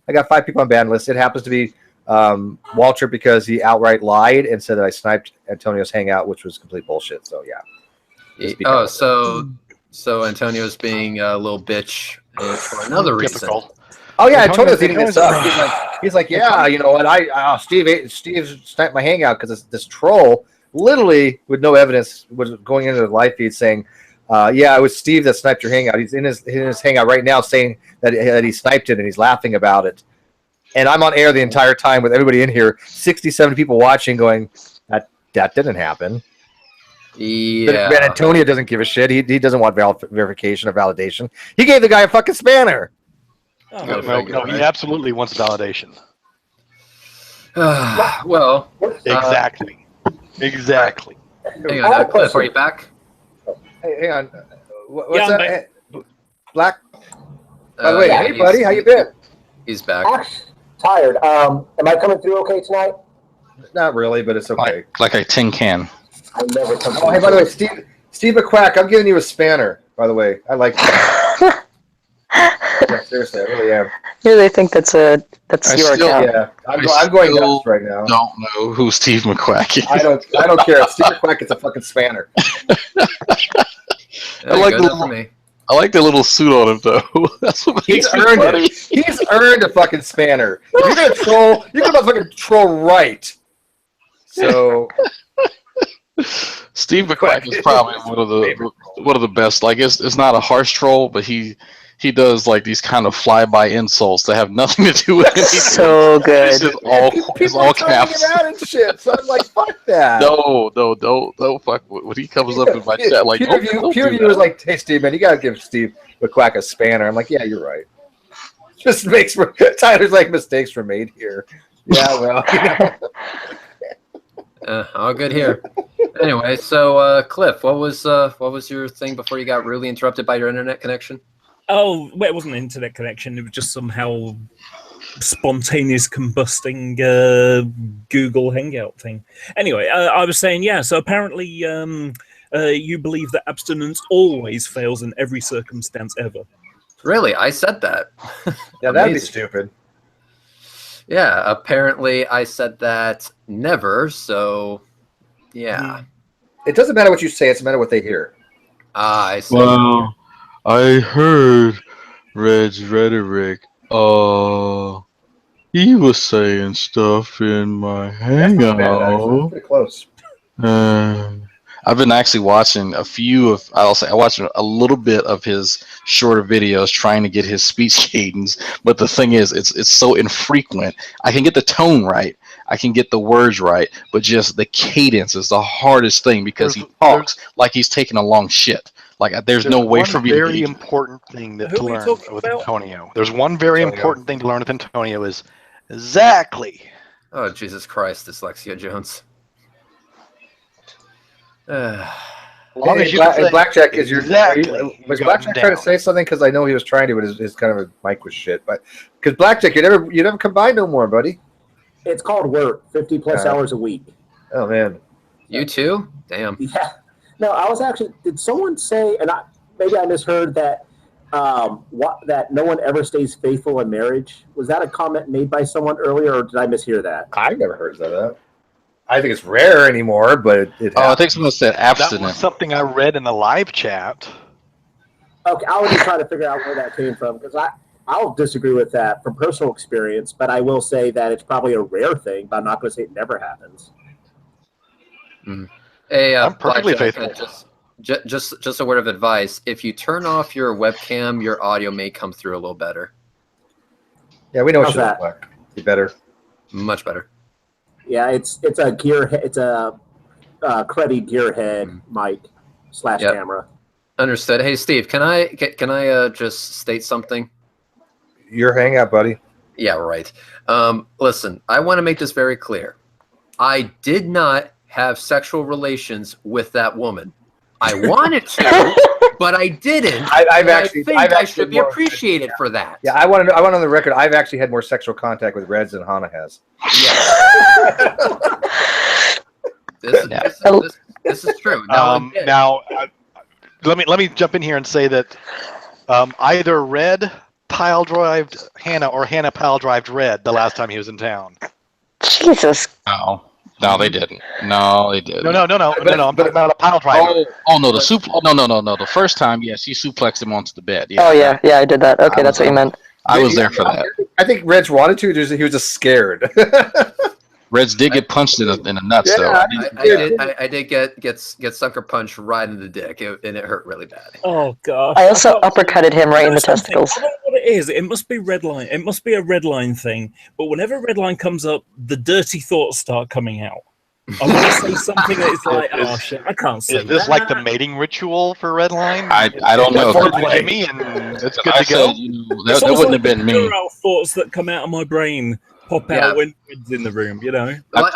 I got 5 people on ban list. It happens to be Walter because he outright lied and said that I sniped Antonio's Hangout, which was complete bullshit. So yeah. Oh, so Antonio's being a little bitch for another reason. Oh yeah, Antonio's eating this up. He's like, yeah, you know what? Steve sniped my Hangout because this troll, literally with no evidence, was going into the live feed saying, "Yeah, it was Steve that sniped your Hangout." He's in his Hangout right now saying that he sniped it and he's laughing about it. And I'm on air the entire time with everybody in here, 67 people watching, going, "That didn't happen." Yeah. But Antonio doesn't give a shit. He doesn't want verification or validation. He gave the guy a fucking spanner. No, he absolutely wants validation. Well, exactly. Hang on, Cliff, are you back? Hey, hang on. What's that? Hey, Black? By the way, hey, buddy, how you been? He's back. Tired. Am I coming through okay tonight? Not really, but it's okay. Like a tin can. I never come hey, by the way, Steve McQuack, I'm giving you a spanner, by the way. I like that. Yeah, seriously, I really am. Yeah, they think that's your account. Yeah, I'm going nuts right now. Don't know who Steve McQuack is. I don't care. Steve McQuack is a fucking spanner. I like the little suit on him though. That's what He's makes me earned funny. it. He's earned a fucking spanner. If you're gonna troll, you're gonna fucking troll right. So Steve McQuack is probably one of the best. Like it's not a harsh troll, but he does like these kind of flyby insults that have nothing to do with anything. So good. It's just all caps. Around and shit. So I'm like, fuck that. No, don't fuck. When he comes up in my chat, like, peer review was like, hey Steve, man, you gotta give Steve McQuack a spanner. I'm like, yeah, you're right. Just makes Tyler's like mistakes were made here. Yeah, well, all good here. Anyway, so Cliff, what was your thing before you got really interrupted by your internet connection? Oh, well, it wasn't an internet connection. It was just somehow spontaneous combusting Google Hangout thing. Anyway, I was saying, yeah, so apparently you believe that abstinence always fails in every circumstance ever. Really? I said that. Yeah, that'd be stupid. Yeah, apparently I said that never, so yeah. It doesn't matter what you say, it's a matter what they hear. I see. Well, I heard Red's rhetoric. He was saying stuff in my Hangout. Pretty close. I've been actually watching I watched a little bit of his shorter videos trying to get his speech cadence, but the thing is, it's so infrequent. I can get the tone right, I can get the words right, but just the cadence is the hardest thing because he talks like he's taking a long shit. Like there's no way for me to. Very important thing to learn with Antonio. There's one very important thing to learn with Antonio is exactly. Oh Jesus Christ, Dyslexia Jones. Blackjack is your exactly. Was Blackjack trying to say something? Because I know he was trying to, but his kind of a mic was shit. But because Blackjack, you never combine no more, buddy. It's called work, 50 plus hours a week. Oh man, you too? Damn. Yeah. No, I was actually. Did someone say? And maybe I misheard that. That no one ever stays faithful in marriage. Was that a comment made by someone earlier, or did I mishear that? I've never heard of that. I think it's rare anymore, but it I think someone said abstinent. That was something I read in the live chat. Okay, I was just trying to figure out where that came from because I'll disagree with that from personal experience, but I will say that it's probably a rare thing, but I'm not going to say it never happens. Hey, I'm perfectly faithful. Just a word of advice: if you turn off your webcam, your audio may come through a little better. Yeah, we know what you look like. Be better, much better. Yeah, it's a Credi Gearhead mic / camera. Understood. Hey Steve, can I just state something? Your Hangout, buddy. Yeah, right. Listen, I want to make this very clear. I did not have sexual relations with that woman. I wanted to, but I didn't. I should be appreciated for that. Yeah, I want on the record. I've actually had more sexual contact with Reds than Hana has. Yeah. This is true. Now, let me jump in here and say that either Red pile drived Hannah or Hannah pile drived Red the last time he was in town. Jesus. No, they didn't. No, they didn't. No. I'm talking about a pile driver. Oh no, no. The first time, yes, he suplexed him onto the bed. Yeah. Oh yeah, I did that. Okay, that's what you meant. I was there for that. I think Reds wanted to. He was just scared. Reds did get punched in the nuts, though. I did get sucker punched right in the dick, and it hurt really bad. Oh god! I also uppercutted him right in the testicles. I don't know what it is. It must be red line. It must be a red line thing. But whenever red line comes up, the dirty thoughts start coming out. I want to say something that is like, oh shit, I can't say. Is this like the mating ritual for Red Line? I don't know. Jimmy, and it's good to go. That wouldn't have been me. Thoughts that come out of my brain pop out when Red's in the room. You know. Like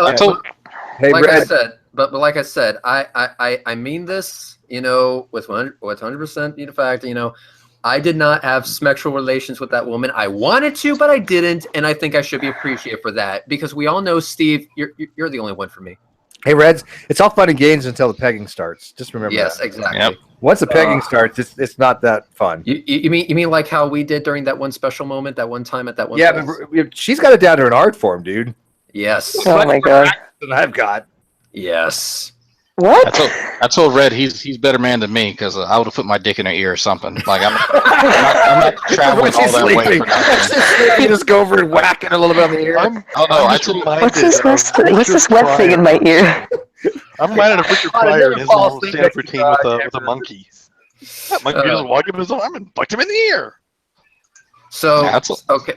I said, I mean this. You know, with 100% fact. You know, I did not have sexual relations with that woman. I wanted to, but I didn't, and I think I should be appreciated for that because we all know, Steve, you're the only one for me. Hey, Reds, it's all fun and games until the pegging starts. Just remember Yes, that. exactly. Yep. Once the pegging starts, it's not that fun. You mean like how we did during that one special moment, that one time at that one? Yeah, place? but she's got it down to an art form, dude. Yes. Oh my god. Than I've got. Yes. What? I told Red he's better man than me because I would have put my dick in her ear or something. Like I'm not traveling all that way for nothing. You just go over and whack it a little bit on the ear. What's this wet thing in my ear? I'm reminded of Richard Pryor in his little stand-up routine with a monkey. That monkey just walking his arm and fucked him in the ear. So Yeah,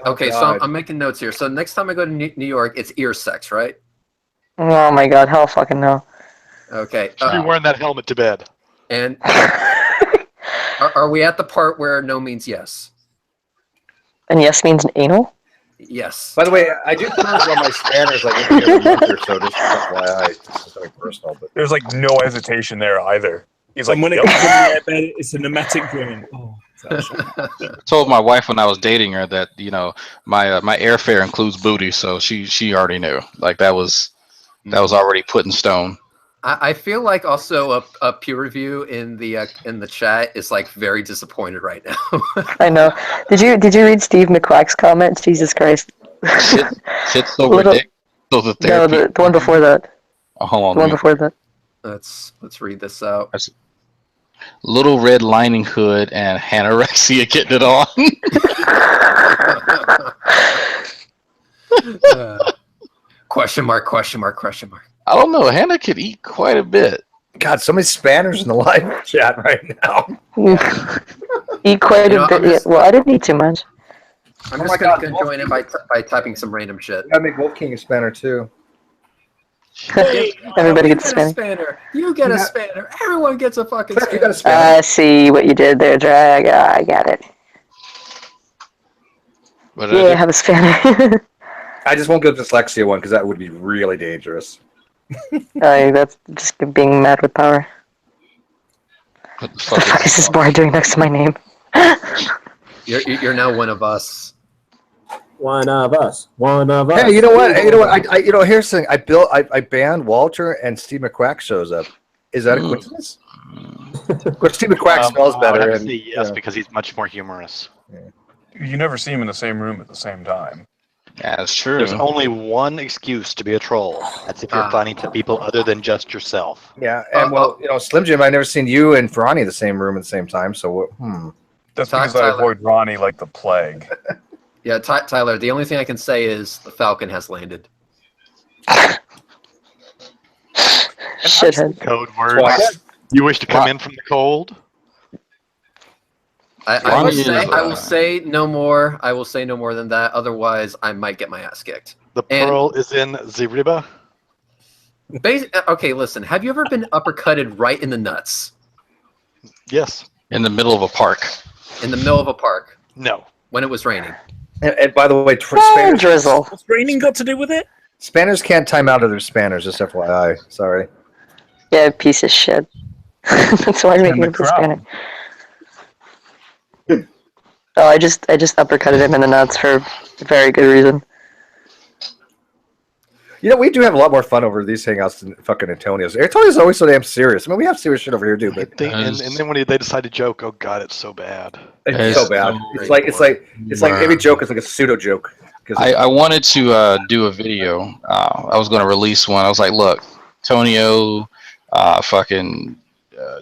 okay. So I'm making notes here. So next time I go to New York, it's ear sex, right? Oh my god, hell fucking no. Okay. Should be wearing that helmet to bed. And are we at the part where no means yes? And yes means anal? Yes. By the way, I do purge all my spanners like every month or so, just FYI. It's something personal, but There's like no hesitation there either. He's like, And when it "Yep." comes to the airbed, it's a pneumatic joint. Oh, I told my wife when I was dating her that my airfare includes booty, so she already knew. Like that was already put in stone. I feel like also a peer review in the chat is like very disappointed right now. I know. Did you read Steve McQuack's comments? Jesus Christ. Shit's so Little- ridiculous. So the No, therapy. the one before that. Oh, hold on. The one before that. Let's read this out. Little Red Lining Hood and anorexia getting it on. Question mark, question mark, question mark. I don't know. Hannah could eat quite a bit. God, so many spanners in the live chat right now. Eat quite a bit. just- Well, I didn't eat too much. I'm Oh just my gonna God, join it by typing some random shit. I make Wolf King a spanner too. Everybody You gets a get a spanner. spanner. You get a spanner. Everyone gets a fucking Cliff, you got a spanner. spanner. I see what you did there, Drag. I got it. What did Yeah, I I have a spanner. I just won't go dyslexia one because that would be really dangerous. That's just being mad with power. What the The fuck fuck is this boy doing next to my name? You're now one of us. One of us. One of us. Hey, you know what? Here's the thing. I banned Walter, and Steve McQuack shows up. Is that a coincidence? Of course, Steve McQuack smells better. And Yes, because he's much more humorous. You never see him in the same room at the same time. Yeah, that's true. There's only one excuse to be a troll. That's if you're funny to people other than just yourself. yeah, and Slim Jim, I've never seen you and Ferrani in the same room at the same time. So, That's because I avoid Ronnie like the plague. Yeah, Tyler. The only thing I can say is the Falcon has landed. Shithead. Code words. You wish to come in from the cold? I will say no more. I will say no more than that. Otherwise, I might get my ass kicked. The pearl is in the riba? Okay, listen. Have you ever been uppercutted right in the nuts? Yes. In the middle of a park. In the middle of a park? No. When it was raining? and by the way, drizzle. What's raining got to do with it? Spanners can't time out of their spanners. Just FYI. Sorry. Yeah, piece of shit. That's why I'm making it the spanner. Oh, I just uppercutted him in the nuts for a very good reason. We do have a lot more fun over these hangouts than fucking Antonio's. Antonio's always so damn serious. I mean, we have serious shit over here too, but And then when they decide to joke, oh god, it's so bad. it's so bad. It's like every joke is like a pseudo joke. I wanted to do a video. I was going to release one. I was like, look, Tonio,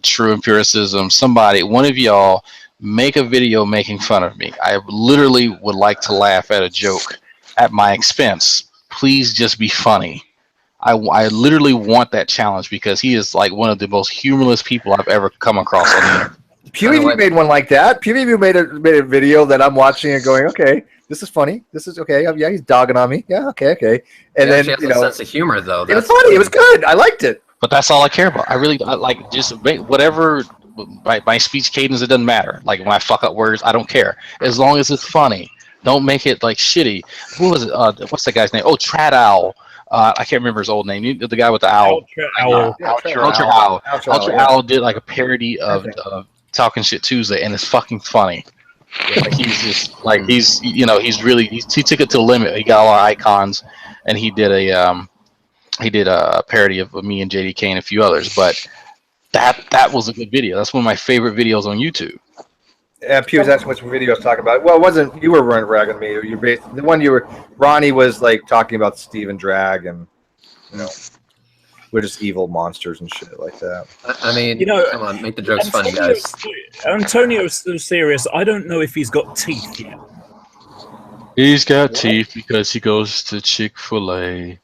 True Empiricism, somebody, one of y'all, make a video making fun of me. I literally would like to laugh at a joke at my expense. Please just be funny. I literally want that challenge because he is like one of the most humorless people I've ever come across on the internet. PewDiePie made one like that. PewDiePie made a video that I'm watching and going, okay, this is funny. This is okay. Yeah, he's dogging on me. Yeah, okay. And then has a sense of humor though. It was funny. It was good. I liked it. But that's all I care about. I like just make whatever my speech cadence. It doesn't matter. Like when I fuck up words, I don't care as long as it's funny. Don't make it like shitty. Who was it? What's that guy's name? Oh, Trad Owl. I can't remember his old name. The guy with the owl. Ultra Owl did like a parody of Talking Shit Tuesday, and it's fucking funny. Like he's just like he took it to the limit. He got a lot of icons, and he did He did a parody of me and JDK and a few others, but that was a good video. That's one of my favorite videos on YouTube. Yeah, Pew was asking which video I was talking about. Well, it wasn't you were ragging me. You the one you were. Ronnie was like talking about Steven Drag and we're just evil monsters and shit like that. I mean, come on, make the jokes funny, guys. Antonio's so serious. I don't know if he's got teeth yet. He's got teeth because he goes to Chick-fil-A.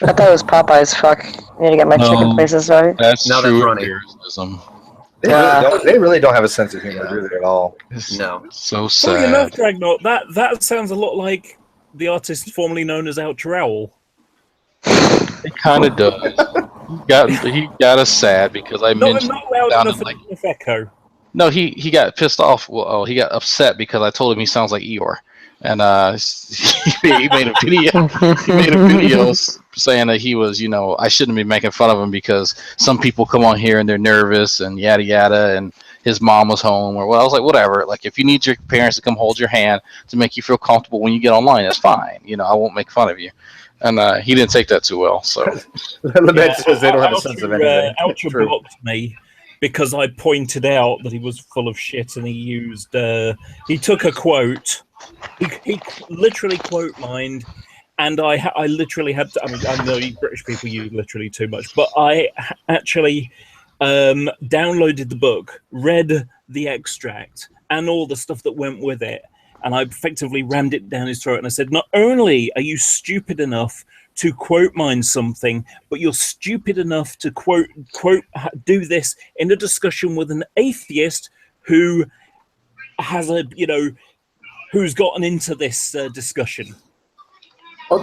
I thought it was Popeyes. Fuck. I need to get my chicken places right. That's No, true. that's Ronnie. Lyricism. They really don't have a sense of humor, do they, at all? No. So Funny enough, sad. Dragnot, that sounds a lot like the artist formerly known as Outer Owl. It kind of does. He got us sad because I mentioned. Not loud enough enough echo. No, he got pissed off. Well, he got upset because I told him he sounds like Eeyore, and he made a video. He made a video saying that he was, I shouldn't be making fun of him because some people come on here and they're nervous and yada yada, and his mom was home or well, I was like, whatever. Like if you need your parents to come hold your hand to make you feel comfortable when you get online, that's fine. I won't make fun of you. And he didn't take that too well. So says they don't have a sense of anything. Outer blocked me because I pointed out that he was full of shit and he used. He took a quote. He literally quote mined, and I literally had to. I mean, I know you British people use literally too much, but I actually downloaded the book, read the extract, and all the stuff that went with it. And I effectively rammed it down his throat. And I said, not only are you stupid enough to quote mine something, but you're stupid enough to do this in a discussion with an atheist who has who's gotten into this discussion.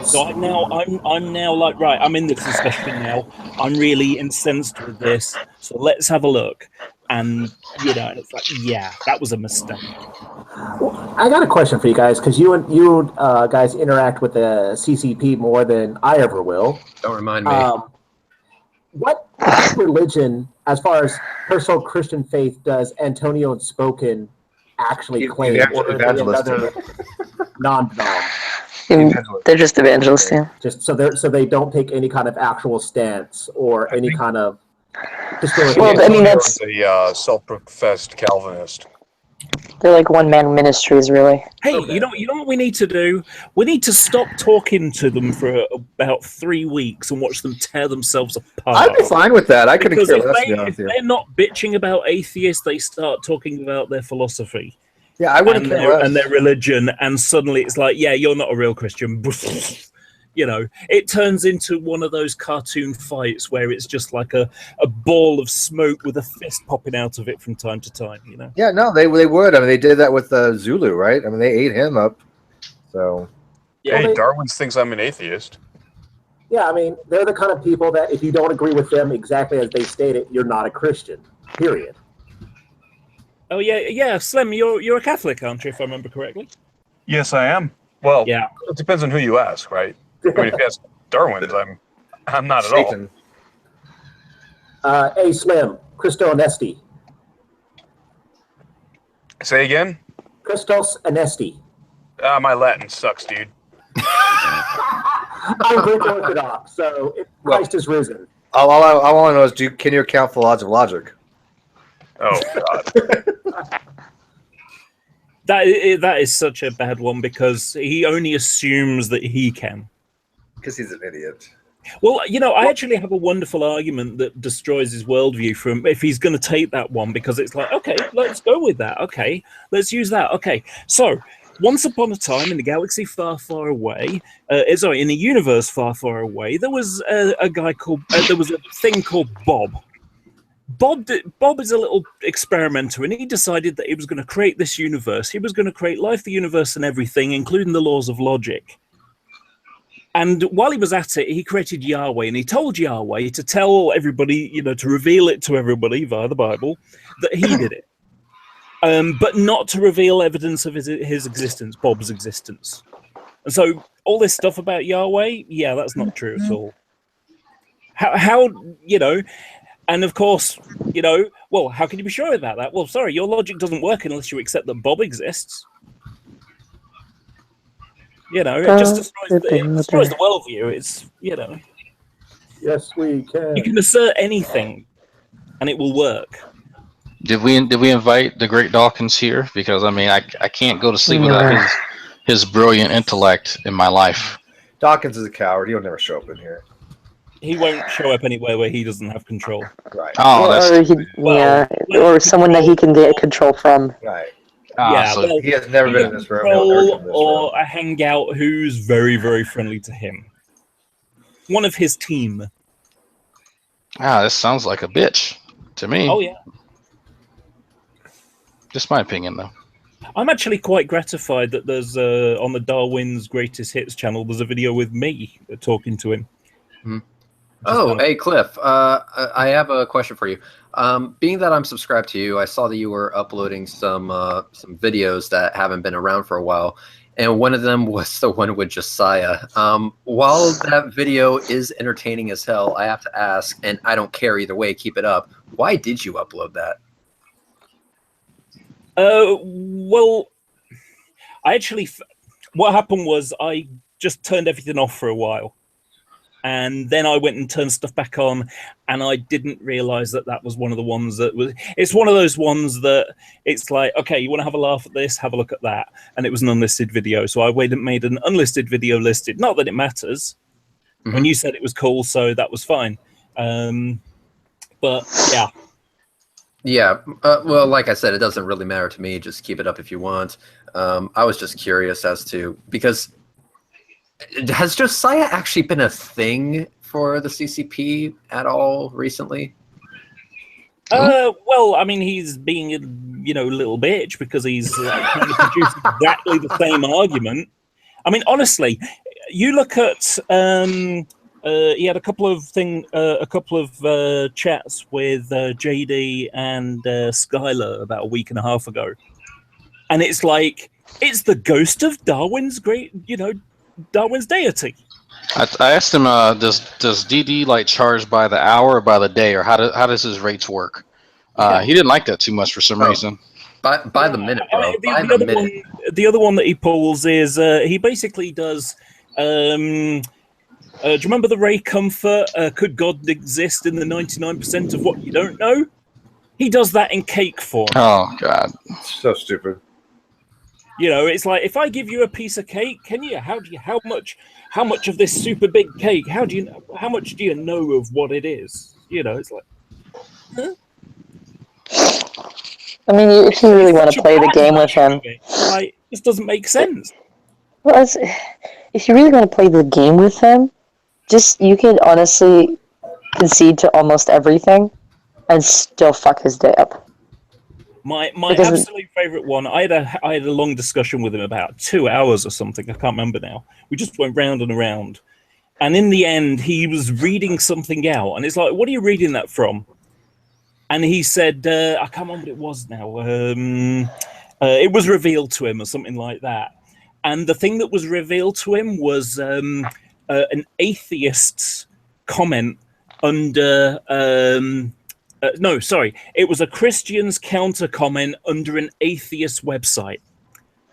So I'm now like, right, I'm in this discussion now. I'm really incensed with this. So let's have a look. And it's like, yeah, that was a mistake. Well, I got a question for you guys because you guys interact with the CCP more than I ever will. Don't remind me. What religion, as far as personal Christian faith, does Antonio and Spoken actually claim? Or is it another non-denom? They're just evangelists, yeah. Just so they don't take any kind of actual stance or any kind of. Well, I mean, that's a self-professed Calvinist. They're like one-man ministries, really. Hey, you know what we need to do? We need to stop talking to them for about 3 weeks and watch them tear themselves apart. I'd be fine with that. I could care less. If they're not bitching about atheists, they start talking about their philosophy. Yeah, I wouldn't care less. And their religion, and suddenly it's like, yeah, you're not a real Christian. It turns into one of those cartoon fights where it's just like a ball of smoke with a fist popping out of it from time to time, Yeah, no, they would. I mean, they did that with Zulu, right? I mean, they ate him up. So. Yeah, hey, Darwin thinks I'm an atheist. Yeah, I mean, they're the kind of people that if you don't agree with them exactly as they state it, you're not a Christian, period. Oh, yeah, Slim, you're a Catholic, aren't you, if I remember correctly? Yes, I am. Well, yeah. It depends on who you ask, right? I mean, if you ask Darwin's, I'm not at all. Hey, Slim, Christonesty. Say again? Christos Anesti. My Latin sucks, dude. I'm Greek Orthodox, so Christ is risen. All I want to know is, can you account for the laws of logic? Oh, God. That is such a bad one because he only assumes that he can. Because he's an idiot. Well, I actually have a wonderful argument that destroys his worldview from if he's going to take that one, because it's like, okay, let's go with that. Okay, let's use that. Okay, so once upon a time in the galaxy far, far away, in a universe far, far away, there was a guy called, there was a thing called Bob. Bob is a little experimenter, and he decided that he was going to create this universe. He was going to create life, the universe, and everything, including the laws of logic. And while he was at it, he created Yahweh, and he told Yahweh to tell everybody, to reveal it to everybody via the Bible that he did it, but not to reveal evidence of his existence, Bob's existence. And so all this stuff about Yahweh, yeah, that's not true at all. How and of course, well, how can you be sure about that? Well, sorry, your logic doesn't work unless you accept that Bob exists. It just destroys the worldview. It's, Yes, we can. You can assert anything, and it will work. Did we invite the great Dawkins here? Because I mean, I can't go to sleep without his brilliant intellect in my life. Dawkins is a coward. He'll never show up in here. He won't show up anywhere where he doesn't have control. Right. Oh, or someone that he can get control from. Right. So he has never been in this room. Or a Hangout who's very, very friendly to him. One of his team. This sounds like a bitch to me. Oh, yeah. Just my opinion, though. I'm actually quite gratified that there's on the Darwin's Greatest Hits channel, there's a video with me talking to him. Oh, hey, Cliff. I have a question for you. Being that I'm subscribed to you, I saw that you were uploading some videos that haven't been around for a while, and one of them was the one with Josiah. While that video is entertaining as hell, I have to ask, and I don't care either way, keep it up. Why did you upload that? Well, what happened was I just turned everything off for a while. And then I went and turned stuff back on, and I didn't realize that was one of the ones that was. It's one of those ones that it's like, okay, you want to have a laugh at this, have a look at that, and it was an unlisted video. So I went and made an unlisted video listed. Not that it matters. When you said it was cool, so that was fine. But yeah. Yeah, well, like I said, it doesn't really matter to me. Just keep it up if you want. I was just curious as to, because has Josiah actually been a thing for the CCP at all recently? Well, I mean, he's being a little bitch because he's trying to produce exactly the same argument. I mean, honestly, you look at he had a couple of chats with JD and Skylar about a week and a half ago, and it's like it's the ghost of Darwin's Darwin's deity. I asked him, does DD like charge by the hour or by the day, or how does his rates work? He didn't like that too much for some reason. By the minute, bro. The other one that he pulls is he basically does. Do you remember the Ray Comfort? Could God exist in the 99% of what you don't know? He does that in cake form. Oh God, so stupid. It's like, if I give you a piece of cake, how much of this super big cake? How much do you know of what it is? It's like, huh? I mean, if you really want to play the game with him, this doesn't make sense. Well, if you really want to play the game with him, you could honestly concede to almost everything and still fuck his day up. My absolute favorite one, I had a long discussion with him about 2 hours or something. I can't remember now. We just went round and around. And in the end, he was reading something out. And it's like, what are you reading that from? And he said, I can't remember what it was now. It was revealed to him or something like that. And the thing that was revealed to him was an atheist's comment under... no, sorry. It was a Christian's counter comment under an atheist website.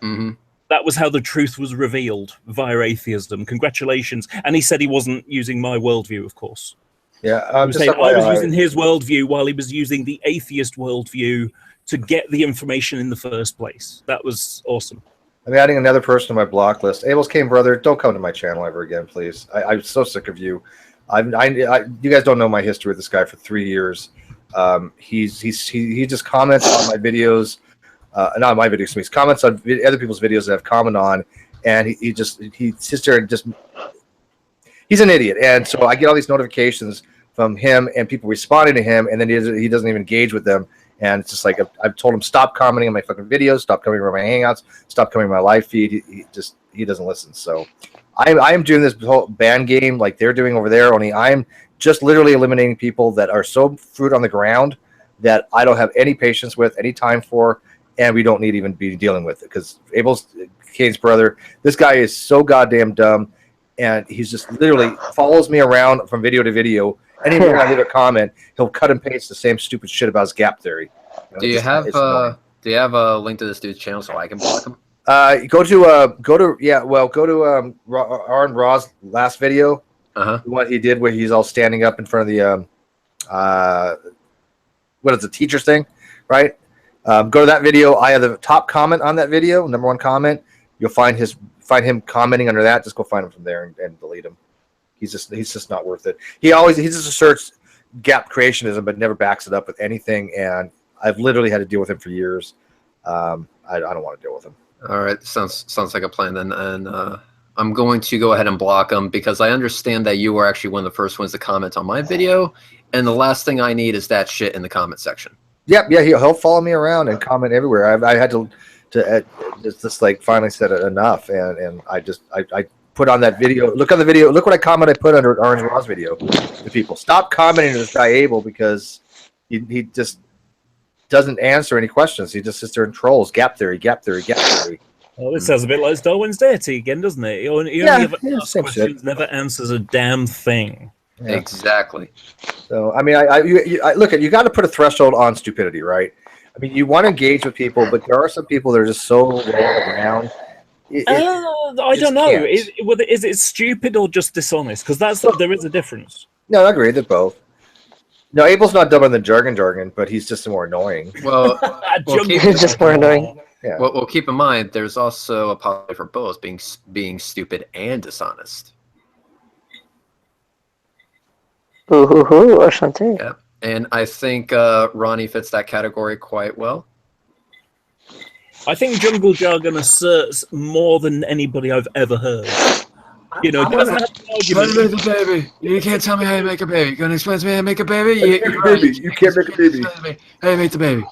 That was how the truth was revealed via atheism. Congratulations. And he said he wasn't using my worldview, of course. Yeah, I was using his worldview while he was using the atheist worldview to get the information in the first place. That was awesome. I'm adding another person to my block list. Abel's Kane brother, don't come to my channel ever again, please. I'm so sick of you. You guys don't know my history with this guy for 3 years. He just comments on my videos, not my videos. He comments on other people's videos that I've commented on, and he sits there and just he's an idiot. And so I get all these notifications from him and people responding to him, and then he doesn't even engage with them. And it's just like I've told him, stop commenting on my fucking videos, stop coming on my Hangouts, stop coming on my live feed. He doesn't listen. So I am doing this whole ban game like they're doing over there. Only I'm just literally eliminating people that are so fruit on the ground that I don't have any patience with, any time for, and we don't need to even be dealing with it. Because Kane's brother, this guy is so goddamn dumb, and he's just literally follows me around from video to video. Anytime I leave a comment, he'll cut and paste the same stupid shit about his gap theory. Do you have a link to this dude's channel so I can block him? Go to Aaron Raw's last video. The one he did where he's all standing up in front of the what is the teacher's thing, right? Go to that video. I have the top comment on that video, #1 comment. You'll find him commenting under that. Just go find him from there and delete him. He's just not worth it. He just asserts gap creationism, but never backs it up with anything. And I've literally had to deal with him for years. I don't want to deal with him. All right, sounds like a plan then. And I'm going to go ahead and block him because I understand that you were actually one of the first ones to comment on my video, and the last thing I need is that shit in the comment section. Yep, yeah, he'll follow me around and comment everywhere. I had to just like finally said it enough, and I put on that video. Look on the video. Look what I put under Orange Raw's video. The people stop commenting to this guy Abel because he just doesn't answer any questions. He just sits there and trolls. Gap theory, gap theory, gap theory. Well, this sounds a bit like Darwin's deity again, doesn't it? He only ever asks questions, never answers a damn thing. Yeah. Exactly. So I mean, I look at you. Got to put a threshold on stupidity, right? I mean, you want to engage with people, but there are some people that are just so low around. I don't know. Is it stupid or just dishonest? Because there is a difference. No, I agree. They're both. No, Abel's not dumber than jargon, but he's just more annoying. Well, He's just more annoying. Yeah. Well, keep in mind, there's also a possibility for both being stupid and dishonest. Or something. Yeah, and I think Ronnie fits that category quite well. I think jungle jargon asserts more than anybody I've ever heard. You know, it doesn't have an argument. How to make a baby? You can't tell me how you make a baby. You gonna explain to me how to make a baby? You can't make a baby. How you make the baby?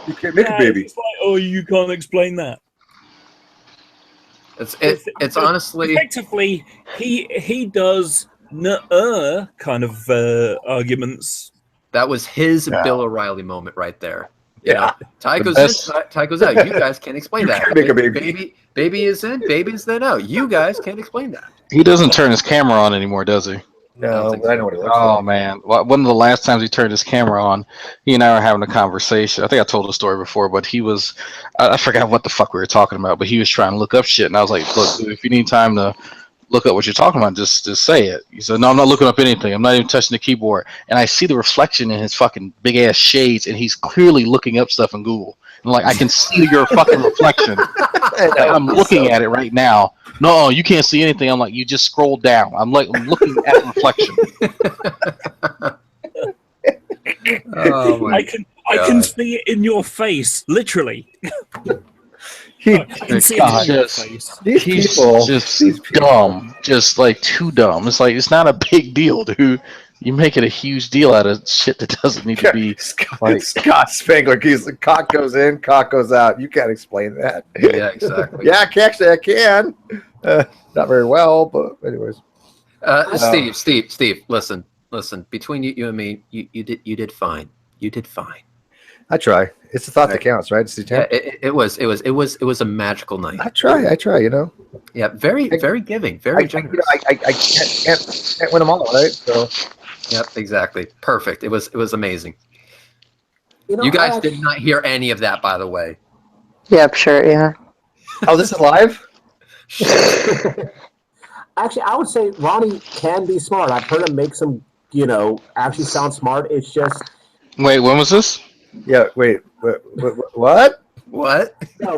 You can't make a baby. It's like, oh, you can't explain that. It's honestly effectively he does kind of arguments. That was his Bill O'Reilly moment right there. You know, Ty goes in, Ty goes out. You guys can't explain that. Can't make a baby. Baby is in, baby is then out. You guys can't explain that. He doesn't turn his camera on anymore, does he? No, I know what he looks Oh like. man, one of the last times he turned his camera on, he and I were having a conversation. I think I told the story before, but he was, I forgot what the fuck we were talking about, but he was trying to look up shit, and I was like, look, dude, if you need time to look up what you're talking about, just say it. He said, no, I'm not looking up anything. I'm not even touching the keyboard. And I see the reflection in his fucking big ass shades, and he's clearly looking up stuff in Google. And like, I can see your fucking reflection. I'm looking at it right now. No, you can't see anything. I'm like, you just scrolled down. I'm looking at the reflection. I can see it in your face, literally. He's just dumb, just like too dumb. It's like, it's not a big deal, dude. You make it a huge deal out of shit that doesn't need to be. Scott Spangler, he's the cock goes in, cock goes out. You can't explain that. Yeah, exactly. Yeah, I can. Not very well, but anyways. Steve, listen. Between you and me, you did fine. You did fine. I try. It's the thought that counts, right? It's the attempt. Yeah, it was a magical night. I try. You know. Yeah, very giving, very generous. I can't win them all, right? So. Yep, exactly. Perfect. It was amazing. You guys did not hear any of that, by the way. Yep, sure, yeah. Oh, this is live? Actually, I would say Ronnie can be smart. I've heard him make some, actually sound smart. It's just... Wait, when was this? Yeah, wait. What? What? No,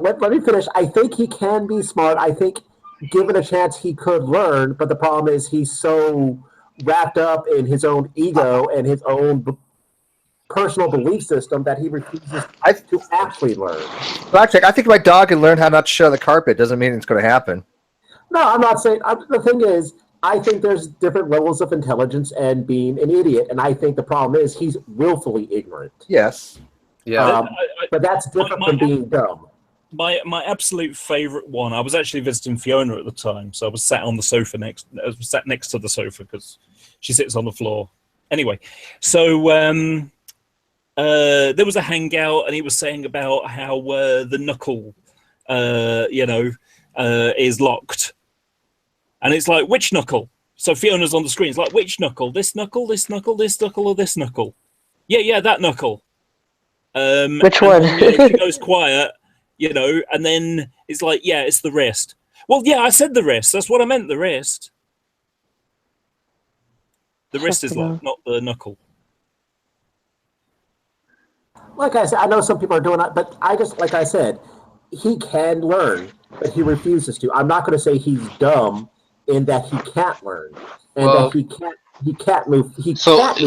let me finish. I think he can be smart. I think given a chance he could learn, but the problem is he's so wrapped up in his own ego and his own personal belief system that he refuses to actually learn. Blackjack, I think my dog can learn how not to shit on the carpet. Doesn't mean it's going to happen. No, I'm not saying. The thing is, I think there's different levels of intelligence and being an idiot, and I think the problem is he's willfully ignorant. Yes. Yeah. But that's different from being dumb. My absolute favorite one. I was actually visiting Fiona at the time, so I was sat on the sofa next to the sofa because she sits on the floor. Anyway, so there was a hangout, and he was saying about how the knuckle, is locked, and it's like, which knuckle? So Fiona's on the screen. It's like, which knuckle? This knuckle, this knuckle, this knuckle, or this knuckle? Yeah, that knuckle. Which one? She goes quiet. And then it's like, yeah, it's the wrist. Well, yeah, I said the wrist. That's what I meant, the wrist. The wrist is locked, not the knuckle. Like I said, I know some people are doing that, but I just, like I said, he can learn, but he refuses to. I'm not going to say he's dumb in that he can't learn and that he can't move. He can't move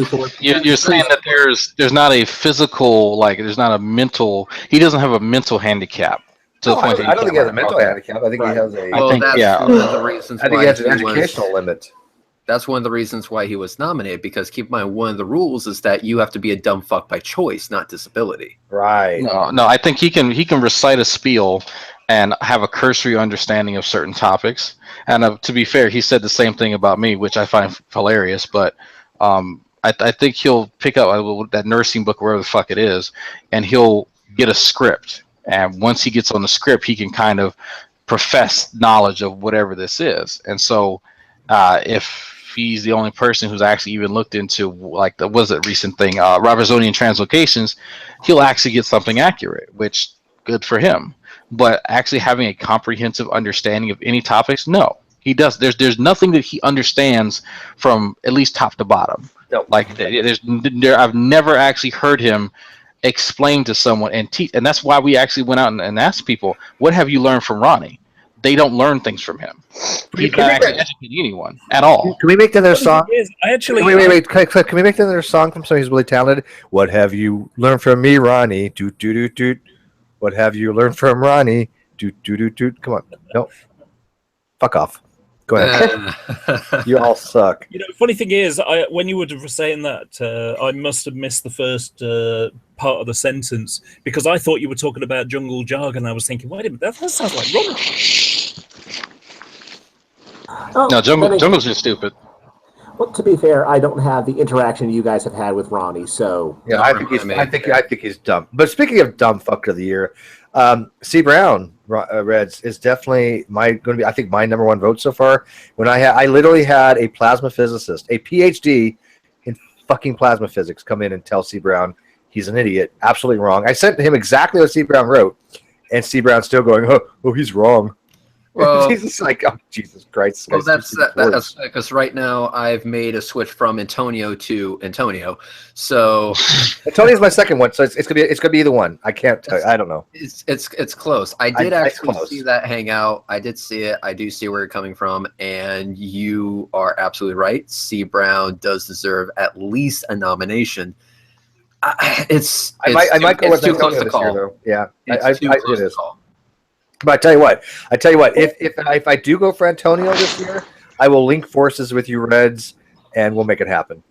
forward. You're saying that there's not a physical, like there's not a mental. He doesn't have a mental handicap. To the point I don't think he has a mental handicap. I think he has a. Well, that's one of the reasons. I think he has an educational limit. That's one of the reasons why he was nominated, because keep in mind, one of the rules is that you have to be a dumb fuck by choice, not disability. Right. No, I think he can recite a spiel and have a cursory understanding of certain topics. And to be fair, he said the same thing about me, which I find hilarious. But I think he'll pick up that nursing book, wherever the fuck it is, and he'll get a script. And once he gets on the script, he can kind of profess knowledge of whatever this is. And so if he's the only person who's actually even looked into like the recent thing, Robertsonian translocations, he'll actually get something accurate, which good for him. But actually having a comprehensive understanding of any topics, no, he does. There's nothing that he understands from at least top to bottom. No. Like I've never actually heard him explain to someone and teach, and that's why we actually went out and asked people, what have you learned from Ronnie? They don't learn things from him. He's not actually educating anyone at all. Can we make that their song? Wait. Can we make that their song from somebody who's really talented? What have you learned from me, Ronnie? Doot doot doot doot. What have you learned from Ronnie? Doot doot doot doot. Come on, no, fuck off. Go ahead. You all suck. You know, funny thing is, when you were saying that, I must have missed the first part of the sentence because I thought you were talking about jungle jargon. I was thinking, wait a minute, that sounds like rubbish. No, jungle's just stupid. Well, to be fair, I don't have the interaction you guys have had with Ronnie, so yeah, I think he's dumb. But speaking of dumb fuck of the year, C. Brown Reds is definitely going to be. I think my number one vote so far. When I literally had a plasma physicist, a PhD in fucking plasma physics, come in and tell C. Brown he's an idiot, absolutely wrong. I sent him exactly what C. Brown wrote, and C. Brown's still going, oh, he's wrong. Well, Jesus, like, oh, Jesus Christ. Well, that's because right now I've made a switch from Antonio to Antonio. So Antonio's my second one, so it's gonna be either one. I can't tell you. I don't know. It's close. I did actually see that Hangout. I did see it. I do see where you're coming from, and you are absolutely right. C. Brown does deserve at least a nomination. I might go with too close to call. Year, though. Yeah, it is. But I tell you what, if I do go for Antonio this year, I will link forces with you Reds, and we'll make it happen.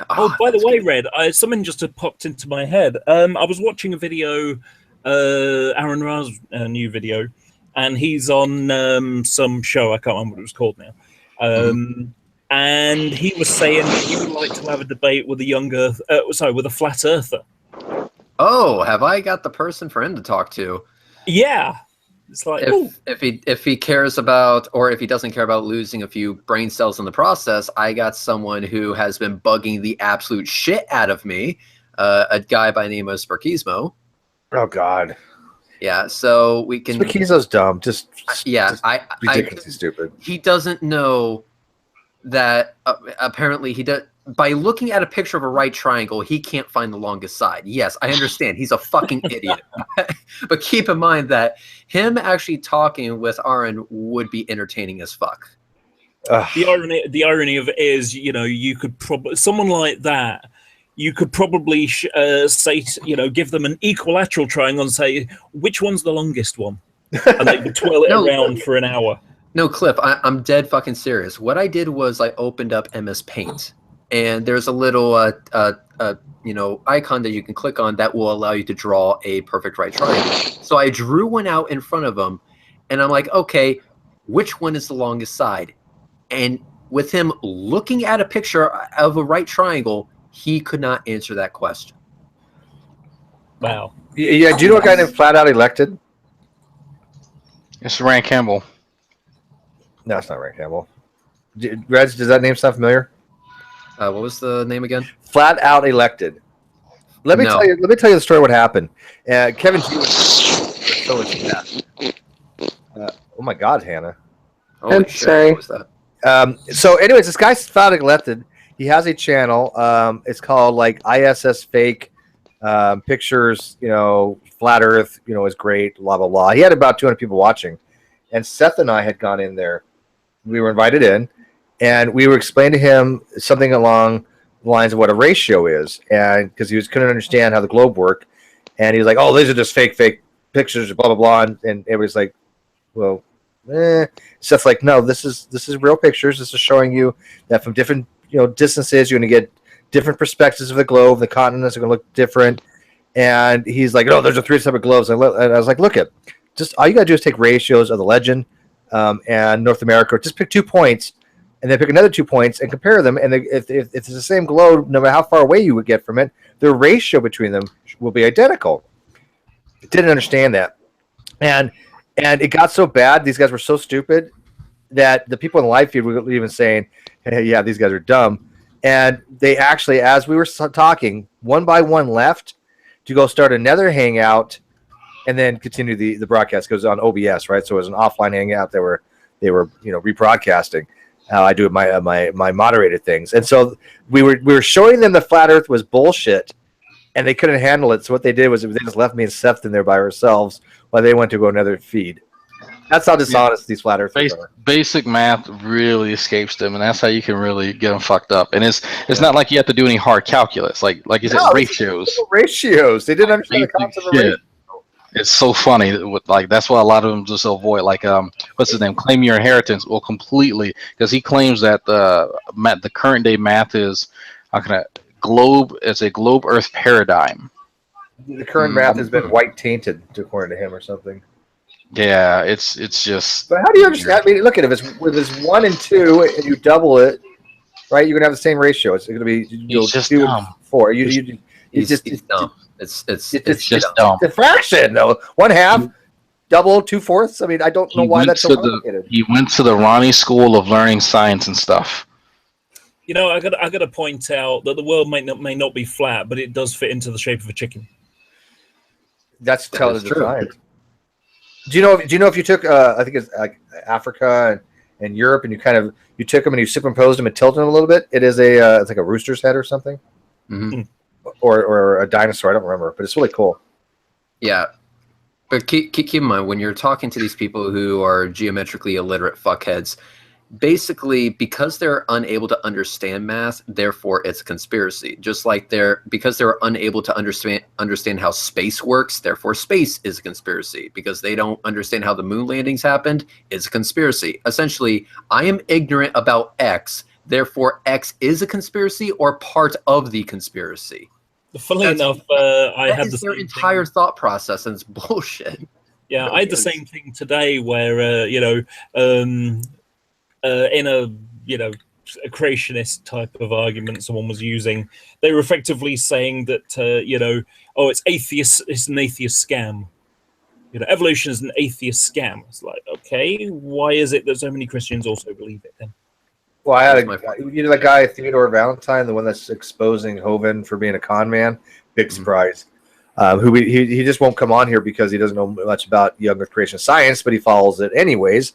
Oh, by the way, Red, something just had popped into my head. I was watching a video, Aaron Ra's new video, and he's on some show. I can't remember what it was called now. And he was saying he would like to have a debate with with a flat earther. Oh, have I got the person for him to talk to? Yeah. It's like, if he cares about, or if he doesn't care about losing a few brain cells in the process, I got someone who has been bugging the absolute shit out of me. A guy by the name of Sparkismo. Oh God. Yeah, so we can. Sparkismo's dumb. Just ridiculously stupid. He doesn't know that apparently he does. By looking at a picture of a right triangle, he can't find the longest side. Yes, I understand. He's a fucking idiot. But keep in mind that him actually talking with Aaron would be entertaining as fuck. The irony of it is, you could probably someone like that. You could probably say, give them an equilateral triangle and say which one's the longest one, and they could twirl it around for an hour. No, Cliff, I'm dead fucking serious. What I did was I opened up MS Paint. And there's a little, icon that you can click on that will allow you to draw a perfect right triangle. So I drew one out in front of him, and I'm like, okay, which one is the longest side? And with him looking at a picture of a right triangle, he could not answer that question. Wow. Yeah. Do you know a guy named Flat Out Elected? It's Rand Campbell. No, it's not Rand Campbell. Reds, does that name sound familiar? What was the name again? Flat Out Elected. Let me tell you the story. What happened? Kevin G was so oh my God, Hannah. I'm sorry. So, anyways, this guy's Flat Out Elected. He has a channel. It's called like ISS Fake Pictures. Flat Earth. Is great. Blah blah blah. He had about 200 people watching, and Seth and I had gone in there. We were invited in, and we were explaining to him something along the lines of what a ratio is, and because he couldn't understand how the globe worked, and he was like, "Oh, these are just fake pictures, blah blah blah," and it was like, "Well, Seth's like, no, this is real pictures. This is showing you that from different distances, you're going to get different perspectives of the globe. The continents are going to look different." And he's like, "Oh, there's 3 separate globes," and I was like, "Look at just all you got to do is take ratios of the legend and North America. Just pick 2 points." And then pick another 2 points and compare them. And if it's the same globe, no matter how far away you would get from it, the ratio between them will be identical. Didn't understand that. And it got so bad, these guys were so stupid that the people in the live feed were even saying, "Hey, yeah, these guys are dumb." And they actually, as we were talking, one by one left to go start another hangout and then continue the broadcast. Goes on OBS, right? So it was an offline hangout. They were rebroadcasting. I do my moderated things, and so we were showing them the flat Earth was bullshit, and they couldn't handle it. So what they did was they just left me and Seth in there by ourselves while they went to go another feed. That's how dishonest these flat Earthers are. Basic math really escapes them, and that's how you can really get them fucked up. And it's not like you have to do any hard calculus, like you said, ratios. Ratios. They didn't understand the concept of ratio. It's so funny. That's why a lot of them just avoid. What's his name? Claim Your Inheritance. Well, completely, because he claims that the current day math is globe. It's a globe Earth paradigm. The current math has been white tainted, according to him, or something. Yeah, it's just. But how do you understand? I mean, look at it. If it's 1 and 2, and you double it, right? You're gonna have the same ratio. It's gonna be just 2 dumb. and 4. It's dumb. It's just dumb. It's a fraction, though. 1/2, double, 2/4. I mean, I don't know why that's so complicated. He went to the Ronnie School of Learning Science and stuff. I got to point out that the world may not be flat, but it does fit into the shape of a chicken. That's intelligent science. Do you know if you took I think it's like Africa and Europe, and you took them and you superimposed them and tilted them a little bit? It is it's like a rooster's head or something. Mm-hmm. Or a dinosaur, I don't remember, but it's really cool. Yeah, but keep in mind when you're talking to these people who are geometrically illiterate fuckheads, basically because they're unable to understand math, therefore it's a conspiracy. Just like because they're unable to understand how space works, therefore space is a conspiracy. Because they don't understand how the moon landings happened, it's a conspiracy. Essentially, I am ignorant about X, therefore X is a conspiracy or part of the conspiracy. Funnily enough, I had their entire thought process, and it's bullshit. Yeah, I had the same thing today, where in a creationist type of argument someone was using, they were effectively saying that it's atheist, it's an atheist scam. Evolution is an atheist scam. It's like, okay, why is it that so many Christians also believe it then? Well, I had that guy Theodore Valentine, the one that's exposing Hovind for being a con man. Big surprise. Who he just won't come on here because he doesn't know much about young Earth creation science, but he follows it anyways.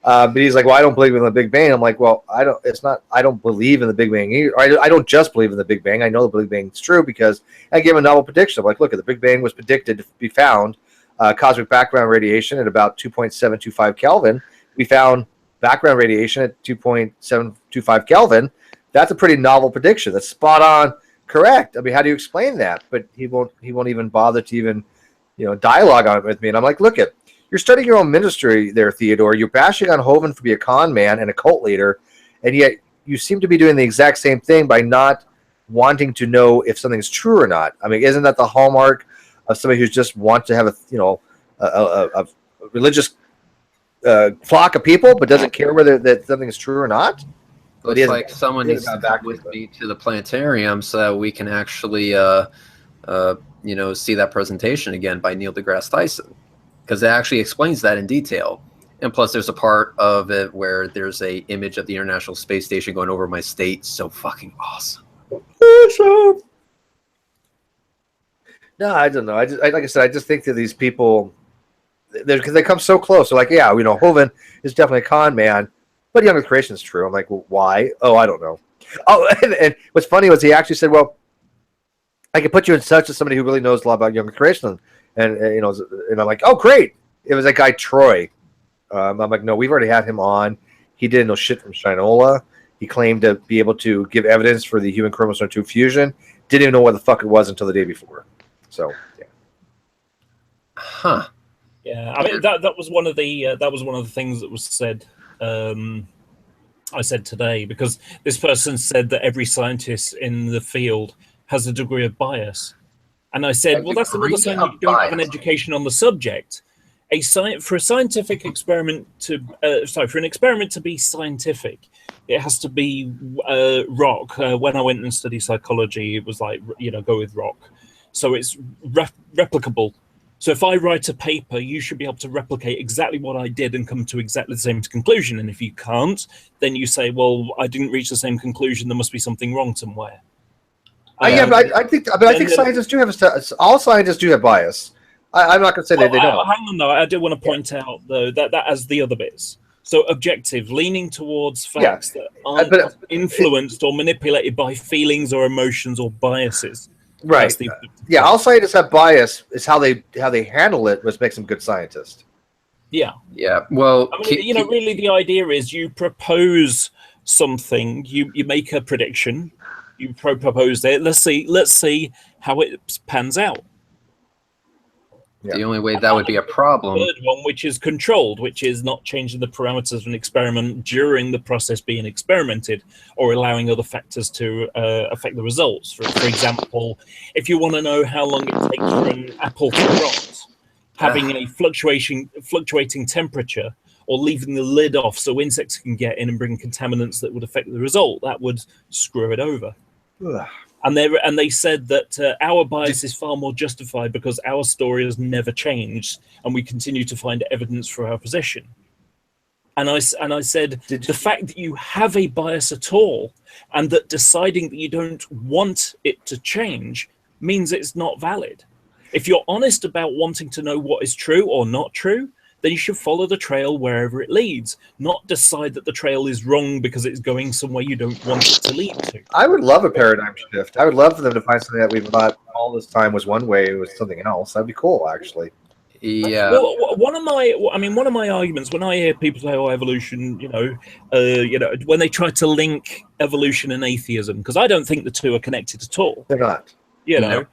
But he's like, "Well, I don't believe in the Big Bang." I'm like, "Well, I don't believe in the Big Bang either. I don't just believe in the Big Bang. I know the Big Bang is true because I gave him a novel prediction. I'm like, look, the Big Bang was predicted to be found cosmic background radiation at about 2.725 Kelvin. We found background radiation at 2.725 Kelvin. That's a pretty novel prediction. That's spot on correct. I mean, how do you explain that?" But he won't even bother to even dialogue on it with me. And I'm like, look, you're starting your own ministry there, Theodore. You're bashing on Hovind for being a con man and a cult leader, and yet you seem to be doing the exact same thing by not wanting to know if something's true or not. I mean, isn't that the hallmark of somebody who just wants to have a religious flock of people, but doesn't care whether that something is true or not? Looks like someone needs to come with me to the planetarium so that we can actually, see that presentation again by Neil deGrasse Tyson, because it actually explains that in detail. And plus, there's a part of it where there's a image of the International Space Station going over my state. So fucking awesome. Awesome. No, I don't know. Like I said, I just think that these people, because they come so close. They're like, yeah, Hovind is definitely a con man, but young Earth creation is true. I'm like, well, why? Oh, I don't know. Oh, and what's funny was he actually said, "Well, I can put you in touch with somebody who really knows a lot about younger creation," and and I'm like, "Oh, great!" It was that guy Troy. I'm like, "No, we've already had him on. He didn't know shit from Shinola. He claimed to be able to give evidence for the human chromosome 2 fusion. Didn't even know what the fuck it was until the day before." So, yeah. Huh. Yeah, I mean that was one of the things that was said. I said today, because this person said that every scientist in the field has a degree of bias, and I said, well, that's another sign that you don't have an education on the subject. For a scientific experiment to for an experiment to be scientific, it has to be rock. When I went and studied psychology, it was like, go with rock, so it's replicable. So if I write a paper, you should be able to replicate exactly what I did and come to exactly the same conclusion. And if you can't, then you say, well, I didn't reach the same conclusion. There must be something wrong somewhere. Yeah, but I think scientists do have all scientists do have bias. I'm not going to say they don't. Hang on, though. I do want to point out, though, that as the other bits. So objective, leaning towards facts that aren't influenced or manipulated by feelings or emotions or biases. Right. All scientists have bias. It's how they handle it, which makes them good scientists. Yeah. Yeah. Well, I mean, really, the idea is you propose something, you make a prediction, you propose it. Let's see how it pans out. The only way that would be a problem. The third one, which is controlled, which is not changing the parameters of an experiment during the process being experimented, or allowing other factors to affect the results. For example, if you want to know how long it takes for an apple to rot, having a fluctuating temperature, or leaving the lid off so insects can get in and bring contaminants that would affect the result, that would screw it over. And they said that our bias is far more justified because our story has never changed, and we continue to find evidence for our position. And I said, the fact that you have a bias at all, and that deciding that you don't want it to change, means it's not valid. If you're honest about wanting to know what is true or not true, then you should follow the trail wherever it leads, not decide that the trail is wrong because it's going somewhere you don't want it to lead to. I would love a paradigm shift. I would love for them to find something that we've thought all this time was one way, it was something else. That'd be cool, actually. Yeah. Well, one of my arguments when I hear people say, "Oh, evolution," when they try to link evolution and atheism, because I don't think the two are connected at all. They're not. No.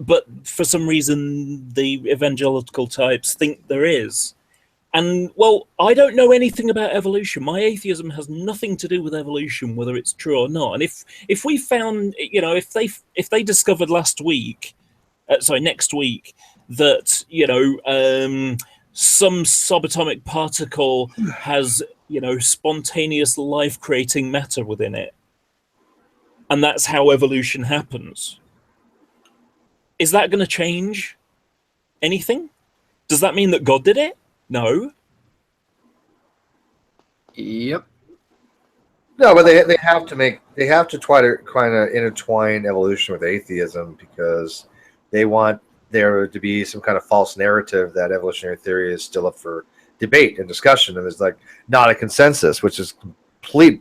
But for some reason, the evangelical types think there is. And, well, I don't know anything about evolution. My atheism has nothing to do with evolution, whether it's true or not. And if we found, if they discovered next week, that, some subatomic particle has, spontaneous life-creating matter within it, and that's how evolution happens, is that going to change anything? Does that mean that God did it? No. Yep. No, but they have to try to kind of intertwine evolution with atheism, because they want there to be some kind of false narrative that evolutionary theory is still up for debate and discussion, and there's not a consensus, which is complete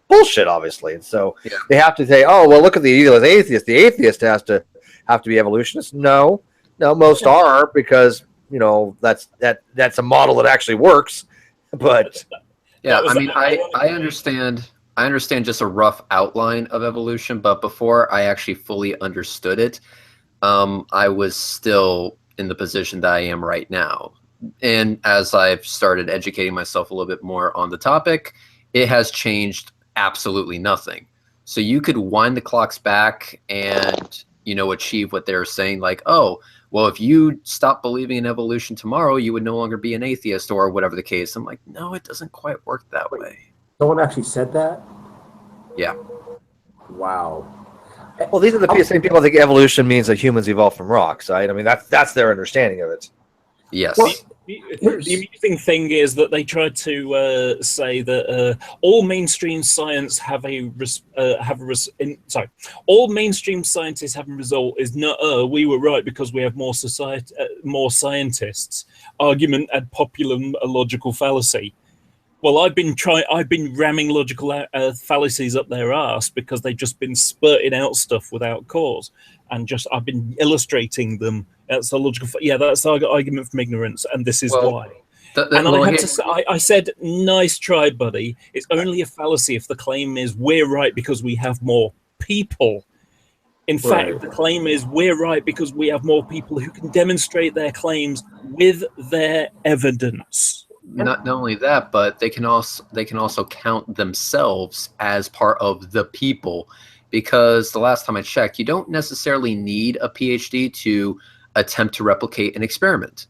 bullshit, obviously. And so they have to say, "Oh, well, look at the atheist. The atheist have to be evolutionists." No, most are, because that's a model that actually works. But I understand just a rough outline of evolution, but before I actually fully understood it, I was still in the position that I am right now. And as I've started educating myself a little bit more on the topic, it has changed absolutely nothing. So you could wind the clocks back and achieve what they're saying, like, oh, well, if you stop believing in evolution tomorrow, you would no longer be an atheist, or whatever the case. I'm like, no, it doesn't quite work that way. Someone actually said that? Yeah. Wow. Well, these are the same people that think evolution means that humans evolved from rocks, right? I mean, that's their understanding of it. Yes. Well, the amusing thing is that they try to say that all mainstream science all mainstream scientists have a result is not we were right because we have more scientists. Argument ad populum, a logical fallacy. Well, I've been ramming logical fallacies up their ass because they've just been spurting out stuff without cause, and I've been illustrating them. That's the logical. That's the argument from ignorance, and this is why. I said, nice try, buddy. It's only a fallacy if the claim is we're right because we have more people. In fact, the claim is we're right because we have more people who can demonstrate their claims with their evidence. Not only that, but they can also count themselves as part of the people, because the last time I checked, you don't necessarily need a PhD to attempt to replicate an experiment.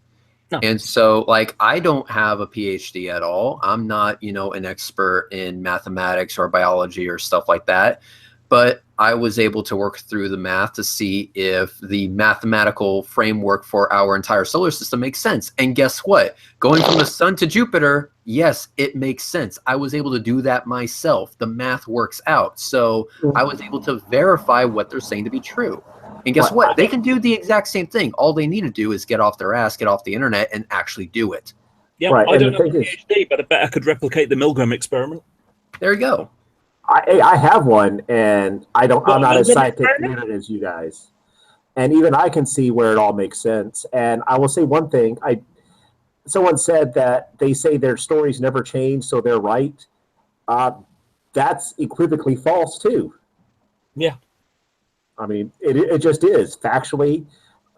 No. And so, like, I don't have a PhD at all. I'm not, an expert in mathematics or biology or stuff like that. But I was able to work through the math to see if the mathematical framework for our entire solar system makes sense. And guess what? Going from the sun to Jupiter, yes, it makes sense. I was able to do that myself. The math works out. So I was able to verify what they're saying to be true. And guess what? They can do the exact same thing. All they need to do is get off their ass, get off the internet, and actually do it. Yeah, I don't have a PhD, but I bet I could replicate the Milgram experiment. There you go. I have one, and I'm not as scientific as you guys. And even I can see where it all makes sense. And I will say one thing. Someone said that they say their stories never change, so they're right. That's equivocally false, too. Yeah. I mean, it just is. Factually,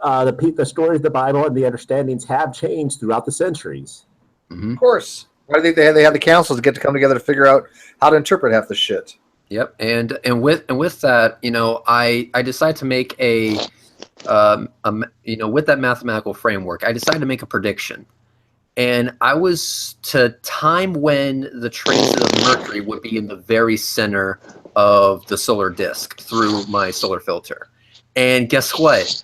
the stories of the Bible and the understandings have changed throughout the centuries. Mm-hmm. Of course. I think they have the councils to come together to figure out how to interpret half the shit. Yep, and with that, I decided to make with that mathematical framework, I decided to make a prediction, and I was to time when the transit of Mercury would be in the very center of the solar disk through my solar filter, and guess what?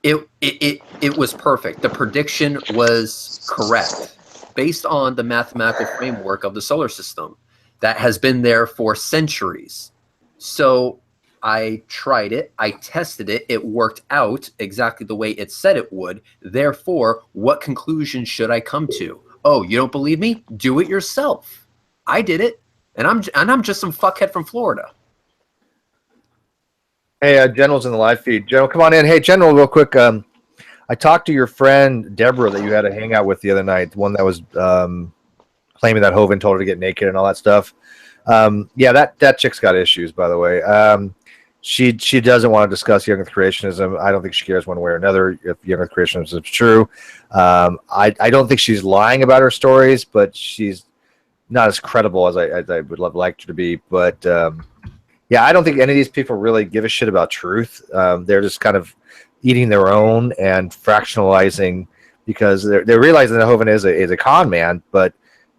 It was perfect. The prediction was correct, based on the mathematical framework of the solar system that has been there for centuries. So I tried it, I tested it, it worked out exactly the way it said it would. Therefore, what conclusion should I come to? Oh, you don't believe me? Do it yourself. I did it, and I'm just some fuckhead from Florida. Hey, General's in the live feed. General, come on in. Hey, General, real quick. I talked to your friend Deborah that you had a hangout with the other night, the one that was claiming that Hovind told her to get naked and all that stuff. That chick's got issues, by the way. She doesn't want to discuss young earth creationism. I don't think she cares one way or another if young earth creationism is true. I don't think she's lying about her stories, but she's not as credible as I would like her to be. But I don't think any of these people really give a shit about truth. They're just kind of eating their own and fractionalizing because they're realizing that Hovind is a con man, but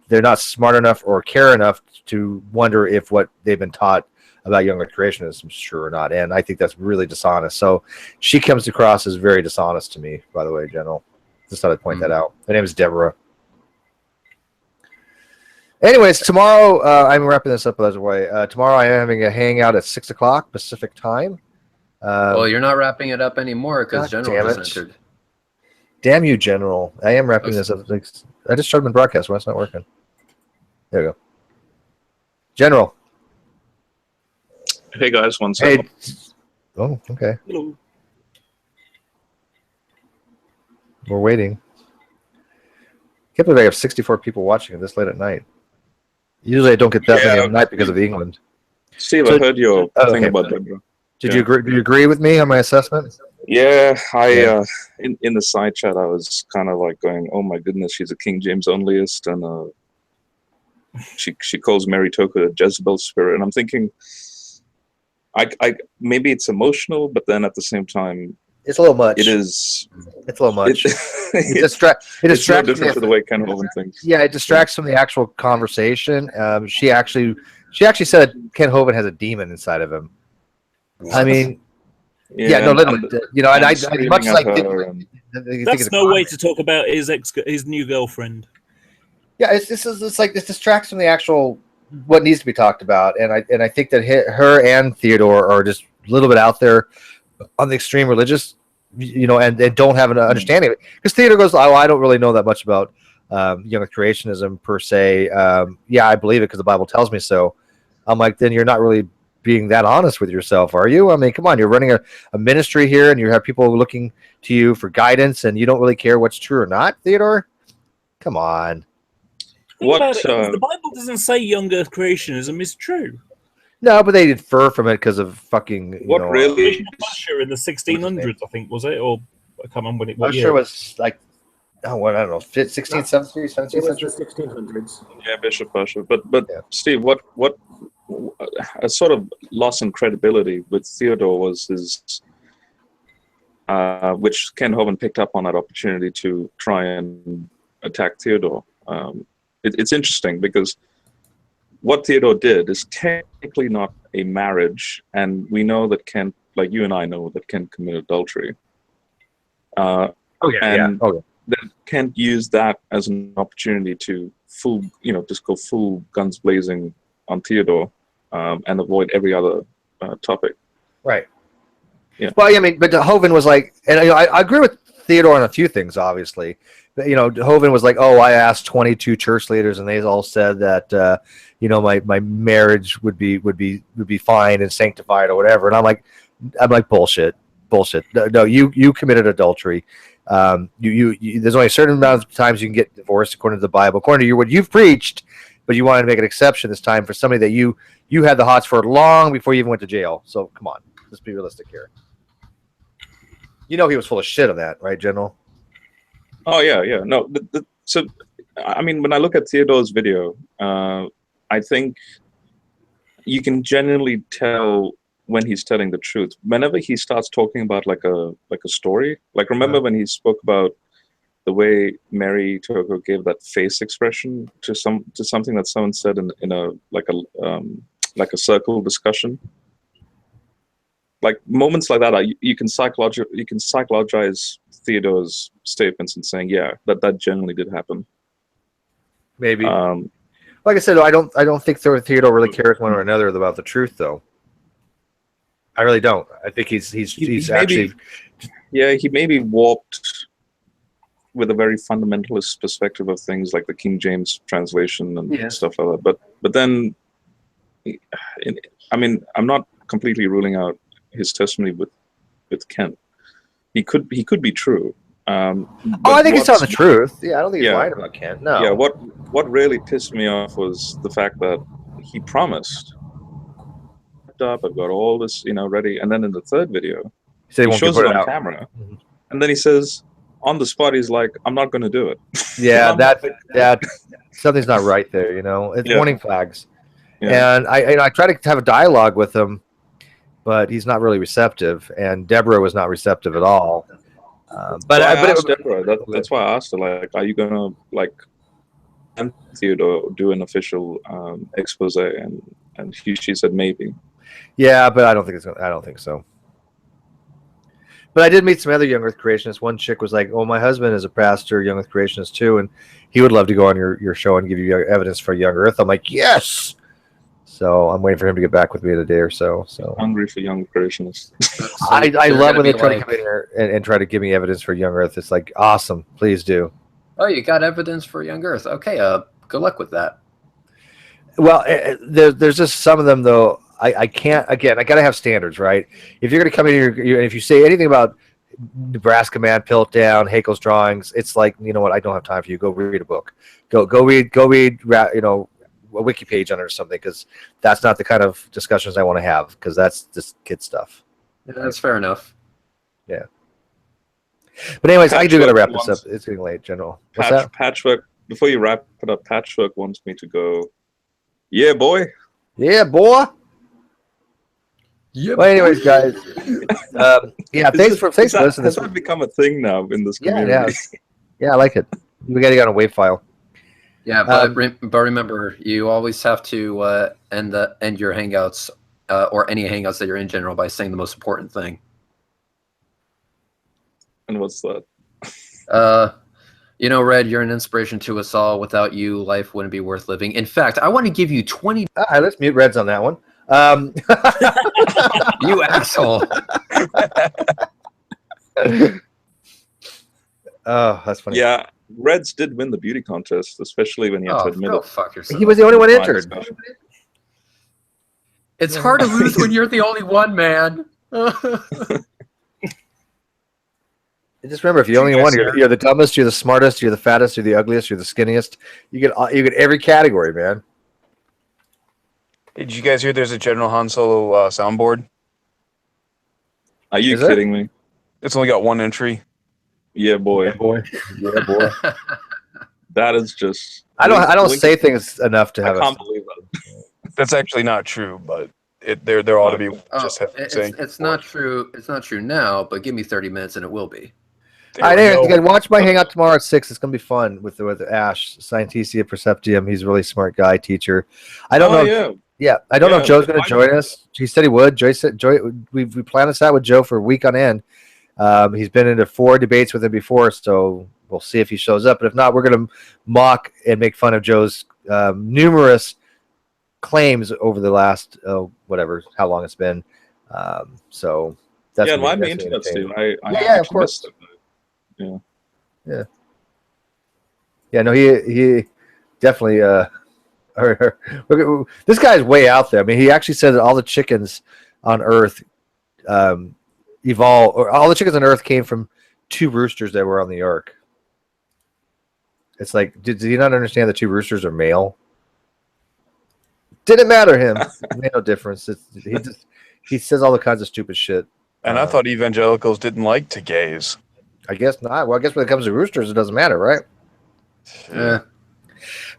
they're not smart enough or care enough to wonder if what they've been taught about young earth creationism is true or not. And I think that's really dishonest. So she comes across as very dishonest to me, by the way, General. Just thought I'd point that out. Her name is Deborah. Anyways, tomorrow, I'm wrapping this up, by the way. Tomorrow I am having a hangout at 6 o'clock Pacific time. Well, you're not wrapping it up anymore because General just entered. Damn you, General. I am wrapping this up. I just started my broadcast. Why it's not working? There we go. General. Hey, guys. One second. Hey. Oh, okay. Hello. We're waiting. Can't believe I have 64 people watching it this late at night. Usually I don't get that many at night because of England. Steve, I heard your thing about Deborah. Did you agree? Do you agree with me on my assessment? Yeah, in the side chat I was kind of like going, "Oh my goodness, she's a King James onlyist," and she calls Mary Toker a Jezebel spirit, and I'm thinking, I maybe it's emotional, but then at the same time, it's a little much. It is. It's a little much. It distracts. It's no different for the way Ken Hovind thinks. Yeah, it distracts from the actual conversation. She actually said Ken Hovind has a demon inside of him. I mean, literally, and I much like. That's no way to talk about his new girlfriend. Yeah, it's like this distracts from the actual what needs to be talked about, and I think that her and Theodore are just a little bit out there on the extreme religious, and they don't have an understanding of it. Because Theodore goes, "Oh, I don't really know that much about Earth creationism per se. Yeah, I believe it because the Bible tells me so. I'm like, then you're not really being that honest with yourself, are you? I mean, come on, you're running a ministry here, and you have people looking to you for guidance, and you don't really care what's true or not, Theodore? Come on. The Bible doesn't say young Earth creationism is true. No, but they infer from it because of fucking. What really? Usher in the 1600s, I think, was it? Or I can't remember when it was. Usher sure was like, I don't know, 16th century, 17th It was century. the 1600s. Yeah, Bishop Usher. But Steve, what a sort of loss in credibility with Theodore was his, which Ken Hovind picked up on that opportunity to try and attack Theodore. It's interesting because what Theodore did is technically not a marriage, and we know that Ken, like you and I know, that Ken committed adultery. Then Kent used that as an opportunity to just go full guns blazing on Theodore and avoid every other topic. Right. Yeah. Well, I mean, but Hovind was like, and I agree with Theodore on a few things, obviously. But, Hovind was like, oh, I asked 22 church leaders, and they all said that, my marriage would be fine and sanctified or whatever. And I'm like, bullshit. No, you committed adultery. There's only a certain amount of times you can get divorced according to the Bible, according to what you've preached, but you wanted to make an exception this time for somebody that you had the hots for long before you even went to jail. So come on, let's be realistic here. He was full of shit on that, right, General? Oh yeah. No, so I mean, when I look at Theodore's video, I think you can genuinely tell when he's telling the truth. Whenever he starts talking about like a story, like remember when he spoke about the way Mary Toko gave that face expression to something that someone said in a circle discussion. Like moments like that, you can psychologize Theodore's statements and saying, yeah, that generally did happen. Maybe. Like I said, I don't think Theodore really cares one or another about the truth, though. I really don't. I think he's actually. Yeah, he may be warped with a very fundamentalist perspective of things like the King James translation and stuff like that. But then, I mean, I'm not completely ruling out his testimony with Kent. He could be true. I think he's telling the truth. Yeah, I don't think he's lying about Kent. No. Yeah, what really pissed me off was the fact that he promised. Up, I've got all this, ready, and then in the third video, he shows it on camera, and then he says on the spot, he's like, "I'm not going to do it." Yeah, that something's not right there. It's warning flags. Yeah. And I try to have a dialogue with him, but he's not really receptive, and Deborah was not receptive at all. But I asked Deborah. That's why I asked her, like, are you going to Theodore do an official expose? And she said maybe. Yeah, but I don't think so. But I did meet some other young Earth creationists. One chick was like, "Oh, my husband is a pastor, young Earth creationist too, and he would love to go on your show and give you evidence for young Earth." I'm like, "Yes." So I'm waiting for him to get back with me in a day or so. Hungry for young creationists. I love when they try to come in here and try to give me evidence for young Earth. It's like, awesome, please do. Oh, you got evidence for young Earth? Okay, good luck with that. Well, there's just some of them though. I can't. Again, I gotta have standards, right? If you're gonna come in here, and if you say anything about Nebraska Man, Piltdown, Haeckel's drawings, it's like, you know what? I don't have time for you. Go read a book. Go read. A wiki page on it or something, because that's not the kind of discussions I want to have, because that's just kid stuff. Yeah, that's fair enough. Yeah. But anyways, I do gotta wrap this up. It's getting late, General. What's that? Patchwork. Before you wrap it up, Patchwork wants me to go. Yeah, boy. Yeah, boy. Yeah. Well, anyways, guys. Thanks for listening. Has that become a thing now in this community? Yeah, I like it. We got to get on a wave file. Yeah, but remember, you always have to end your hangouts or any hangouts that you're in general by saying the most important thing. And what's that? Red, you're an inspiration to us all. Without you, life wouldn't be worth living. In fact, I want to give you 20. All right, let's mute Reds on that one. You asshole. Oh, that's funny. Yeah, Reds did win the beauty contest, especially when you had to admit it. Fuck yourself. He was the only one entered. It's hard to lose when you're the only one, man. Just remember, if you're the only one, you're the dumbest, you're the smartest, you're the fattest, you're the ugliest, you're the skinniest. You get every category, man. Hey, did you guys hear there's a General Han Solo soundboard? Are you kidding me? It's only got one entry. Yeah, boy. Yeah, boy. Yeah, boy. That is just. I don't say things enough to have. I can't believe that. That's actually not true, but there ought to be saying. It's not true. It's not true now, but give me 30 minutes and it will be. All right, watch my hangout tomorrow at 6. It's gonna be fun with Ash, Scientia Perceptium. He's a really smart guy, teacher. I don't know. Yeah, I don't know if Joe's gonna join us. He said he would. We planned this out with Joe for a week on end. He's been into 4 debates with him before, so we'll see if he shows up. But if not, we're gonna mock and make fun of Joe's numerous claims over the last how long it's been. So that's well, I'm into that too. I of course. Yeah. No, he definitely. This guy's way out there. I mean, he actually said that all the chickens on Earth evolved, or all the chickens on Earth came from 2 roosters that were on the ark. It's like, did you not understand the 2 roosters are male? Didn't matter him. It made no difference. He says all the kinds of stupid shit. And I thought evangelicals didn't like to gaze. I guess not. Well, I guess when it comes to roosters, it doesn't matter, right? Yeah.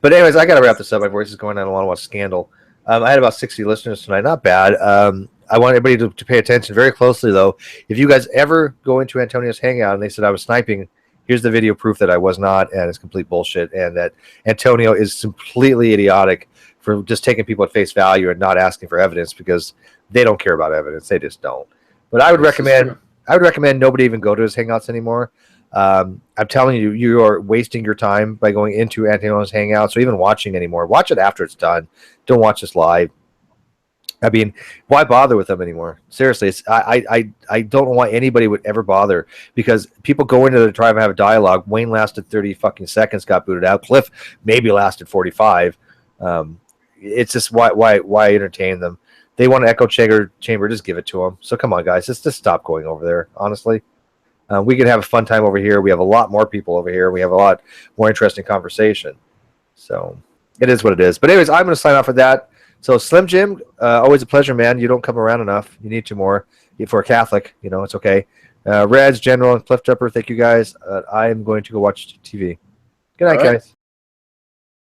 But anyways, I got to wrap this up. My voice is going on. I want to watch Scandal. I had about 60 listeners tonight. Not bad. I want everybody to pay attention very closely, though. If you guys ever go into Antonio's Hangout and they said I was sniping, here's the video proof that I was not, and it's complete bullshit, and that Antonio is completely idiotic for just taking people at face value and not asking for evidence because they don't care about evidence. They just don't. But I would recommend nobody even go to his Hangouts anymore. I'm telling you, you are wasting your time by going into Antonio's Hangouts or even watching anymore. Watch it after it's done. Don't watch this live. I mean, why bother with them anymore? Seriously, I don't know why anybody would ever bother, because people go into the tribe and have a dialogue. Wayne lasted 30 fucking seconds, got booted out. Cliff maybe lasted 45. It's just why entertain them? They want an echo chamber, just give it to them. So come on, guys, just stop going over there. Honestly, we can have a fun time over here. We have a lot more people over here. We have a lot more interesting conversation. So it is what it is. But anyways, I'm going to sign off for that. So Slim Jim, always a pleasure, man. You don't come around enough. You need to more. For a Catholic, it's okay. Reds, General, and Cliff Jumper, thank you guys. I'm going to go watch TV. Good night, guys.